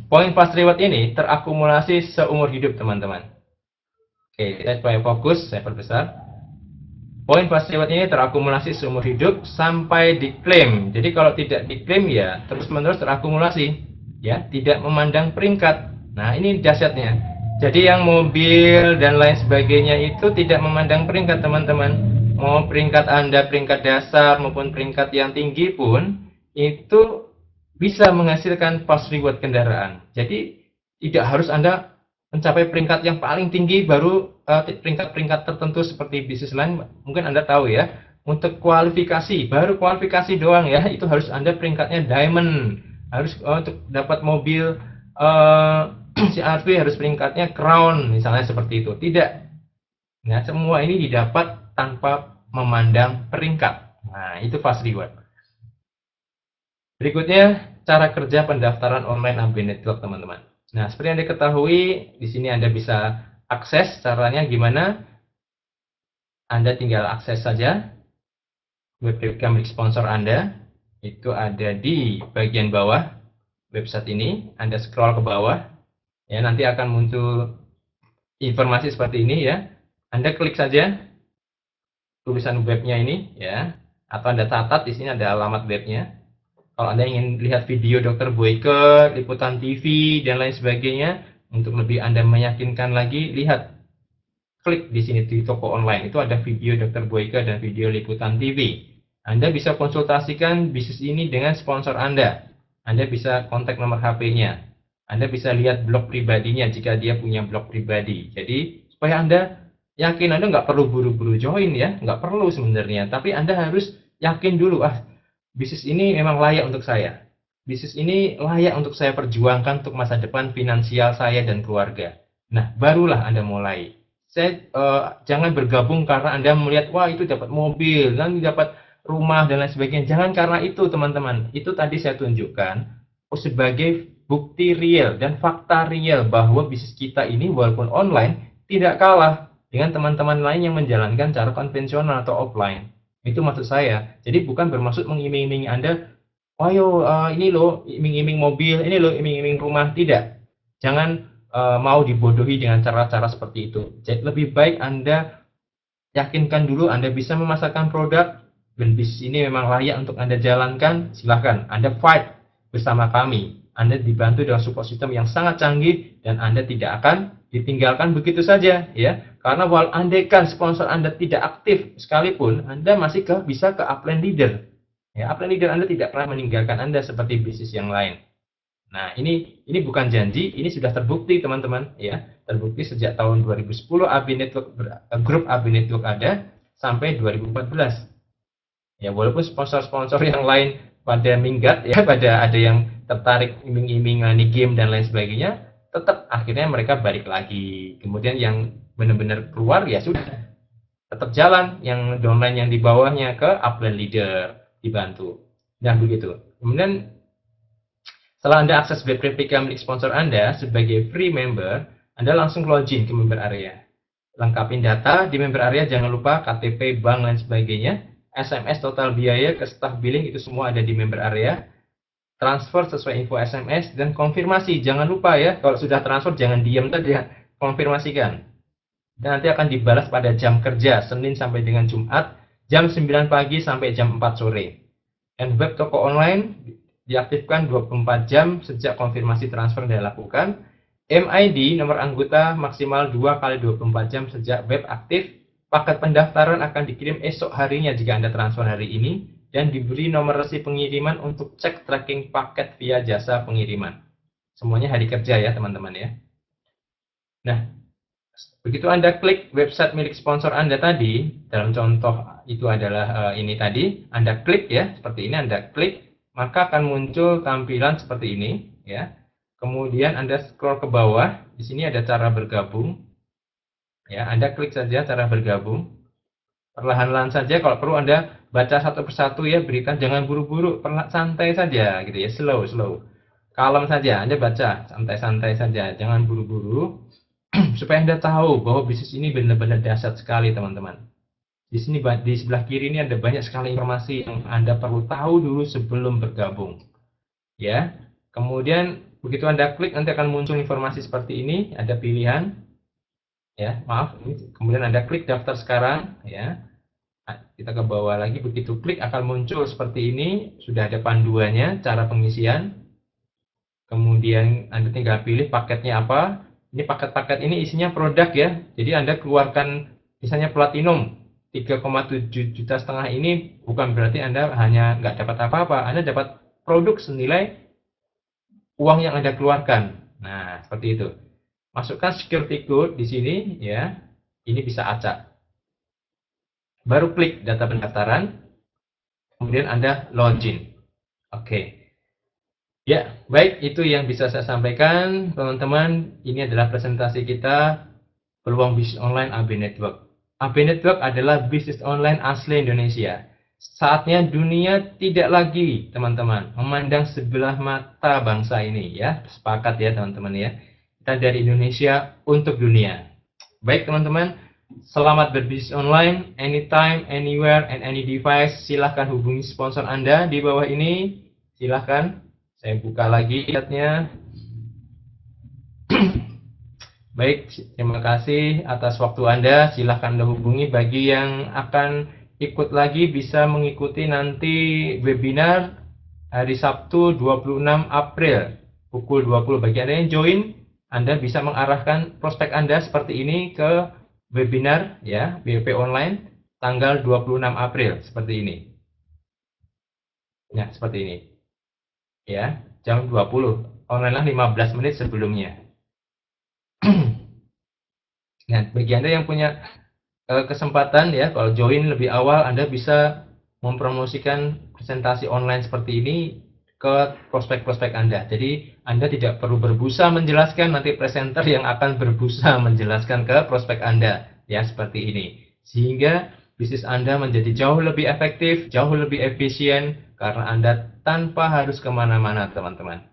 [SPEAKER 1] poin fast reward ini terakumulasi seumur hidup, teman-teman. Oke, saya supaya fokus, saya perbesar. Poin fast reward ini terakumulasi seumur hidup sampai diklaim. Jadi kalau tidak diklaim ya terus-menerus terakumulasi, ya, tidak memandang peringkat. Nah, ini dahsyatnya. Jadi yang mobil dan lain sebagainya itu tidak memandang peringkat, teman-teman. Mau peringkat Anda peringkat dasar maupun peringkat yang tinggi pun itu bisa menghasilkan fast reward kendaraan. Jadi tidak harus Anda mencapai peringkat yang paling tinggi baru peringkat-peringkat tertentu seperti bisnis lain. Mungkin Anda tahu ya, untuk kualifikasi, baru kualifikasi doang ya, itu harus Anda peringkatnya diamond. Harus untuk dapat mobil CR-V harus peringkatnya crown, misalnya seperti itu. Tidak. Nah, semua ini didapat tanpa memandang peringkat. Nah, itu fast reward. Berikutnya, cara kerja pendaftaran online AB Network, teman-teman. Nah, seperti yang diketahui, di sini Anda bisa akses. Caranya gimana? Anda tinggal akses saja web milik sponsor Anda. Itu ada di bagian bawah website ini. Anda scroll ke bawah, ya, nanti akan muncul informasi seperti ini ya. Anda klik saja tulisan webnya ini ya, atau Anda catat di sini ada alamat webnya. Kalau Anda ingin lihat video Dr. Boyke, liputan TV, dan lain sebagainya, untuk lebih Anda meyakinkan lagi, lihat, klik di sini di toko online. Itu ada video Dr. Boyke dan video liputan TV. Anda bisa konsultasikan bisnis ini dengan sponsor Anda. Anda bisa kontak nomor HP-nya. Anda bisa lihat blog pribadinya jika dia punya blog pribadi. Jadi, supaya Anda yakin, Anda nggak perlu buru-buru join ya. Nggak perlu sebenarnya. Tapi Anda harus yakin dulu, bisnis ini memang layak untuk saya. Bisnis ini layak untuk saya perjuangkan untuk masa depan finansial saya dan keluarga. Nah, barulah Anda mulai. Jangan bergabung karena Anda melihat, wah itu dapat mobil, nanti dapat rumah, dan lain sebagainya. Jangan karena itu, teman-teman. Itu tadi saya tunjukkan sebagai bukti real dan fakta real bahwa bisnis kita ini walaupun online tidak kalah dengan teman-teman lain yang menjalankan cara konvensional atau offline. Itu maksud saya. Jadi bukan bermaksud mengiming-imingi Anda, ayo ini loh iming-iming mobil, ini loh iming-iming rumah. Tidak. Jangan mau dibodohi dengan cara-cara seperti itu. Jadi lebih baik Anda yakinkan dulu Anda bisa memasarkan produk dan bisnis ini memang layak untuk Anda jalankan. Silahkan Anda fight bersama kami. Anda dibantu dengan support system yang sangat canggih dan Anda tidak akan ditinggalkan begitu saja ya. Karena walau andaikan sponsor Anda tidak aktif sekalipun, Anda masih bisa ke upline leader. Ya, upline leader Anda tidak pernah meninggalkan Anda seperti bisnis yang lain. Nah, ini bukan janji, ini sudah terbukti teman-teman ya. Terbukti sejak tahun 2010 AB Network grup AB Network ada sampai 2014. Ya, walaupun sponsor-sponsor yang lain pada minggat ya, pada ada yang tertarik iming-iming game dan lain sebagainya, tetap akhirnya mereka balik lagi. Kemudian yang benar-benar keluar ya sudah tetap jalan, yang downline yang di bawahnya ke upline leader dibantu. Nah begitu. Kemudian setelah Anda akses web replika milik sponsor Anda sebagai free member, Anda langsung login ke member area. Lengkapin data di member area, jangan lupa KTP, bank dan sebagainya. SMS total biaya ke staff billing itu semua ada di member area. Transfer sesuai info SMS dan konfirmasi. Jangan lupa ya, kalau sudah transfer jangan diam saja. konfirmasikan. Dan nanti akan dibalas pada jam kerja Senin sampai dengan Jumat jam 9 pagi sampai jam 4 sore. Dan web toko online diaktifkan 24 jam sejak konfirmasi transfer dilakukan. MID nomor anggota maksimal 2 kali 24 jam sejak web aktif. Paket pendaftaran akan dikirim esok harinya jika Anda transfer hari ini dan diberi nomor resi pengiriman untuk cek tracking paket via jasa pengiriman. Semuanya hari kerja ya teman-teman ya. Nah, begitu Anda klik website milik sponsor Anda tadi, dalam contoh itu adalah ini tadi, Anda klik ya, seperti ini Anda klik, maka akan muncul tampilan seperti ini ya. Kemudian Anda scroll ke bawah, di sini ada cara bergabung. Ya, Anda klik saja cara bergabung. Perlahan-lahan saja, kalau perlu Anda baca satu persatu ya, berikan, jangan buru-buru, santai saja gitu ya, slow. Kalem saja, Anda baca santai-santai saja, jangan buru-buru. Supaya Anda tahu bahwa bisnis ini benar-benar dahsyat sekali teman-teman. Di sini di sebelah kiri ini ada banyak sekali informasi yang Anda perlu tahu dulu sebelum bergabung. Ya. Kemudian begitu Anda klik nanti akan muncul informasi seperti ini, ada pilihan. Ya, maaf, ini kemudian Anda klik daftar sekarang ya. Kita ke bawah lagi, begitu klik akan muncul seperti ini, sudah ada panduannya, cara pengisian. Kemudian Anda tinggal pilih paketnya apa. Ini paket-paket ini isinya produk ya. Jadi Anda keluarkan misalnya platinum 3,7 juta setengah ini bukan berarti Anda hanya nggak dapat apa-apa. Anda dapat produk senilai uang yang Anda keluarkan. Nah, seperti itu. Masukkan security code di sini ya. Ini bisa acak. Baru klik data pendaftaran. Kemudian Anda login. Oke. Ya, baik, itu yang bisa saya sampaikan, teman-teman. Ini adalah presentasi kita, peluang bisnis online AB Network. AB Network adalah bisnis online asli Indonesia. Saatnya dunia tidak lagi, teman-teman, memandang sebelah mata bangsa ini, ya. Sepakat ya, teman-teman ya. Kita dari Indonesia untuk dunia. Baik, teman-teman, selamat berbisnis online, anytime, anywhere, and any device. Silahkan hubungi sponsor Anda di bawah ini. Silahkan. Saya buka lagi chatnya. Baik, terima kasih atas waktu Anda. Silahkan Anda hubungi. Bagi yang akan ikut lagi bisa mengikuti nanti webinar hari Sabtu 26 April pukul 20. Bagi Anda yang join, Anda bisa mengarahkan prospek Anda seperti ini ke webinar ya, WP online tanggal 26 April seperti ini. Ya, seperti ini. Ya, jam 20. Online 15 menit sebelumnya. Nah, bagi Anda yang punya kesempatan ya, kalau join lebih awal, Anda bisa mempromosikan presentasi online seperti ini ke prospek-prospek Anda. Jadi, Anda tidak perlu berbusa menjelaskan, nanti presenter yang akan berbusa menjelaskan ke prospek Anda. Ya, seperti ini. Sehingga bisnis Anda menjadi jauh lebih efektif, jauh lebih efisien, karena Anda tanpa harus kemana-mana, teman-teman.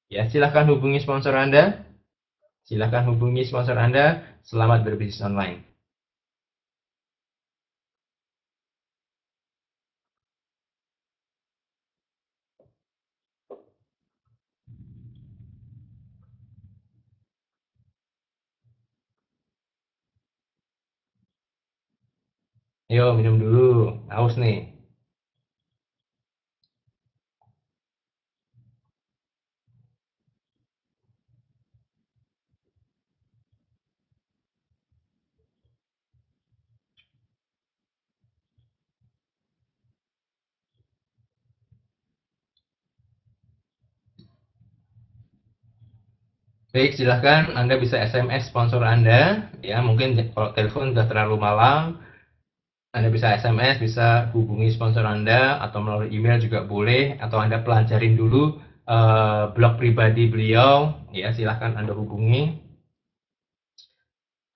[SPEAKER 1] Ya, silahkan hubungi sponsor Anda. Silahkan hubungi sponsor Anda. Selamat berbisnis online. Ayo, minum dulu. Haus nih. Baik, silahkan Anda bisa SMS sponsor Anda. Ya, mungkin kalau telepon sudah terlalu malam, Anda bisa SMS, bisa hubungi sponsor Anda, atau melalui email juga boleh, atau Anda pelajarin dulu blog pribadi beliau. Ya, silahkan Anda hubungi.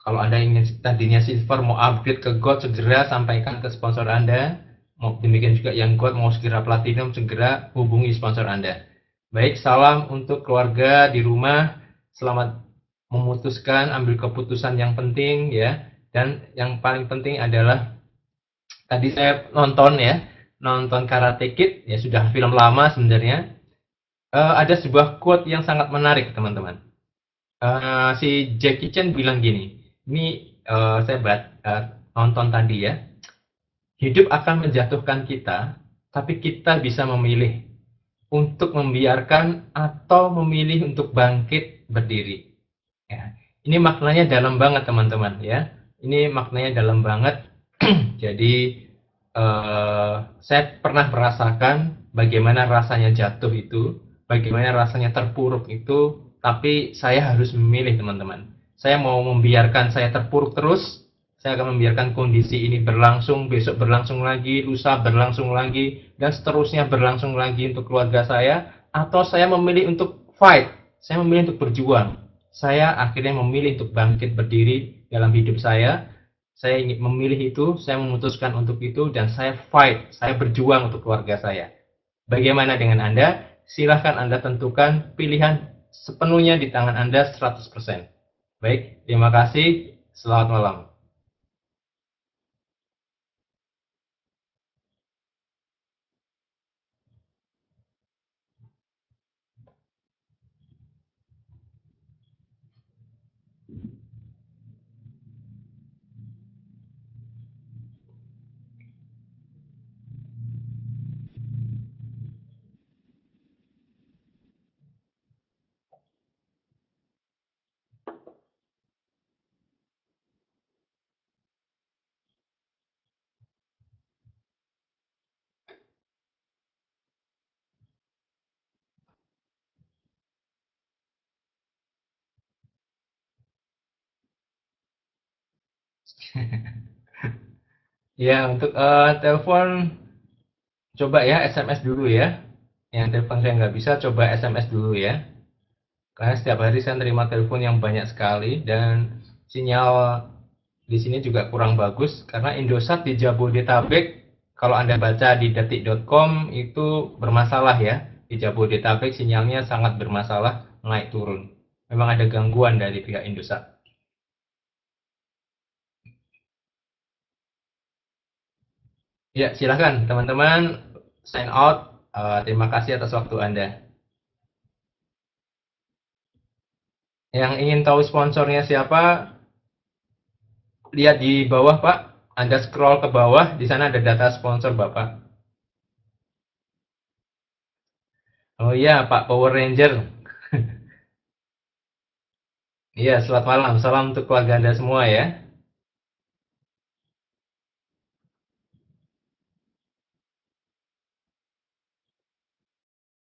[SPEAKER 1] Kalau Anda ingin tadinya silver mau upgrade ke gold, segera sampaikan ke sponsor Anda. Mau demikian juga yang gold mau segera platinum, segera hubungi sponsor Anda. Baik, salam untuk keluarga di rumah. Selamat memutuskan, ambil keputusan yang penting ya. Dan yang paling penting adalah tadi saya nonton Karate Kid ya, sudah film lama sebenarnya. Ada sebuah quote yang sangat menarik teman-teman. Si Jackie Chan bilang gini, ini saya nonton tadi ya, hidup akan menjatuhkan kita, tapi kita bisa memilih untuk membiarkan atau memilih untuk bangkit berdiri. Ya. Ini maknanya dalam banget teman-teman ya. Ini maknanya dalam banget. Jadi saya pernah merasakan bagaimana rasanya jatuh itu, bagaimana rasanya terpuruk itu, tapi saya harus memilih teman-teman. Saya mau membiarkan saya terpuruk terus, saya akan membiarkan kondisi ini berlangsung, besok berlangsung lagi, lusa berlangsung lagi, dan seterusnya berlangsung lagi untuk keluarga saya, atau saya memilih untuk fight, saya memilih untuk berjuang. Saya akhirnya memilih untuk bangkit berdiri dalam hidup saya ingin memilih itu, saya memutuskan untuk itu, dan saya fight, saya berjuang untuk keluarga saya. Bagaimana dengan Anda? Silahkan Anda tentukan pilihan sepenuhnya di tangan Anda 100%. Baik, terima kasih. Selamat malam. Ya, untuk telepon, coba ya SMS dulu ya. Yang telepon saya nggak bisa, coba SMS dulu ya. Karena setiap hari saya terima telepon yang banyak sekali dan sinyal di sini juga kurang bagus karena Indosat di Jabodetabek, kalau Anda baca di detik.com itu bermasalah ya. Di Jabodetabek sinyalnya sangat bermasalah, naik turun. Memang ada gangguan dari pihak Indosat. Ya, silahkan teman-teman sign out. Terima kasih atas waktu Anda. Yang ingin tahu sponsornya siapa, lihat di bawah Pak. Anda scroll ke bawah, di sana ada data sponsor Bapak. Oh iya, Pak Power Ranger. Iya, selamat malam. Salam untuk keluarga Anda semua ya.